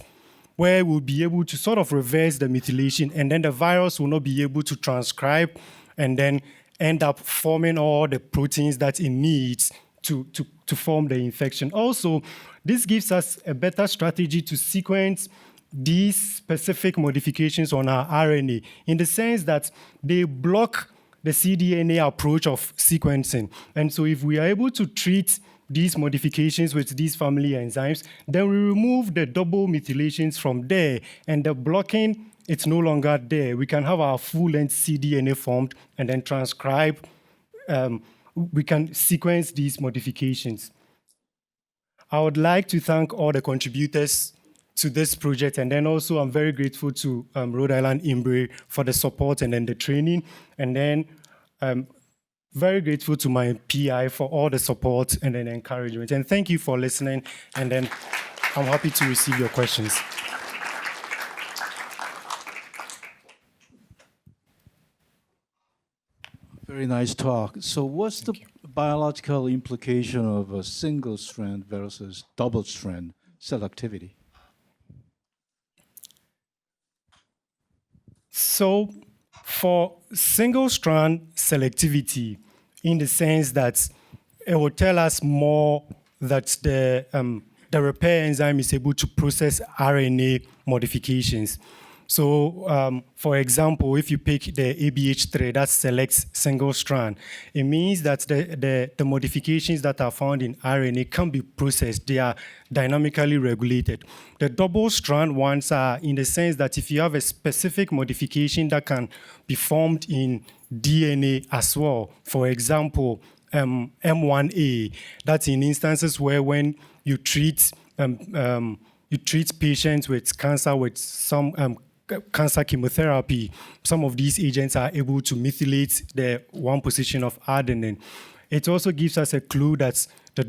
where we'll be able to sort of reverse the methylation, and then the virus will not be able to transcribe and then end up forming all the proteins that it needs to form the infection. Also, this gives us a better strategy to sequence these specific modifications on our RNA, in the sense that they block the cDNA approach of sequencing. And so if we are able to treat these modifications with these family enzymes, then we remove the double methylations from there, and the blocking, it's no longer there. We can have our full-length cDNA formed and then transcribe. We can sequence these modifications. I would like to thank all the contributors to this project, and then also I'm very grateful to Rhode Island IMBRE for the support and then the training, and then very grateful to my PI for all the support and then encouragement. And thank you for listening, and then I'm happy to receive your questions. Very nice talk. So what's the biological implication of a single strand versus double strand selectivity? So for single strand selectivity, in the sense that it will tell us more that the repair enzyme is able to process RNA modifications. So, for example, if you pick the ABH3 that selects single strand, it means that the modifications that are found in RNA can be processed. They are dynamically regulated. The double strand ones are in the sense that if you have a specific modification that can be formed in DNA as well, for example, M1A, that's in instances where when you treat patients with cancer with some cancer chemotherapy, some of these agents are able to methylate the one position of adenine. It also gives us a clue that the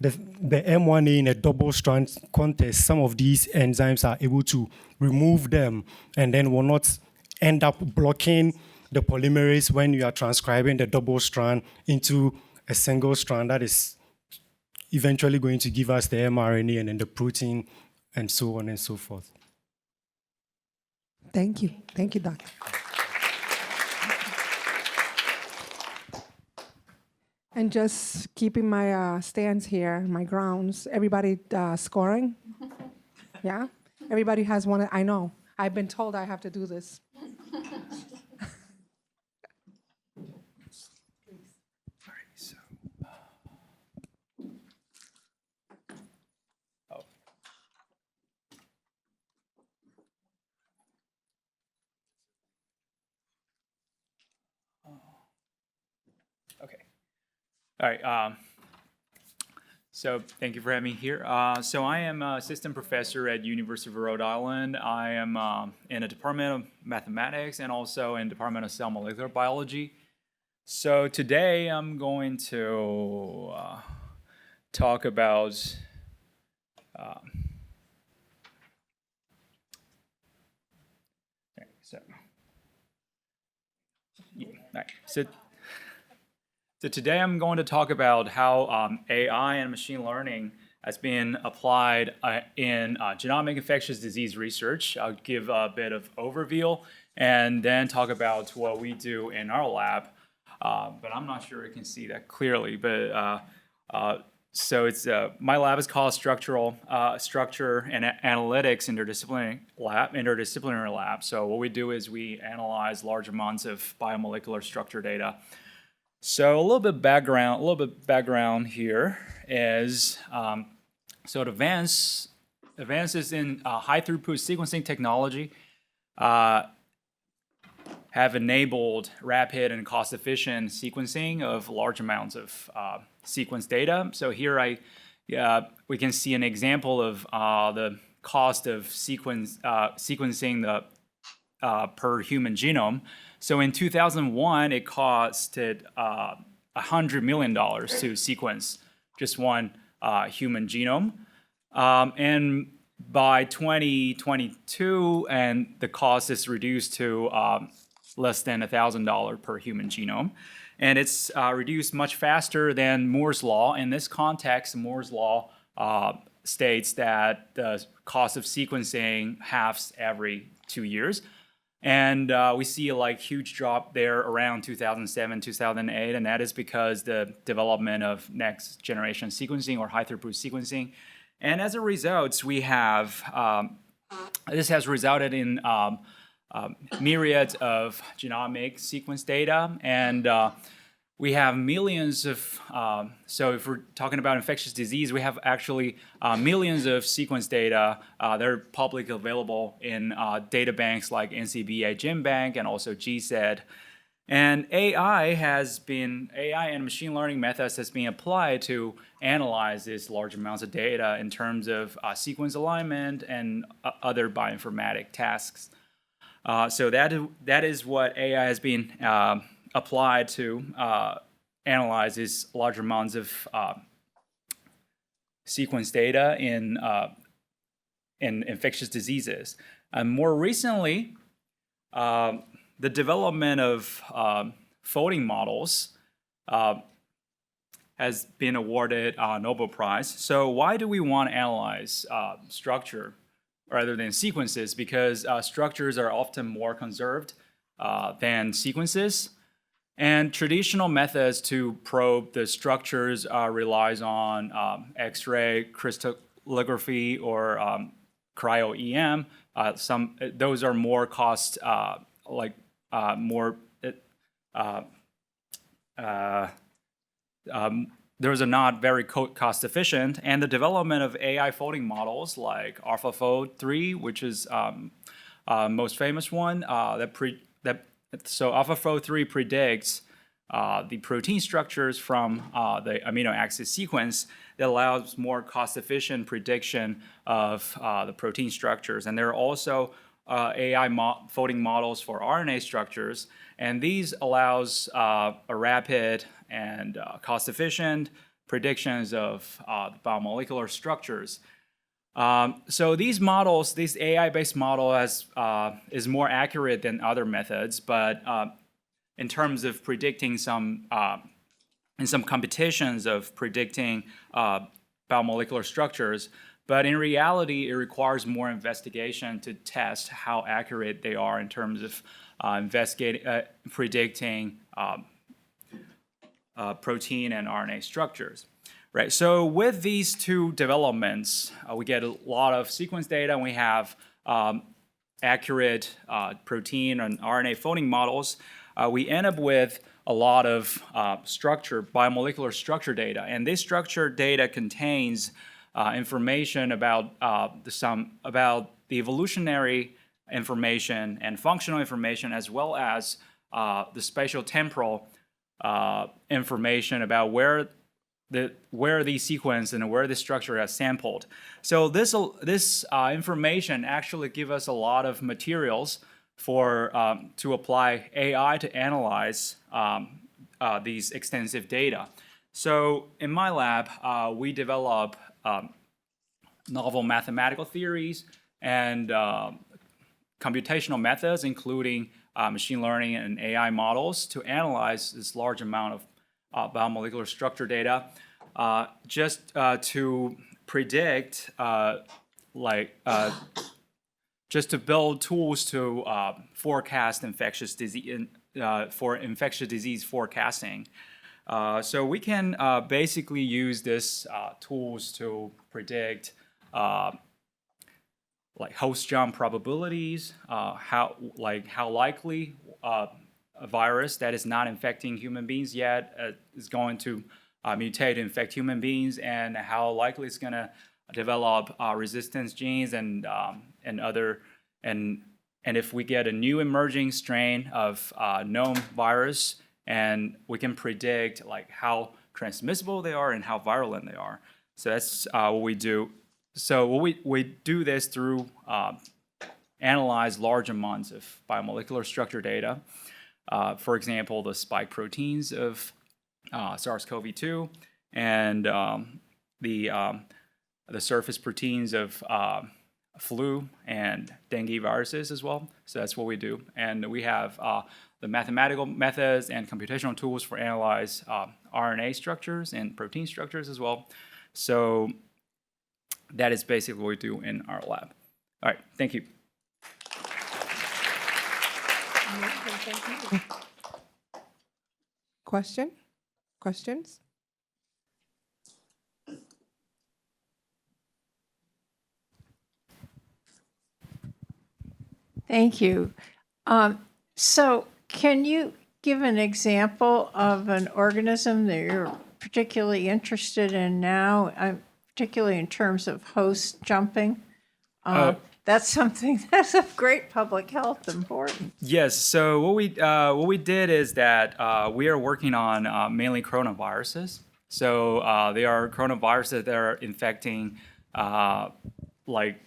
M1A in a double strand context, some of these enzymes are able to remove them and then will not end up blocking the polymerase when you are transcribing the double strand into a single strand that is eventually going to give us the mRNA and then the protein and so on and so forth. Thank you. Thank you, Doctor. And just keeping my stance here, my grounds, everybody scoring? Yeah? Everybody has one. I know. I've been told I have to do this. Okay. All right. So thank you for having me here. So I am an assistant professor at University of Rhode Island. I am in a department of mathematics and also in department of cell molecular biology. So today I'm going to talk about So today I'm going to talk about how AI and machine learning has been applied in genomic infectious disease research. I'll give a bit of overview and then talk about what we do in our lab. But I'm not sure you can see that clearly. But so it's my lab is called Structure and Analytics Interdisciplinary Lab. So what we do is we analyze large amounts of biomolecular structure data. So a little bit background here is so advances in high throughput sequencing technology have enabled rapid and cost-efficient sequencing of large amounts of sequence data. So here we can see an example of the cost of sequencing the per human genome. So in 2001, it costed $100 million to sequence just one human genome. And by 2022, and the cost is reduced to less than $1,000 per human genome. And it's reduced much faster than Moore's Law. In this context, Moore's Law states that the cost of sequencing halves every 2 years. And we see a huge drop there around 2007, 2008, and that is because the development of next generation sequencing or high throughput sequencing. And as a result, we have, this has resulted in myriads of genomic sequence data, and we have millions of, so if we're talking about infectious disease, we have actually millions of sequence data that are publicly available in data banks like NCBI GenBank and also GSED. And AI and machine learning methods has been applied to analyze these large amounts of data in terms of sequence alignment and other bioinformatic tasks. So that is what AI has been applied to analyze these large amounts of sequence data in infectious diseases. And more recently, the development of folding models has been awarded a Nobel Prize. So why do we want to analyze structure rather than sequences? Because structures are often more conserved than sequences. And traditional methods to probe the structures relies on X-ray crystallography or cryo-EM. Those are more cost, those are not very cost efficient. And the development of AI folding models like AlphaFold 3, which is most famous one, so AlphaFold 3 predicts the protein structures from the amino acid sequence that allows more cost-efficient prediction of the protein structures. And there are also AI folding models for RNA structures, and these allows a rapid and cost-efficient predictions of the biomolecular structures. So these models, this AI-based model is more accurate than other methods, but in terms of predicting some, in some competitions of predicting biomolecular structures, but in reality, it requires more investigation to test how accurate they are in terms of predicting protein and RNA structures. Right. So with these two developments, we get a lot of sequence data, and we have accurate protein and RNA folding models. We end up with a lot of biomolecular structure data, and this structure data contains information about about the evolutionary information and functional information, as well as the spatial temporal information about where the sequence and where the structure has sampled. So this information actually gives us a lot of materials for to apply AI to analyze these extensive data. So in my lab, we develop novel mathematical theories and computational methods, including machine learning and AI models, to analyze this large amount of biomolecular structure data, just to predict, just to build tools to forecast infectious disease, for infectious disease forecasting. So we can basically use this tools to predict host jump probabilities, how likely a virus that is not infecting human beings yet is going to mutate to infect human beings, and how likely it's going to develop resistance genes and if we get a new emerging strain of known virus, and we can predict how transmissible they are and how virulent they are. So that's what we do. So we do this through analyze large amounts of biomolecular structure data. For example, the spike proteins of SARS-CoV-2 and the surface proteins of flu and dengue viruses as well. So that's what we do. And we have the mathematical methods and computational tools for analyze RNA structures and protein structures as well. So that is basically what we do in our lab. All right, thank you. Questions? Thank you. So can you give an example of an organism that you're particularly interested in now, particularly in terms of host jumping? That's something that's of great public health importance. Yes. So what we did is that we are working on mainly coronaviruses. So they are coronaviruses that are infecting like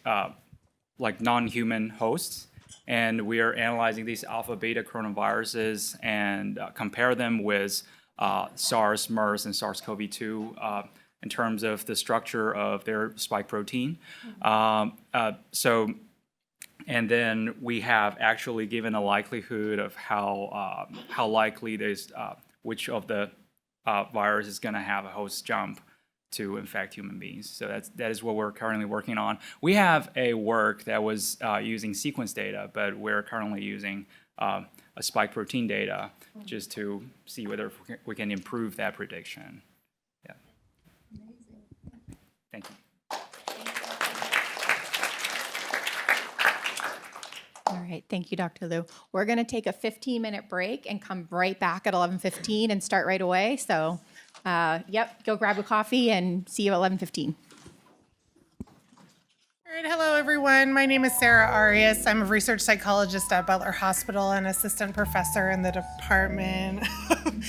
non-human hosts, and we are analyzing these alpha beta coronaviruses and compare them with SARS, MERS, and SARS-CoV-2 in terms of the structure of their spike protein. And then we have actually given a likelihood of how likely there's which of the virus is going to have a host jump to infect human beings. So that is what we're currently working on. We have a work that was using sequence data, but we're currently using a spike protein data just to see whether we can improve that prediction. Yeah. Thank you. All right, thank you, Dr. Liu. We're going to take a 15-minute break and come right back at 11:15 and start right away. So, go grab a coffee and see you at 11:15. All right, hello everyone. My name is Sarah Arias. I'm a research psychologist at Butler Hospital and assistant professor in the Department of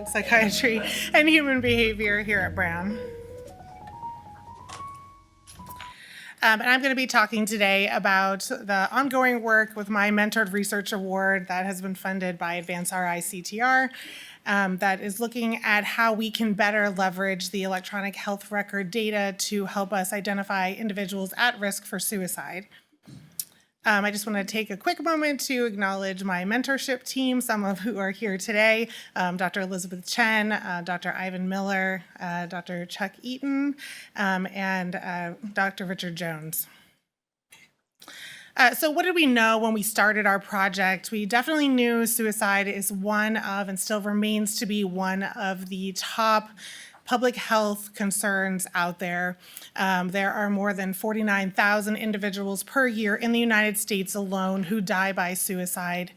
Psychiatry and Human Behavior here at Brown. And I'm going to be talking today about the ongoing work with my Mentored Research Award that has been funded by Advanced RI-CTR, that is looking at how we can better leverage the electronic health record data to help us identify individuals at risk for suicide. I just want to take a quick moment to acknowledge my mentorship team, some of who are here today, Dr. Elizabeth Chen, Dr. Ivan Miller, Dr. Chuck Eaton, and Dr. Richard Jones. So what did we know when we started our project? We definitely knew suicide is one of, and still remains to be one of the top public health concerns out there. There are more than 49,000 individuals per year in the United States alone who die by suicide.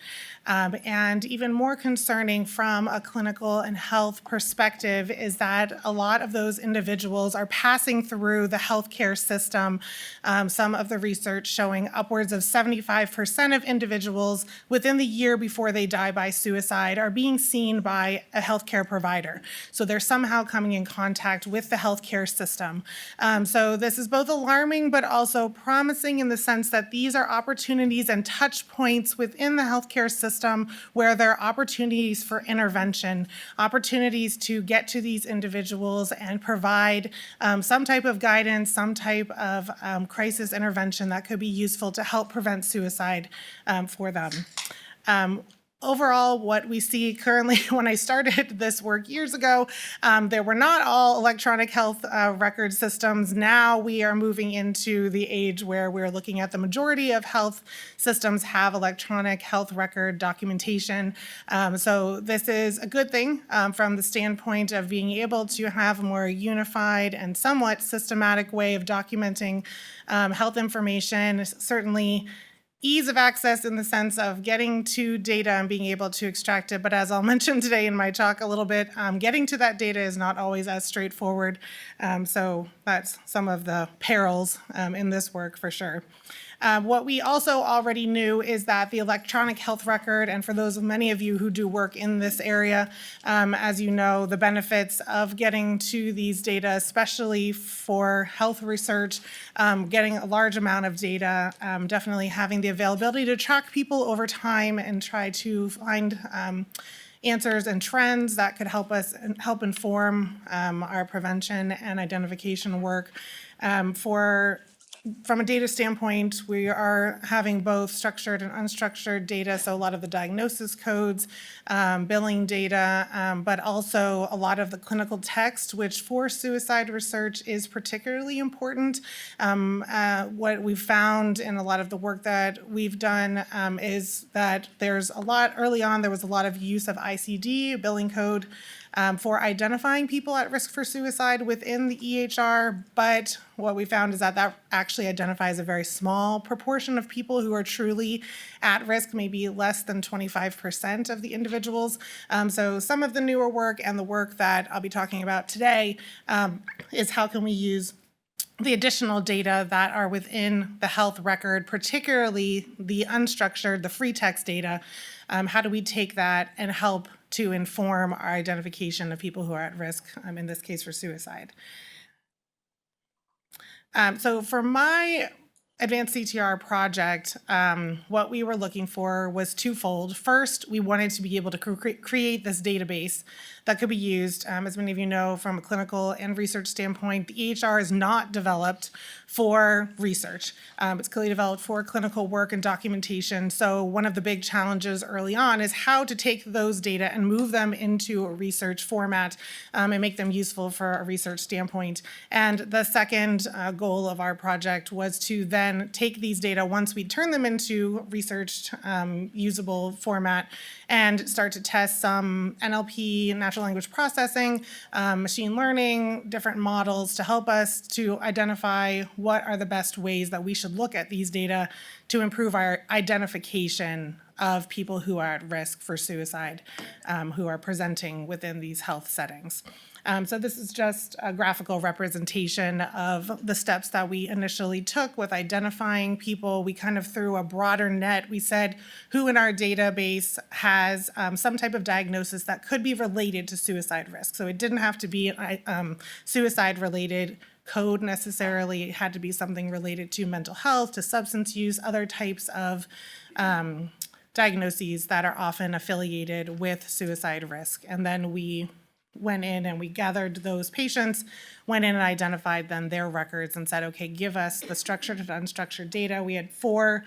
And even more concerning from a clinical and health perspective is that a lot of those individuals are passing through the healthcare system. Some of the research showing upwards of 75% of individuals within the year before they die by suicide are being seen by a healthcare provider. So they're somehow coming in contact with the healthcare system. So this is both alarming but also promising in the sense that these are opportunities and touch points within the healthcare system where there are opportunities for intervention, opportunities to get to these individuals and provide some type of guidance, some type of crisis intervention that could be useful to help prevent suicide for them. Overall, what we see currently, when I started this work years ago, there were not all electronic health record systems. Now we are moving into the age where we're looking at the majority of health systems have electronic health record documentation. So this is a good thing from the standpoint of being able to have a more unified and somewhat systematic way of documenting health information. Certainly ease of access in the sense of getting to data and being able to extract it. But as I'll mention today in my talk a little bit, getting to that data is not always as straightforward. So that's some of the perils in this work for sure. What we also already knew is that the electronic health record, and for those of many of you who do work in this area, as you know, the benefits of getting to these data, especially for health research, getting a large amount of data, definitely having the availability to track people over time and try to find answers and trends that could help us help inform our prevention and identification work. From a data standpoint, we are having both structured and unstructured data, so a lot of the diagnosis codes, billing data, but also a lot of the clinical text, which for suicide research is particularly important. What we've found in a lot of the work that we've done is that there's a lot, early on, there was a lot of use of ICD, a billing code, for identifying people at risk for suicide within the EHR, but what we found is that that actually identifies a very small proportion of people who are truly at risk, maybe less than 25% of the individuals. So some of the newer work and the work that I'll be talking about today is how can we use the additional data that are within the health record, particularly the unstructured, the free text data. How do we take that and help to inform our identification of people who are at risk, in this case for suicide? So for my advanced CTR project, what we were looking for was twofold. First, we wanted to be able to create this database that could be used. As many of you know, from a clinical and research standpoint, the EHR is not developed for research. It's clearly developed for clinical work and documentation. So one of the big challenges early on is how to take those data and move them into a research format and make them useful for a research standpoint. And the second goal of our project was to then take these data once we turn them into research usable format and start to test some NLP, natural language processing, machine learning, different models to help us to identify what are the best ways that we should look at these data to improve our identification of people who are at risk for suicide, who are presenting within these health settings. So this is just a graphical representation of the steps that we initially took with identifying people. We kind of threw a broader net. We said who in our database has some type of diagnosis that could be related to suicide risk. So it didn't have to be suicide-related code necessarily. It had to be something related to mental health, to substance use, other types of diagnoses that are often affiliated with suicide risk. And then we went in and we gathered those patients, went in and identified them, their records, and said, okay, give us the structured and unstructured data. We had 4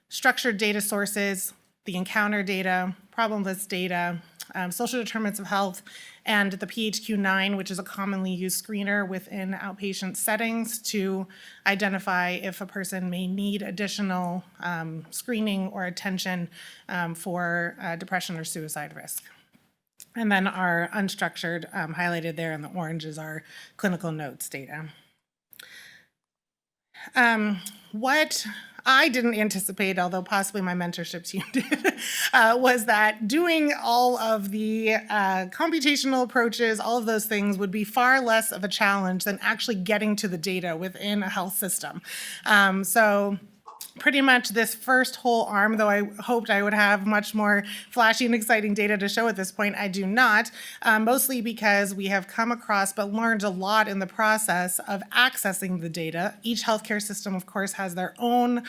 structured data sources, the encounter data, problem list data, social determinants of health, and the PHQ-9, which is a commonly used screener within outpatient settings to identify if a person may need additional screening or attention for depression or suicide risk. And then our unstructured, highlighted there in the orange, is our clinical notes data. What I didn't anticipate, although possibly my mentorship team did, was that doing all of the computational approaches, all of those things would be far less of a challenge than actually getting to the data within a health system. So pretty much this first whole arm, though I hoped I would have much more flashy and exciting data to show at this point, I do not, mostly because we have come across but learned a lot in the process of accessing the data. Each healthcare system, of course, has their own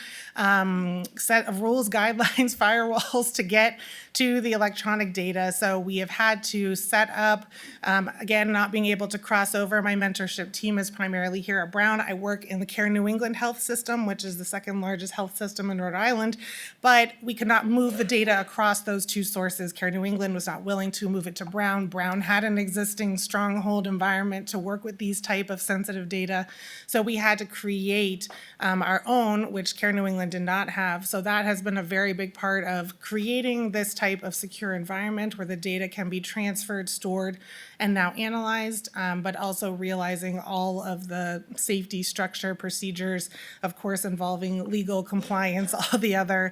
set of rules, guidelines, firewalls to get to the electronic data. So we have had to set up, again, not being able to cross over. My mentorship team is primarily here at Brown. I work in the Care New England Health System, which is the second largest health system in Rhode Island, but we could not move the data across those two sources. Care New England was not willing to move it to Brown. Brown had an existing stronghold environment to work with these type of sensitive data. So we had to create our own, which Care New England did not have. So that has been a very big part of creating this type of secure environment where the data can be transferred, stored, and now analyzed, but also realizing all of the safety structure procedures, of course, involving legal compliance, all the other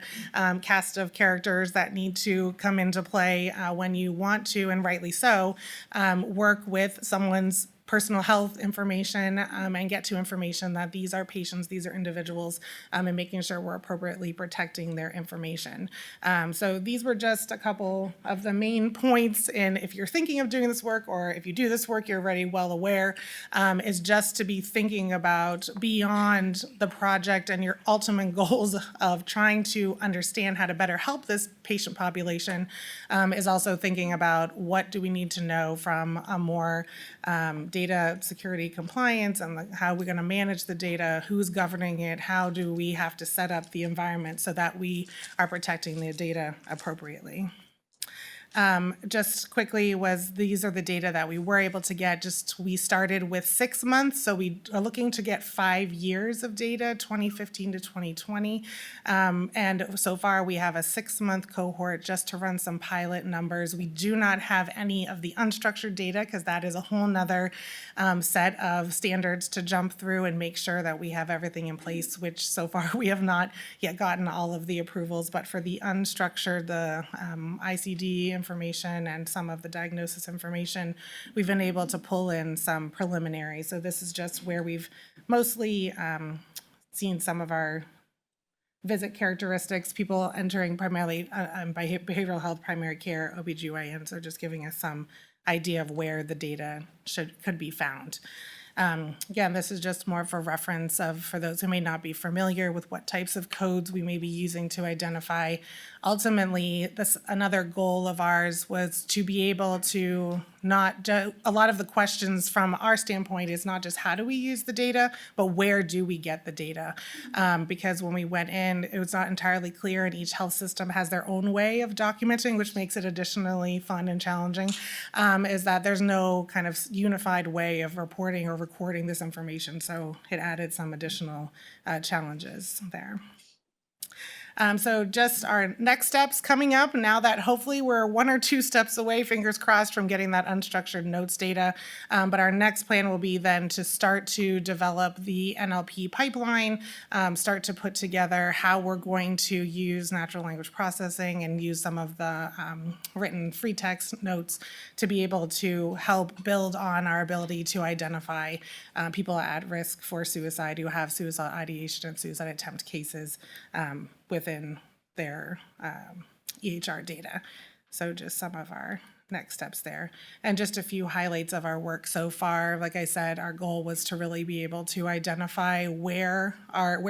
cast of characters that need to come into play when you want to, and rightly so, work with someone's personal health information and get to information that these are patients, these are individuals, and making sure we're appropriately protecting their information. So these were just a couple of the main points in, if you're thinking of doing this work, or if you do this work, you're already well aware, is just to be thinking about beyond the project and your ultimate goals of trying to understand how to better help this patient population, is also thinking about what do we need to know from a more data security compliance, and how we're going to manage the data, who's governing it, how do we have to set up the environment so that we are protecting the data appropriately. Just quickly, these are the data that we were able to get. We started with 6 months, so we are looking to get 5 years of data, 2015 to 2020. And so far we have a 6-month cohort just to run some pilot numbers. We do not have any of the unstructured data because that is a whole nother set of standards to jump through and make sure that we have everything in place, which so far we have not yet gotten all of the approvals. But for the unstructured, the ICD information and some of the diagnosis information, we've been able to pull in some preliminary. So this is just where we've mostly seen some of our visit characteristics, people entering primarily by behavioral health, primary care, OBGYNs, are just giving us some idea of where the data could be found. Again, this is just more for reference for those who may not be familiar with what types of codes we may be using to identify. Ultimately, another goal of ours was to be able to a lot of the questions from our standpoint is not just how do we use the data, but where do we get the data? Because when we went in, it was not entirely clear, and each health system has their own way of documenting, which makes it additionally fun and challenging, is that there's no kind of unified way of reporting or recording this information. So it added some additional challenges there. So just our next steps coming up now that hopefully we're 1 or 2 steps away, fingers crossed, from getting that unstructured notes data. But our next plan will be then to start to develop the NLP pipeline, start to put together how we're going to use natural language processing and use some of the written free text notes to be able to help build on our ability to identify people at risk for suicide who have suicide ideation and suicide attempt cases within their EHR data. So just some of our next steps there. And just a few highlights of our work so far. Like I said, our goal was to really be able to identify where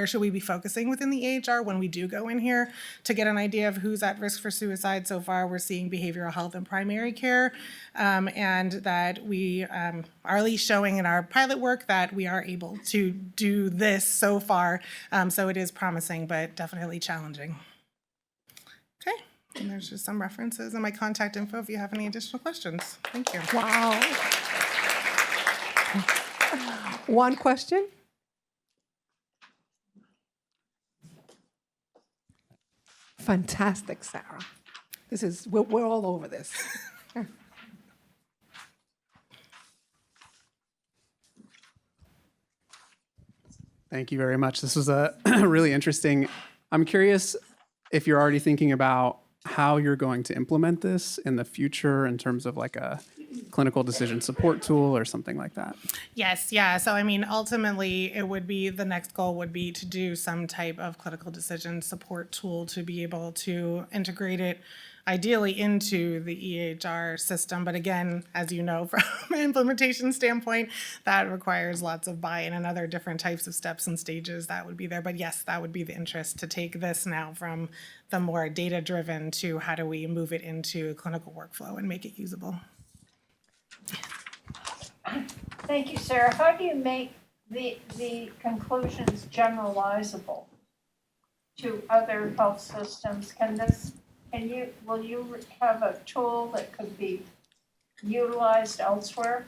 should we be focusing within the EHR when we do go in here to get an idea of who's at risk for suicide. So far, we're seeing behavioral health and primary care, and that we are at least showing in our pilot work that we are able to do this so far. So it is promising, but definitely challenging. Okay, and there's just some references and my contact info if you have any additional questions. Thank you. Wow. One question? Fantastic, Sarah. We're all over this. Thank you very much. This was really interesting. I'm curious if you're already thinking about how you're going to implement this in the future in terms of like a clinical decision support tool or something like that. Yes, yeah. So I mean, ultimately, it would be, the next goal would be to do some type of clinical decision support tool to be able to integrate it ideally into the EHR system. But again, as you know, from an implementation standpoint, that requires lots of buy-in and other different types of steps and stages that would be there. But yes, that would be the interest, to take this now from the more data-driven to how do we move it into a clinical workflow and make it usable. Thank you, Sarah. How do you make the conclusions generalizable to other health systems? Will you have a tool that could be utilized elsewhere?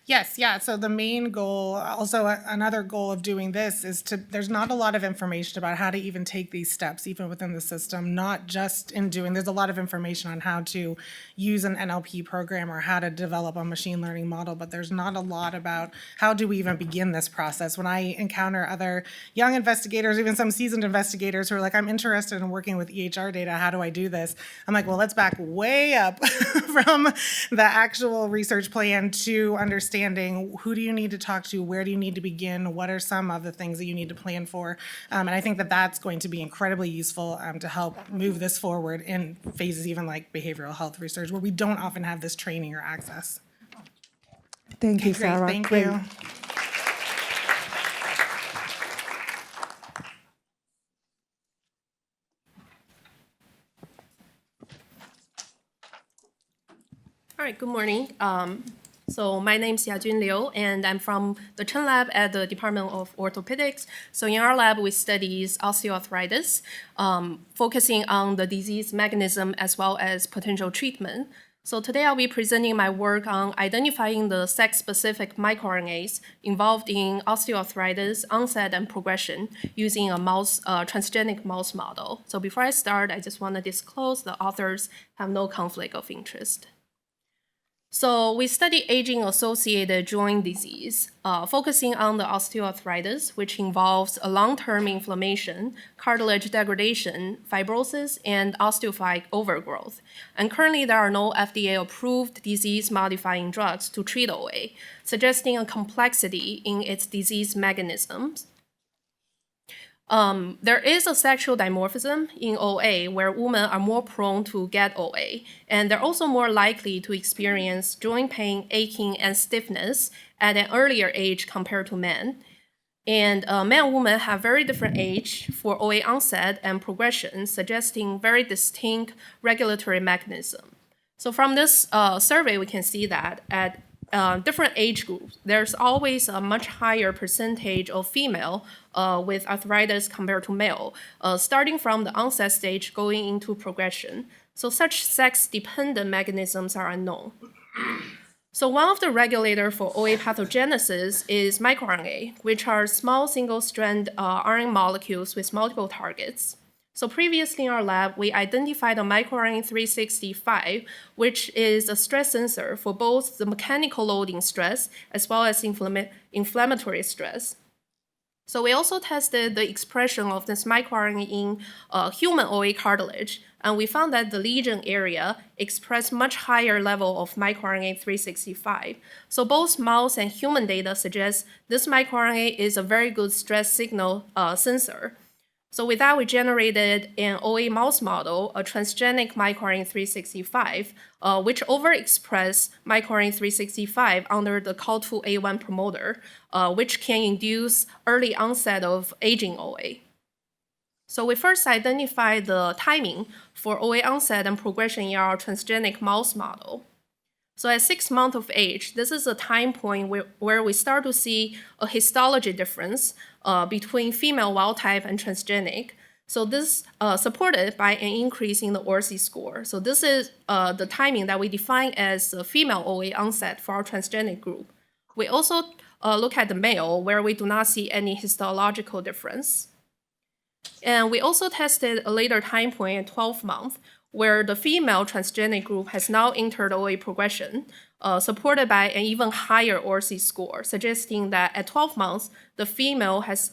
Yes, yeah. So the main goal, also another goal of doing this is there's not a lot of information about how to even take these steps, even within the system, not just in doing, there's a lot of information on how to use an NLP program or how to develop a machine learning model, but there's not a lot about how do we even begin this process. When I encounter other young investigators, even some seasoned investigators who are like, I'm interested in working with EHR data, how do I do this? I'm like, well, let's back way up from the actual research plan to understanding who do you need to talk to, where do you need to begin, what are some of the things that you need to plan for. And I think that that's going to be incredibly useful to help move this forward in phases even like behavioral health research, where we don't often have this training or access. Thank you, Great, Sarah. thank Great. you. All right, good morning. So my name is Yajun Liu, and I'm from the Chen Lab at the Department of Orthopedics. So in our lab, we study osteoarthritis, focusing on the disease mechanism as well as potential treatment. So today I'll be presenting my work on identifying the sex-specific microRNAs involved in osteoarthritis onset and progression using a transgenic mouse model. So before I start, I just want to disclose the authors have no conflict of interest. So we study aging-associated joint disease, focusing on the osteoarthritis, which involves a long-term inflammation, cartilage degradation, fibrosis, and osteophyte overgrowth. And currently, there are no FDA-approved disease-modifying drugs to treat OA, suggesting a complexity in its disease mechanisms. There is a sexual dimorphism in OA where women are more prone to get OA, and they're also more likely to experience joint pain, aching, and stiffness at an earlier age compared to men. And men and women have very different age for OA onset and progression, suggesting very distinct regulatory mechanism. So from this survey, we can see that at different age groups, there's always a much higher percentage of female with arthritis compared to male, starting from the onset stage going into progression. So such sex-dependent mechanisms are unknown. So one of the regulators for OA pathogenesis is microRNA, which are small single-strand RNA molecules with multiple targets. So previously in our lab, we identified a microRNA 365, which is a stress sensor for both the mechanical loading stress as well as inflammatory stress. So we also tested the expression of this microRNA in human OA cartilage, and we found that the lesion area expressed much higher level of microRNA 365. So both mouse and human data suggest this microRNA is a very good stress signal sensor. So with that, we generated an OA mouse model, a transgenic microRNA 365, which overexpress microRNA 365 under the COL2A1 promoter, which can induce early onset of aging OA. So we first identified the timing for OA onset and progression in our transgenic mouse model. So at 6 months of age, this is a time point where we start to see a histology difference between female wild type and transgenic. So this supported by an increase in the ORSI score. So this is the timing that we define as a female OA onset for our transgenic group. We also look at the male, where we do not see any histological difference. And we also tested a later time point at 12 months, where the female transgenic group has now entered OA progression, supported by an even higher ORSI score, suggesting that at 12 months, the female has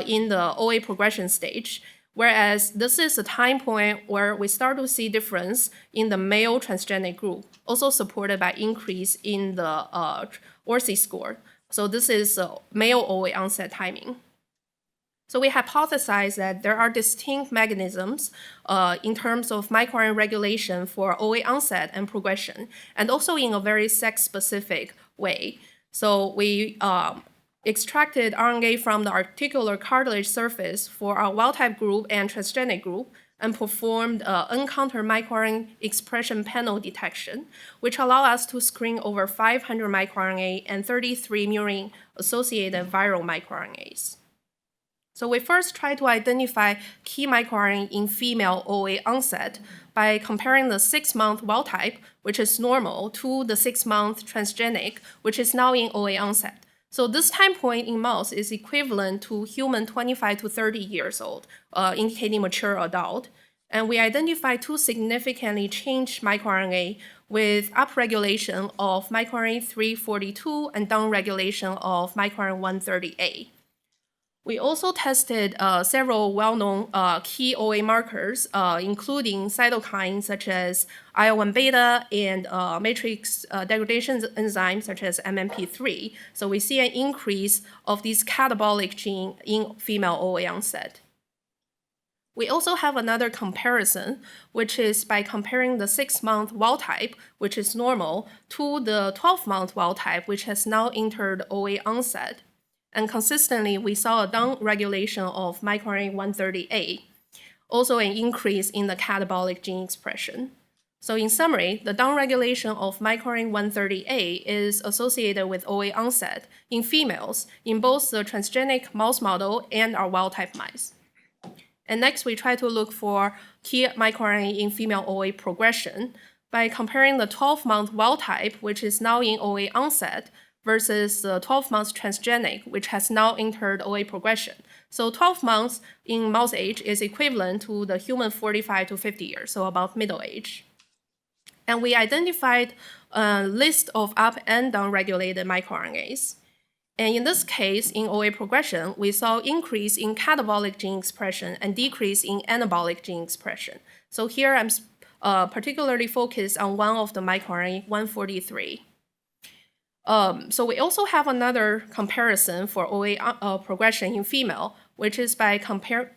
in the OA progression stage, whereas this is a time point where we start to see difference in the male transgenic group, also supported by increase in the ORSI score. So this is male OA onset timing. So we hypothesize that there are distinct mechanisms in terms of microRNA regulation for OA onset and progression, and also in a very sex-specific way. So we extracted RNA from the articular cartilage surface for our wild-type group and transgenic group, and performed uncounted microRNA expression panel detection, which allow us to screen over 500 microRNA and 33 murine-associated viral microRNAs. So we first try to identify key microRNA in female OA onset by comparing the 6-month wild type, which is normal, to the 6-month transgenic, which is now in OA onset. So this time point in mouse is equivalent to human 25 to 30 years old, indicating mature adult. And we identify 2 significantly changed microRNA with upregulation of microRNA 342 and downregulation of microRNA 130A. We also tested several well-known key OA markers, including cytokines such as IL-1 beta and matrix degradation enzymes such as MMP3. So we see an increase of these catabolic genes in female OA onset. We also have another comparison, which is by comparing the 6-month wild type, which is normal, to the 12-month wild type, which has now entered OA onset. And consistently, we saw a downregulation of microRNA 130A, also an increase in the catabolic gene expression. So in summary, the downregulation of microRNA 130A is associated with OA onset in females in both the transgenic mouse model and our wild-type mice. And next, we try to look for key microRNA in female OA progression by comparing the 12-month wild type, which is now in OA onset, versus the 12 months transgenic, which has now entered OA progression. So 12 months in mouse age is equivalent to the human 45 to 50 years, so about middle age. And we identified a list of up and down-regulated microRNAs. And in this case, in OA progression, we saw increase in catabolic gene expression and decrease in anabolic gene expression. So here I'm particularly focused on one of the microRNA, 143. So we also have another comparison for OA progression in female, which is by comparing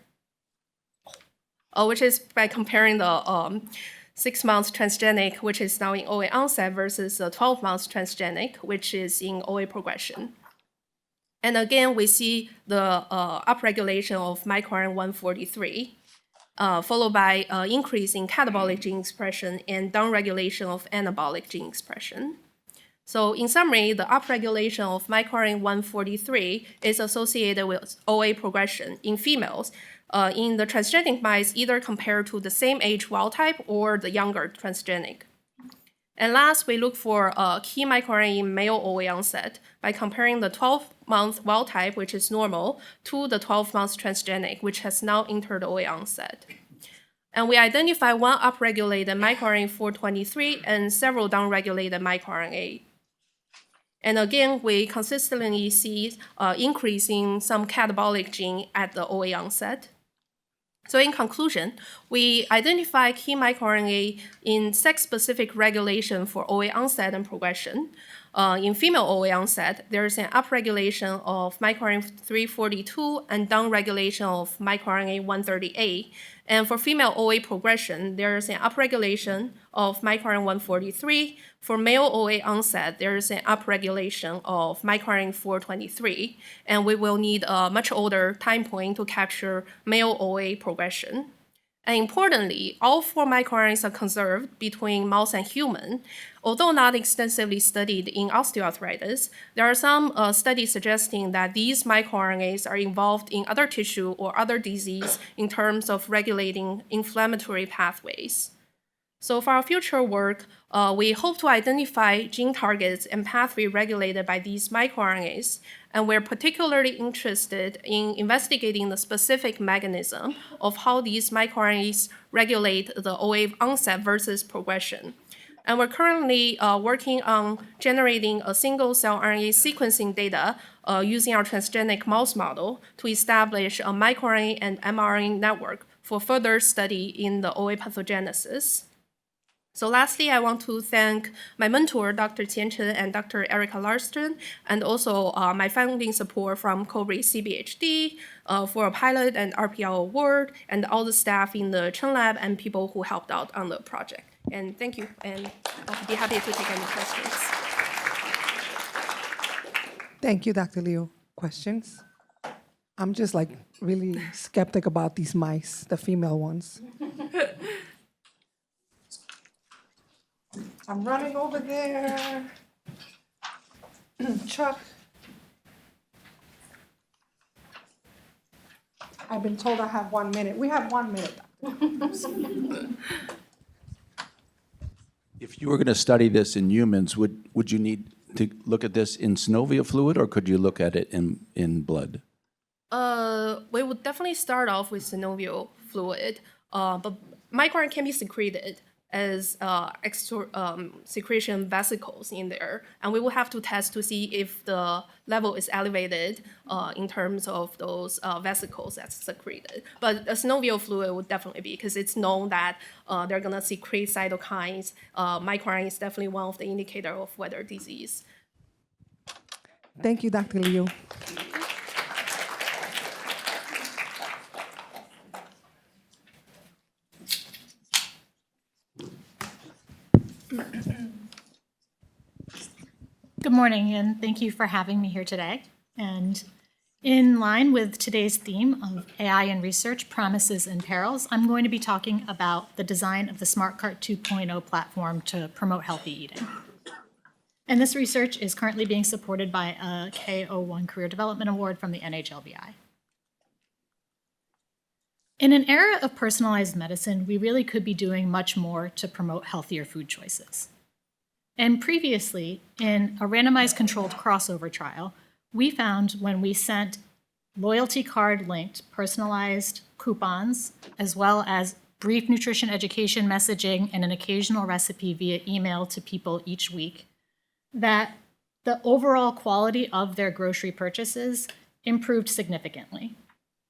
the 6 months transgenic, which is now in OA onset, versus the 12 months transgenic, which is in OA progression. And again, we see the upregulation of microRNA 143, followed by increase in catabolic gene expression and downregulation of anabolic gene expression. So in summary, the upregulation of microRNA 143 is associated with OA progression in females in the transgenic mice, either compared to the same age wild type or the younger transgenic. And last, we look for key microRNA in male OA onset by comparing the 12-month wild type, which is normal, to the 12 months transgenic, which has now entered OA onset. And we identify one upregulated microRNA 423 and several downregulated microRNA. And again, we consistently see increase in some catabolic gene at the OA onset. So in conclusion, we identify key microRNA in sex-specific regulation for OA onset and progression. In female OA onset, there's an upregulation of microRNA 342 and downregulation of microRNA 138. And for female OA progression, there's an upregulation of microRNA 143. For male OA onset, there's an upregulation of microRNA 423. And we will need a much older time point to capture male OA progression. And importantly, all 4 microRNAs are conserved between mouse and human. Although not extensively studied in osteoarthritis, there are some studies suggesting that these microRNAs are involved in other tissue or other disease in terms of regulating inflammatory pathways. So for our future work, we hope to identify gene targets and pathways regulated by these microRNAs, and we're particularly interested in investigating the specific mechanism of how these microRNAs regulate the OA onset versus progression. And we're currently working on generating a single-cell RNA sequencing data using our transgenic mouse model to establish a microRNA and mRNA network for further study in the OA pathogenesis. So lastly, I want to thank my mentor, Dr. Qian Chen and Dr. Erica Larston, and also my funding support from COBRE CBHD for a pilot and RPL award, and all the staff in the Chen Lab and people who helped out on the project. And thank you, and I'll be happy to take any questions. Thank you, Dr. Liu. Questions? I'm just like really skeptic about these mice, the female ones. I'm running over there. Chuck. I've been told I have 1 minute. We have 1 minute. If you were going to study this in humans, would you need to look at this in synovial fluid, or could you look at it in blood? We would definitely start off with synovial fluid, but microRNA can be secreted as secretion vesicles in there, and we will have to test to see if the level is elevated in terms of those vesicles that's secreted. But a synovial fluid would definitely be, because it's known that they're going to secrete cytokines. MicroRNA is definitely one of the indicators of whether disease. Thank you, Dr. Liu. Good morning, and thank you for having me here today. And in line with today's theme of AI in research, promises and perils, I'm going to be talking about the design of the SmartCart 2.0 platform to promote healthy eating. And this research is currently being supported by a K01 Career Development Award from the NHLBI. In an era of personalized medicine, we really could be doing much more to promote healthier food choices. And previously, in a randomized controlled crossover trial, we found when we sent loyalty card linked personalized coupons, as well as brief nutrition education messaging and an occasional recipe via email to people each week, that the overall quality of their grocery purchases improved significantly.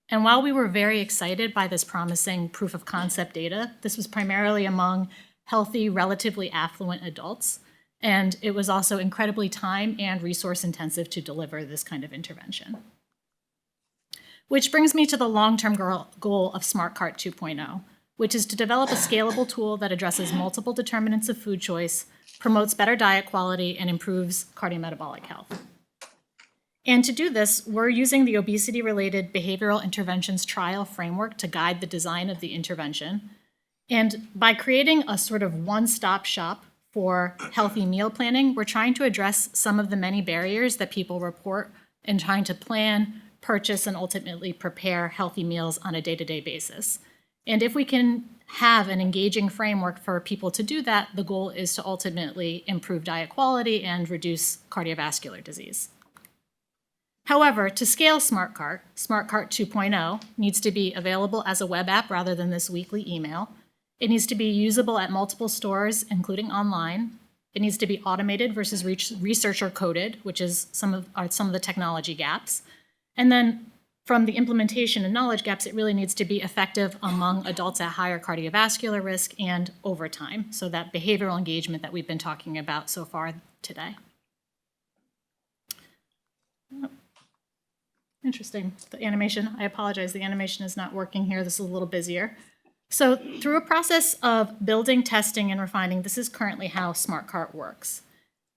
And while we were very excited by this promising proof of concept data, this was primarily among healthy, relatively affluent adults. And it was also incredibly time and resource intensive to deliver this kind of intervention. Which brings me to the long-term goal of SmartCart 2.0, which is to develop a scalable tool that addresses multiple determinants of food choice, promotes better diet quality, and improves cardiometabolic health. And to do this, we're using the obesity-related behavioral interventions trial framework to guide the design of the intervention. And by creating a sort of one-stop shop for healthy meal planning, we're trying to address some of the many barriers that people report in trying to plan, purchase, and ultimately prepare healthy meals on a day-to-day basis. And if we can have an engaging framework for people to do that, the goal is to ultimately improve diet quality and reduce cardiovascular disease. However, to scale SmartCart 2.0 needs to be available as a web app rather than this weekly email. It needs to be usable at multiple stores, including online. It needs to be automated versus researcher coded, which is some of the technology gaps. And then from the implementation and knowledge gaps, it really needs to be effective among adults at higher cardiovascular risk and over time, so that behavioral engagement that we've been talking about so far today. Interesting. The animation, I apologize, the animation is not working here. This is a little busier. So through a process of building, testing, and refining, this is currently how Smart Cart works.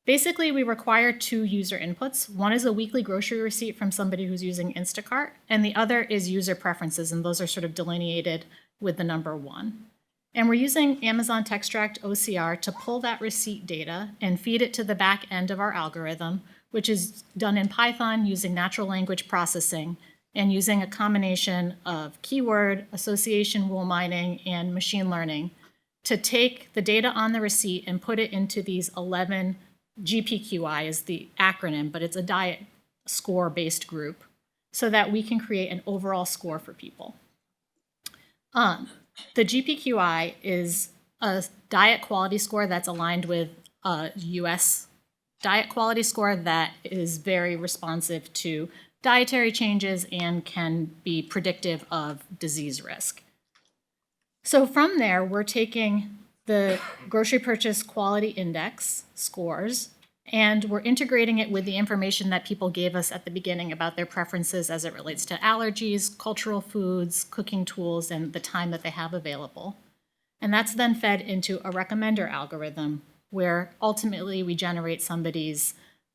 Basically, we require 2 user inputs. One is a weekly grocery receipt from somebody who's using Instacart, and the other is user preferences, and those are sort of delineated with the number 1. And we're using Amazon Textract OCR to pull that receipt data and feed it to the back end of our algorithm, which is done in Python using natural language processing and using a combination of keyword, association rule mining, and machine learning to take the data on the receipt and put it into these 11 GPQI is the acronym, but it's a diet score-based group so that we can create an overall score for people. The GPQI is a diet quality score that's aligned with a US diet quality score that is very responsive to dietary changes and can be predictive of disease risk. So from there, we're taking the grocery purchase quality index scores, and we're integrating it with the information that people gave us at the beginning about their preferences as it relates to allergies, cultural foods, cooking tools, and the time that they have available. And that's then fed into a recommender algorithm where ultimately we generate somebody's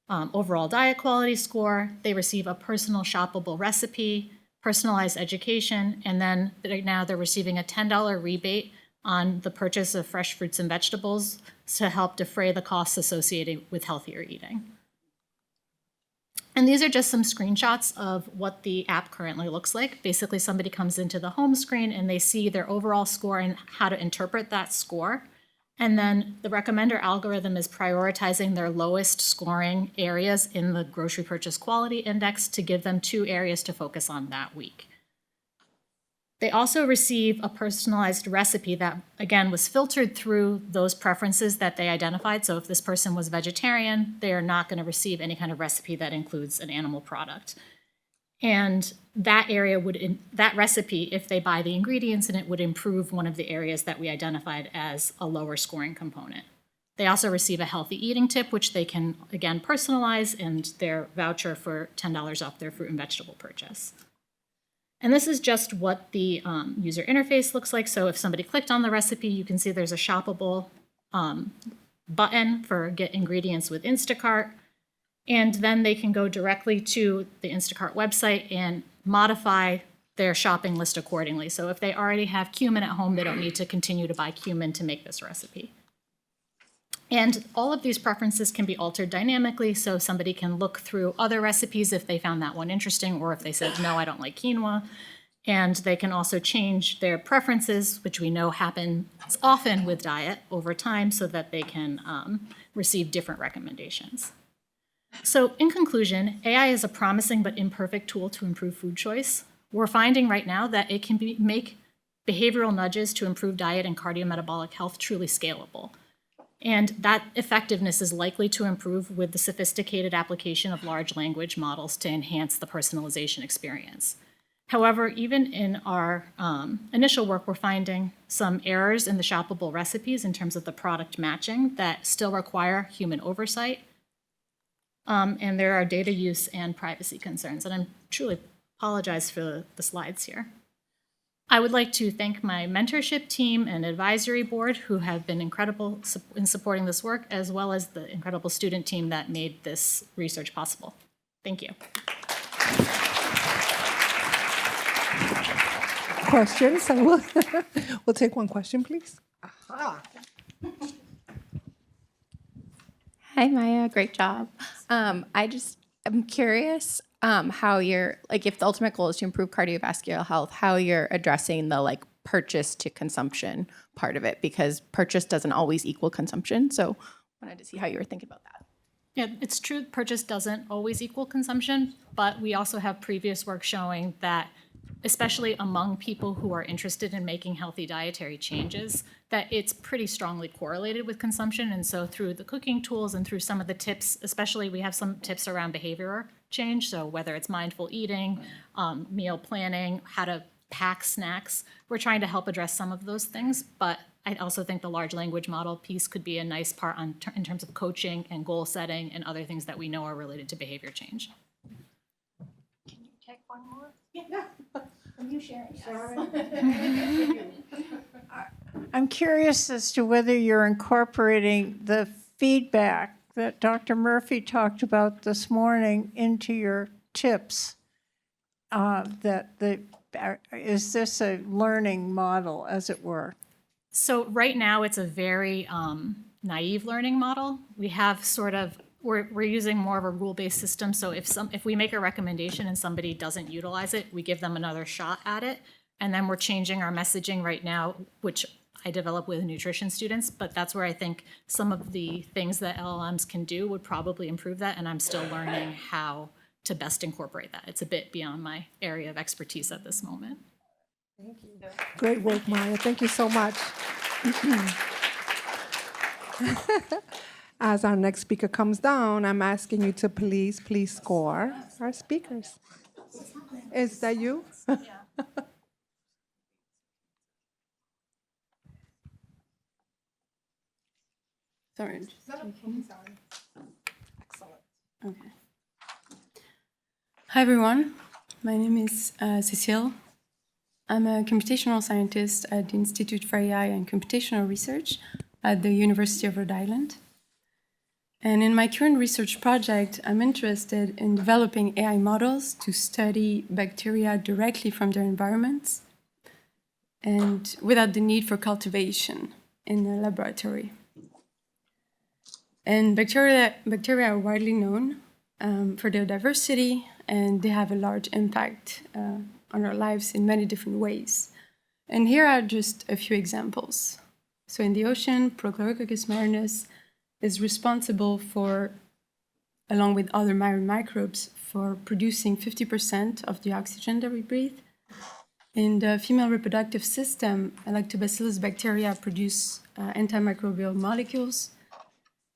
overall diet quality score, they receive a personal shoppable recipe, personalized education, and then right now they're receiving a $10 rebate on the purchase of fresh fruits and vegetables to help defray the costs associated with healthier eating. And these are just some screenshots of what the app currently looks like. Basically, somebody comes into the home screen and they see their overall score and how to interpret that score. And then the recommender algorithm is prioritizing their lowest scoring areas in the grocery purchase quality index to give them 2 areas to focus on that week. They also receive a personalized recipe that, again, was filtered through those preferences that they identified. So if this person was vegetarian, they are not going to receive any kind of recipe that includes an animal product. And that area would, that recipe, if they buy the ingredients in it, would improve one of the areas that we identified as a lower scoring component. They also receive a healthy eating tip, which they can, again, personalize, and their voucher for $10 off their fruit and vegetable purchase. And this is just what the user interface looks like. So if somebody clicked on the recipe, you can see there's a shoppable button for Get Ingredients with Instacart. And then they can go directly to the Instacart website and modify their shopping list accordingly. So if they already have cumin at home, they don't need to continue to buy cumin to make this recipe. And all of these preferences can be altered dynamically, so somebody can look through other recipes if they found that one interesting, or if they said, no, I don't like quinoa. And they can also change their preferences, which we know happens often with diet over time, so that they can receive different recommendations. So in conclusion, AI is a promising but imperfect tool to improve food choice. We're finding right now that it can make behavioral nudges to improve diet and cardiometabolic health truly scalable. And that effectiveness is likely to improve with the sophisticated application of large language models to enhance the personalization experience. However, even in our initial work, we're finding some errors in the shoppable recipes in terms of the product matching that still require human oversight. And there are data use and privacy concerns. And I truly apologize for the slides here. I would like to thank my mentorship team and advisory board who have been incredible in supporting this work, as well as the incredible student team that made this research possible. Thank you. Questions? We'll take one question, please. Aha. Hi, Maya. Great job. I'm curious how you're, like, if the ultimate goal is to improve cardiovascular health, how you're addressing the, like, purchase to consumption part of it, because purchase doesn't always equal consumption. So I wanted to see how you were thinking about that. Yeah, it's true, purchase doesn't always equal consumption, but we also have previous work showing that, especially among people who are interested in making healthy dietary changes, that it's pretty strongly correlated with consumption. And so through the cooking tools and through some of the tips, especially we have some tips around behavior change. So whether it's mindful eating, meal planning, how to pack snacks, we're trying to help address some of those things. But I also think the large language model piece could be a nice part in terms of coaching and goal setting and other things that we know are related to behavior change. I'm curious as to whether you're incorporating the feedback that Dr. Murphy talked about this morning into your tips. Is this a learning model, as it were? So right now it's a very naive learning model. We have we're using more of a rule-based system. So if we make a recommendation and somebody doesn't utilize it, we give them another shot at it. And then we're changing our messaging right now, which I develop with nutrition students, but that's where I think some of the things that LLMs can do would probably improve that, and I'm still learning how to best incorporate that. It's a bit beyond my area of expertise at this moment. Thank you. Great work, Maya. Thank you so much. As our next speaker comes down, I'm asking you to please score our speakers. Is that you? Sorry. Okay. Hi, everyone. My name is Cécile. I'm a computational scientist at the Institute for AI and Computational Research at the University of Rhode Island. And in my current research project, I'm interested in developing AI models to study bacteria directly from their environments and without the need for cultivation in a laboratory. And bacteria are widely known for their diversity, and they have a large impact on our lives in many different ways. And here are just a few examples. So in the ocean, Prochlorococcus marinus is responsible for, along with other marine microbes, for producing 50% of the oxygen that we breathe. In the female reproductive system, Lactobacillus bacteria produce antimicrobial molecules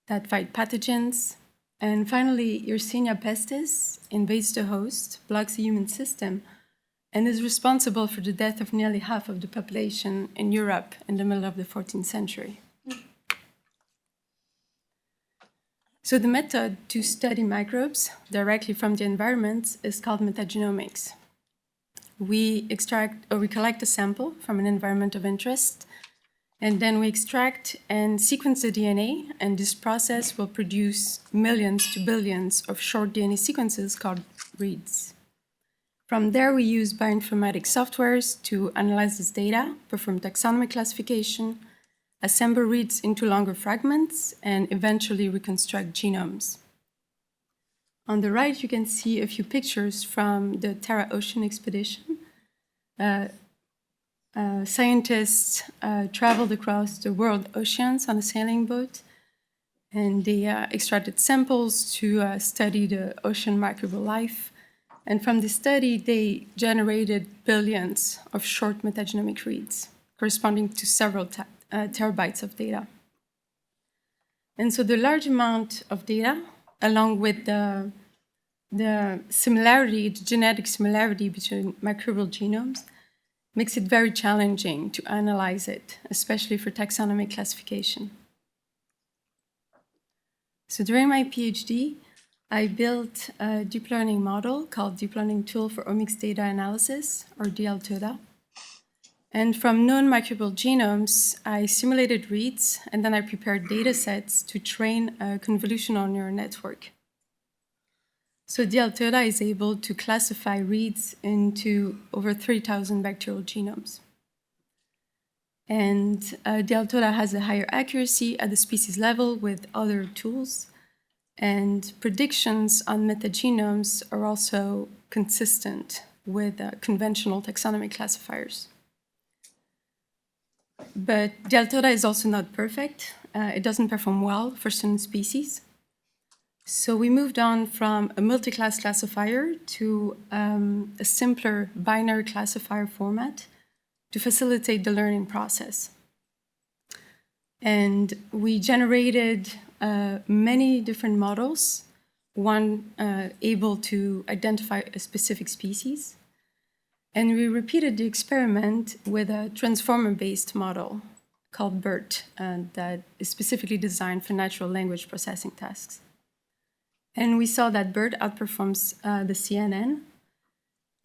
that fight pathogens. And finally, Yersinia pestis invades the host, blocks the human system, and is responsible for the death of nearly half of the population in Europe in the middle of the 14th century. So the method to study microbes directly from the environment is called metagenomics. We collect a sample from an environment of interest, and then we extract and sequence the DNA, and this process will produce millions to billions of short DNA sequences called reads. From there, we use bioinformatics softwares to analyze this data, perform taxonomic classification, assemble reads into longer fragments, and eventually reconstruct genomes. On the right, you can see a few pictures from the Terra Ocean expedition. Scientists traveled across the world oceans on a sailing boat, and they extracted samples to study the ocean microbial life. And from this study, they generated billions of short metagenomic reads, corresponding to several terabytes of data. And so the large amount of data, along with the genetic similarity between microbial genomes, makes it very challenging to analyze it, especially for taxonomic classification. So during my PhD, I built a deep learning model called Deep Learning Tool for Omics Data Analysis, or DLTODA. And from known microbial genomes, I simulated reads, and then I prepared data sets to train a convolutional neural network. So DLTODA is able to classify reads into over 3,000 bacterial genomes. And DLTODA has a higher accuracy at the species level with other tools, and predictions on metagenomes are also consistent with conventional taxonomic classifiers. But DLTODA is also not perfect. It doesn't perform well for certain species. So we moved on from a multi-class classifier to a simpler binary classifier format to facilitate the learning process. And we generated many different models, one able to identify a specific species. And we repeated the experiment with a transformer-based model called BERT that is specifically designed for natural language processing tasks. And we saw that BERT outperforms the CNN.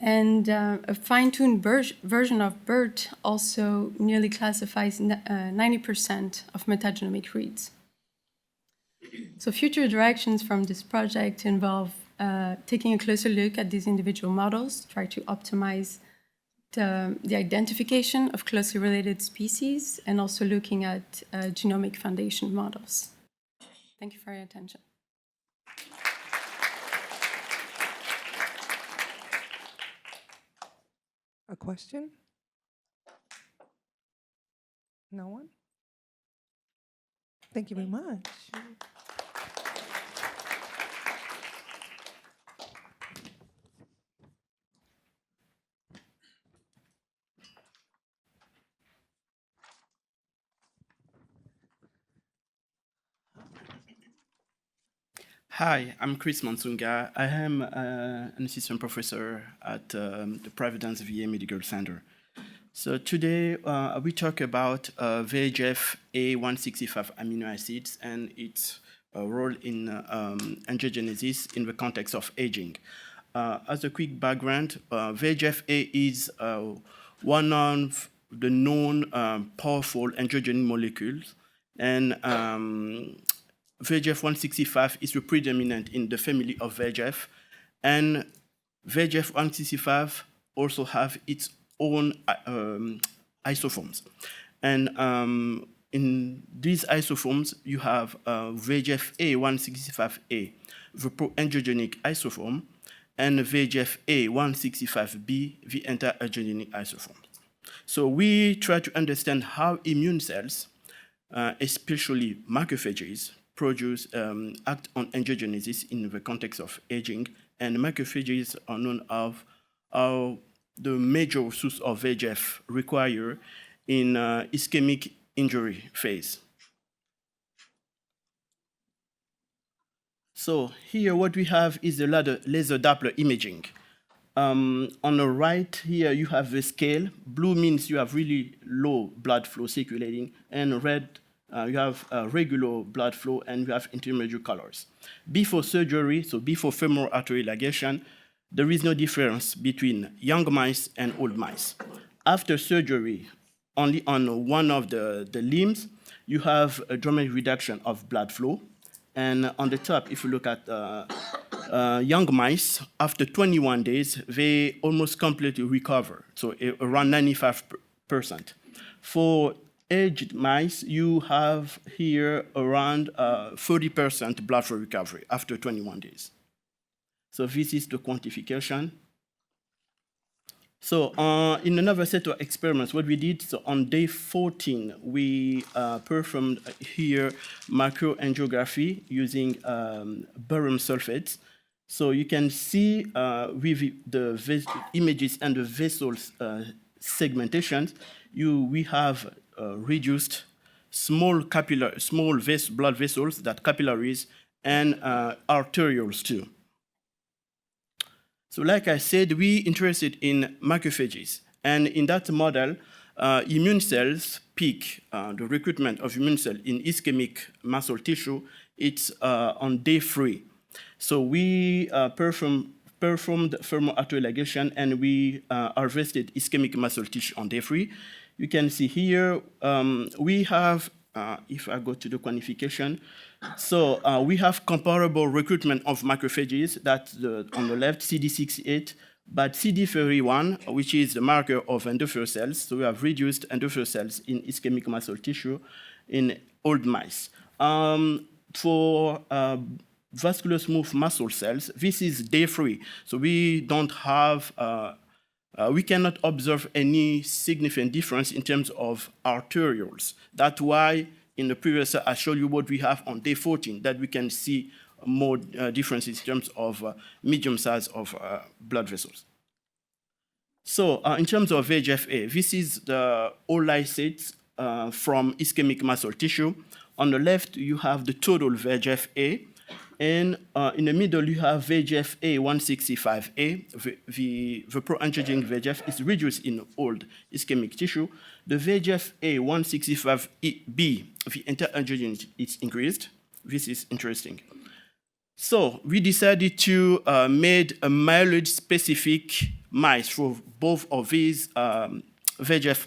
And a fine-tuned version of BERT also nearly classifies 90% of metagenomic reads. So future directions from this project involve taking a closer look at these individual models, try to optimize the identification of closely related species, and also looking at genomic foundation models. Thank you for your attention. A question? No one? Thank you very much. Hi, I'm Chris Mansunga. I am an assistant professor at the Providence VA Medical Center. So today we talk about VEGF A165 amino acids and its role in angiogenesis in the context of aging. As a quick background, VEGF-A is one of the known powerful angiogenic molecules, and VEGF-165 is the predominant in the family of VEGF, and VEGF-165 also have its own isoforms. And in these isoforms, you have VEGF-A165A, the pro-angiogenic isoform, and VEGF-A165B, the anti-angiogenic isoform. So we try to understand how immune cells, especially macrophages, act on angiogenesis in the context of aging, and macrophages are known as the major source of VEGF required in ischemic injury phase. So here what we have is the laser Doppler imaging. On the right here you have the scale. Blue means you have really low blood flow circulating, and red you have regular blood flow, and you have intermediate colors. Before surgery, so before femoral artery ligation, there is no difference between young mice and old mice. After surgery, only on one of the limbs, you have a dramatic reduction of blood flow. And on the top, if you look at young mice, after 21 days, they almost completely recover, so around 95%. For aged mice, you have here around 30% blood flow recovery after 21 days. So this is the quantification. So in another set of experiments, what we did, so on day 14, we performed here microangiography using barium sulfates. So you can see with the images and the vessels segmentations, we have reduced small blood vessels, that capillaries, and arterioles too. So like I said, we interested in macrophages. And in that model, immune cells peak, the recruitment of immune cells in ischemic muscle tissue, it's on day 3. So we performed femoral artery ligation, and we harvested ischemic muscle tissue on day 3. You can see here, we have, if I go to the quantification, so we have comparable recruitment of macrophages, that's on the left, CD68, but CD31, which is the marker of endothelial cells, so we have reduced endothelial cells in ischemic muscle tissue in old mice. For vascular smooth muscle cells, this is day 3, so we don't have, we cannot observe any significant difference in terms of arterioles. That's why in the previous slide, I showed you what we have on day 14, that we can see more differences in terms of medium size of blood vessels. So in terms of VEGF-A, this is the all lysates from ischemic muscle tissue. On the left, you have the total VEGF-A, and in the middle, you have VEGF-A165A. The pro-angiogenic VEGF is reduced in old ischemic tissue. The VEGF-A165B, the anti-angiogenic, is increased. This is interesting. So we decided to make a mileage-specific mice for both of these VEGF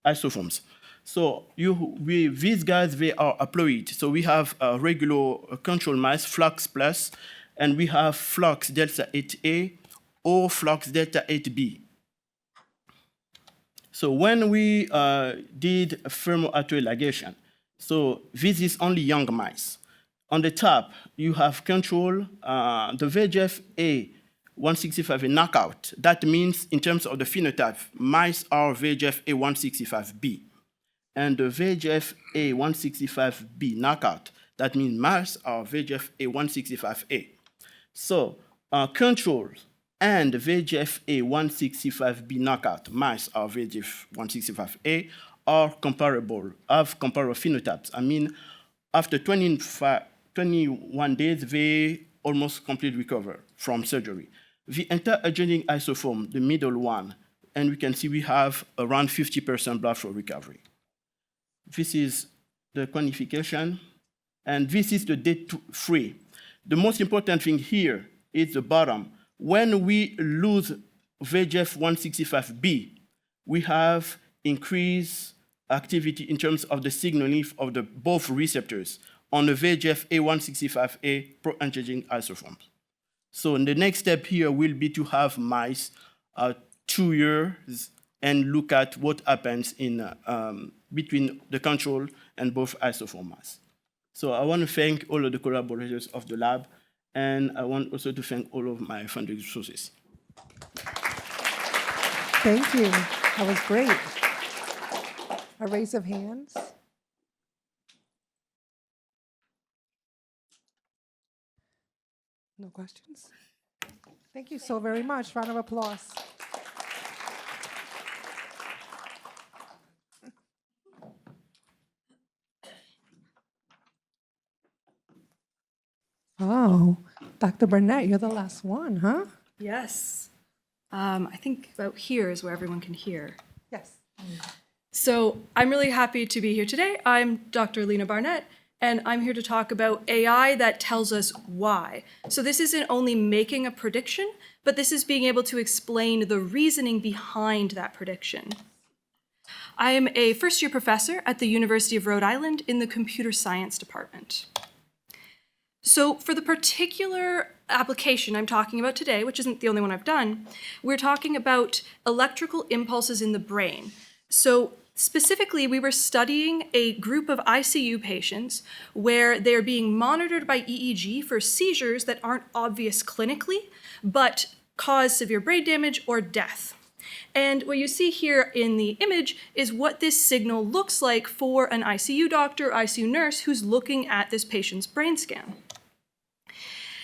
isoforms. So these guys, they are haploid. So we have a regular control mice, Flux Plus, and we have Flux Delta 8A or Flux Delta 8B. So when we did thermoautoligation, so this is only young mice. On the top, you have control, the VEGF-A 165A knockout. That means in terms of the phenotype, mice are VEGF-A 165B. And the VEGF-A 165B knockout, that means mice are VEGF-A 165A. So control and VEGF-A 165B knockout, mice are VEGF 165A, are comparable, have comparable phenotypes. I mean, after 21 days, they almost completely recover from surgery. The anti-aging isoform, the middle one, and we can see we have around 50% blood flow recovery. This is the quantification, and this is the day 3. The most important thing here is the bottom. When we lose VEGF 165B, we have increased activity in terms of the signaling of the both receptors on the VEGF-A 165A pro-angiogenic isoform. So the next step here will be to have mice 2 years and look at what happens in between the control and both isoform mice. So I want to thank all of the collaborators of the lab, and I want also to thank all of my funding sources. Thank you. That was great. A raise of hands. No questions? Thank you so very much. Round of applause. Oh, Dr. Burnett, you're the last one, huh? Yes. I think about here is where everyone can hear. Yes. So I'm really happy to be here today. I'm Dr. Lena Barnett, and I'm here to talk about AI that tells us why. So this isn't only making a prediction, but this is being able to explain the reasoning behind that prediction. I am a first-year professor at the University of Rhode Island in the computer science department. So for the particular application I'm talking about today, which isn't the only one I've done, we're talking about electrical impulses in the brain. So specifically, we were studying a group of ICU patients where they're being monitored by EEG for seizures that aren't obvious clinically, but cause severe brain damage or death. And what you see here in the image is what this signal looks like for an ICU doctor, ICU nurse who's looking at this patient's brain scan.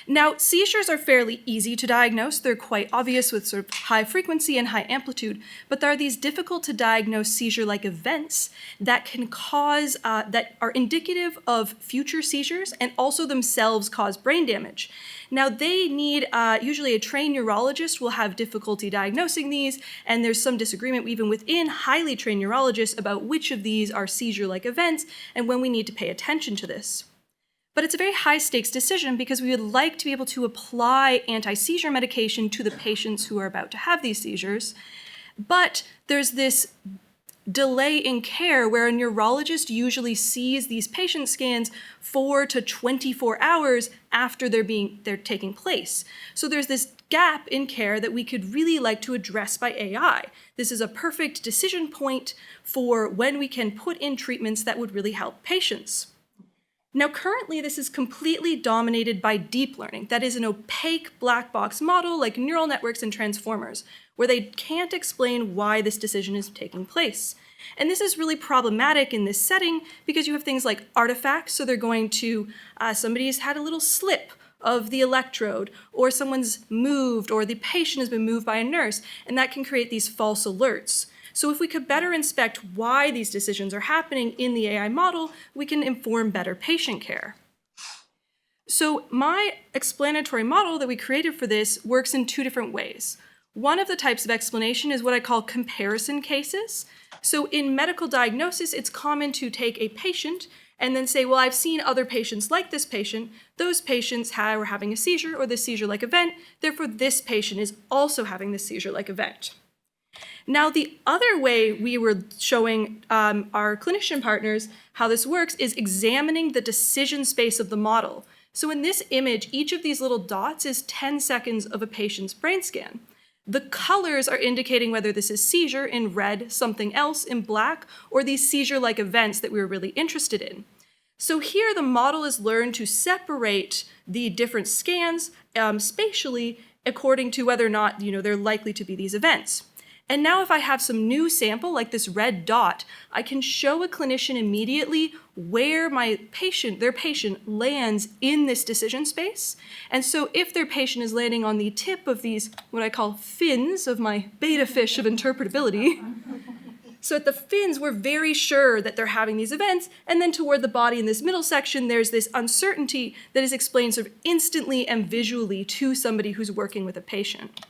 Now, seizures are fairly easy to diagnose. They're quite obvious with sort of high frequency and high amplitude, but there are these difficult to diagnose seizure-like events that can cause, that are indicative of future seizures and also themselves cause brain damage. Now, they need, usually a trained neurologist will have difficulty diagnosing these, and there's some disagreement even within highly trained neurologists about which of these are seizure-like events and when we need to pay attention to this. But it's a very high-stakes decision because we would like to be able to apply anti-seizure medication to the patients who are about to have these seizures. But there's this delay in care where a neurologist usually sees these patient scans 4 to 24 hours after they're taking place. So there's this gap in care that we could really like to address by AI. This is a perfect decision point for when we can put in treatments that would really help patients. Now, currently, this is completely dominated by deep learning. That is an opaque black box model like neural networks and transformers, where they can't explain why this decision is taking place. And this is really problematic in this setting because you have things like artifacts. So they're going to, somebody's had a little slip of the electrode, or someone's moved, or the patient has been moved by a nurse, and that can create these false alerts. So if we could better inspect why these decisions are happening in the AI model, we can inform better patient care. So my explanatory model that we created for this works in 2 different ways. One of the types of explanation is what I call comparison cases. So in medical diagnosis, it's common to take a patient and then say, well, I've seen other patients like this patient. Those patients were having a seizure or this seizure-like event. Therefore, this patient is also having this seizure-like event. Now, the other way we were showing our clinician partners how this works is examining the decision space of the model. So in this image, each of these little dots is 10 seconds of a patient's brain scan. The colors are indicating whether this is seizure in red, something else in black, or these seizure-like events that we were really interested in. So here the model is learned to separate the different scans spatially according to whether or not they're likely to be these events. And now if I have some new sample, like this red dot, I can show a clinician immediately where their patient lands in this decision space. And so if their patient is landing on the tip of these, what I call fins of my beta fish of interpretability, so at the fins, we're very sure that they're having these events, and then toward the body in this middle section, there's this uncertainty that is explained sort of instantly and visually to somebody who's working with a patient.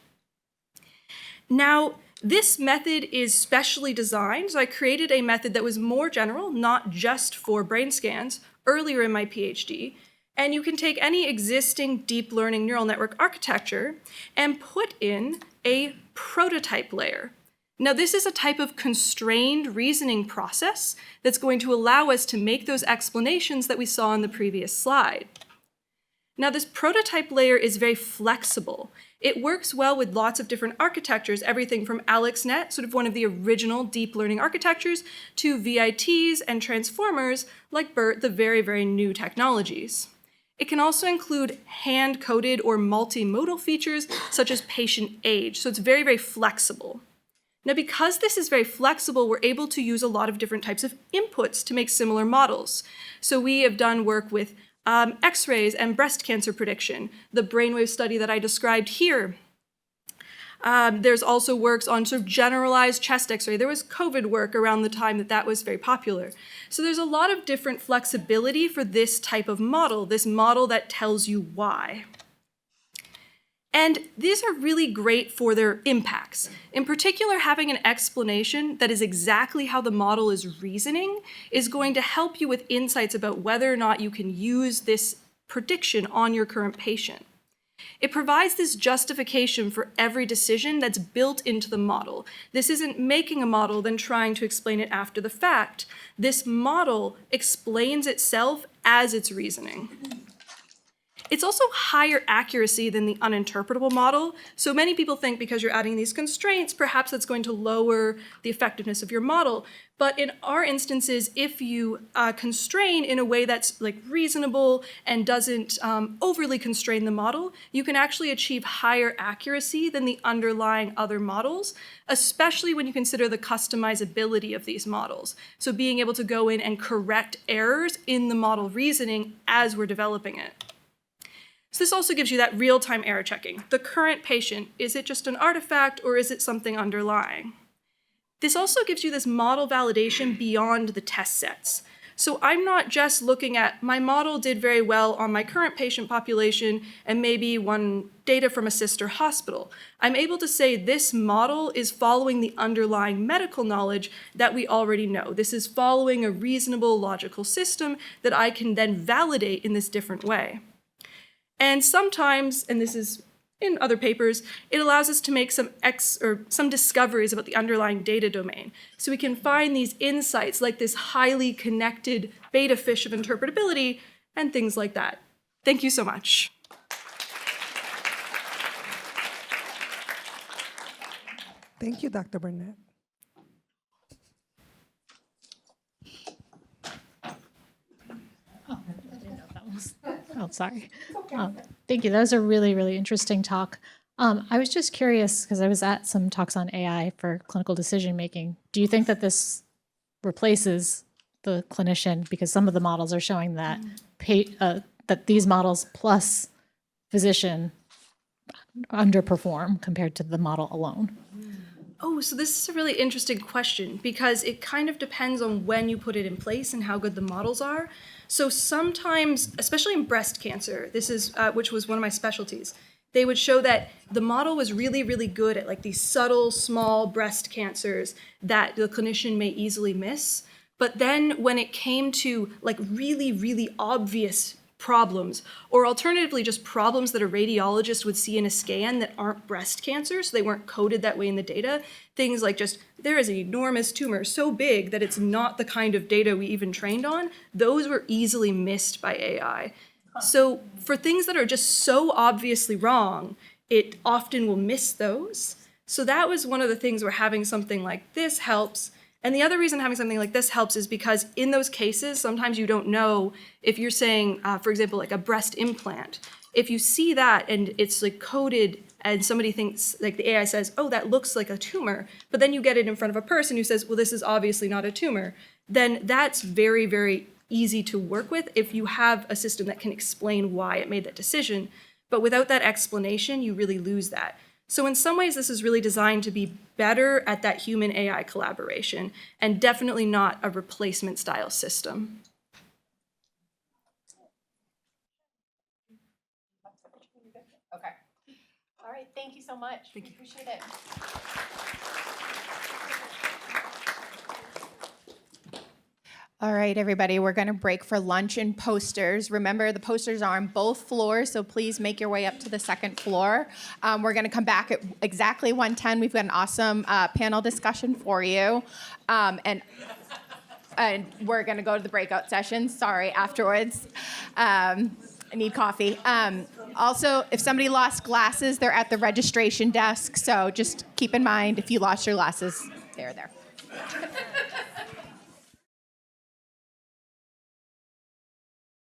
Now, this method is specially designed, so I created a method that was more general, not just for brain scans, earlier in my PhD. And you can take any existing deep learning neural network architecture and put in a prototype layer. Now, this is a type of constrained reasoning process that's going to allow us to make those explanations that we saw in the previous slide. Now, this prototype layer is very flexible. It works well with lots of different architectures, everything from AlexNet, sort of one of the original deep learning architectures, to VITs and transformers like BERT, the very, very new technologies. It can also include hand-coded or multimodal features, such as patient age, so it's very, very flexible. Now, because this is very flexible, we're able to use a lot of different types of inputs to make similar models. So we have done work with X-rays and breast cancer prediction, the brainwave study that I described here. There's also works on sort of generalized chest X-ray. There was COVID work around the time that was very popular. So there's a lot of different flexibility for this type of model, this model that tells you why. And these are really great for their impacts. In particular, having an explanation that is exactly how the model is reasoning is going to help you with insights about whether or not you can use this prediction on your current patient. It provides this justification for every decision that's built into the model. This isn't making a model, then trying to explain it after the fact. This model explains itself as it's reasoning. It's also higher accuracy than the uninterpretable model. So many people think because you're adding these constraints, perhaps that's going to lower the effectiveness of your model. But in our instances, if you constrain in a way that's like reasonable and doesn't overly constrain the model, you can actually achieve higher accuracy than the underlying other models, especially when you consider the customizability of these models. So being able to go in and correct errors in the model reasoning as we're developing it. So this also gives you that real-time error checking. The current patient, is it just an artifact or is it something underlying? This also gives you this model validation beyond the test sets. So I'm not just looking at my model did very well on my current patient population and maybe one data from a sister hospital. I'm able to say this model is following the underlying medical knowledge that we already know. This is following a reasonable logical system that I can then validate in this different way. And sometimes, and this is in other papers, it allows us to make some discoveries about the underlying data domain. So we can find these insights like this highly connected beta fish of interpretability and things like that. Thank you so much. Thank you, Dr. Burnett. Oh, sorry. Thank you. That was a really, really interesting talk. I was just curious, because I was at some talks on AI for clinical decision making. Do you think that this replaces the clinician? Because some of the models are showing that that these models plus physician underperform compared to the model alone. Oh, so this is a really interesting question because it kind of depends on when you put it in place and how good the models are. So sometimes, especially in breast cancer, this is which was one of my specialties, they would show that the model was really, really good at like these subtle, small breast cancers that the clinician may easily miss. But then when it came to like really, really obvious problems, or alternatively just problems that a radiologist would see in a scan that aren't breast cancer, so they weren't coded that way in the data, things like just there is an enormous tumor so big that it's not the kind of data we even trained on, those were easily missed by AI. So for things that are just so obviously wrong, it often will miss those. So that was one of the things where having something like this helps. And the other reason having something like this helps is because in those cases, sometimes you don't know if you're saying, for example, like a breast implant. If you see that and it's like coded and somebody thinks, like the AI says, oh, that looks like a tumor, but then you get it in front of a person who says, well, this is obviously not a tumor, then that's very, very easy to work with if you have a system that can explain why it made that decision. But without that explanation, you really lose that. So in some ways, this is really designed to be better at that human-AI collaboration and definitely not a replacement style system. Okay. All right, thank you so much. Thank you. Appreciate it. All right, everybody, we're going to break for lunch and posters. Remember, the posters are on both floors, so please make your way up to the second floor. We're going to come back at exactly 1:10. We've got an awesome panel discussion for you. And we're going to go to the breakout sessions, afterwards. I need coffee. Also, if somebody lost glasses, they're at the registration desk, so just keep in mind if you lost your glasses, they're there.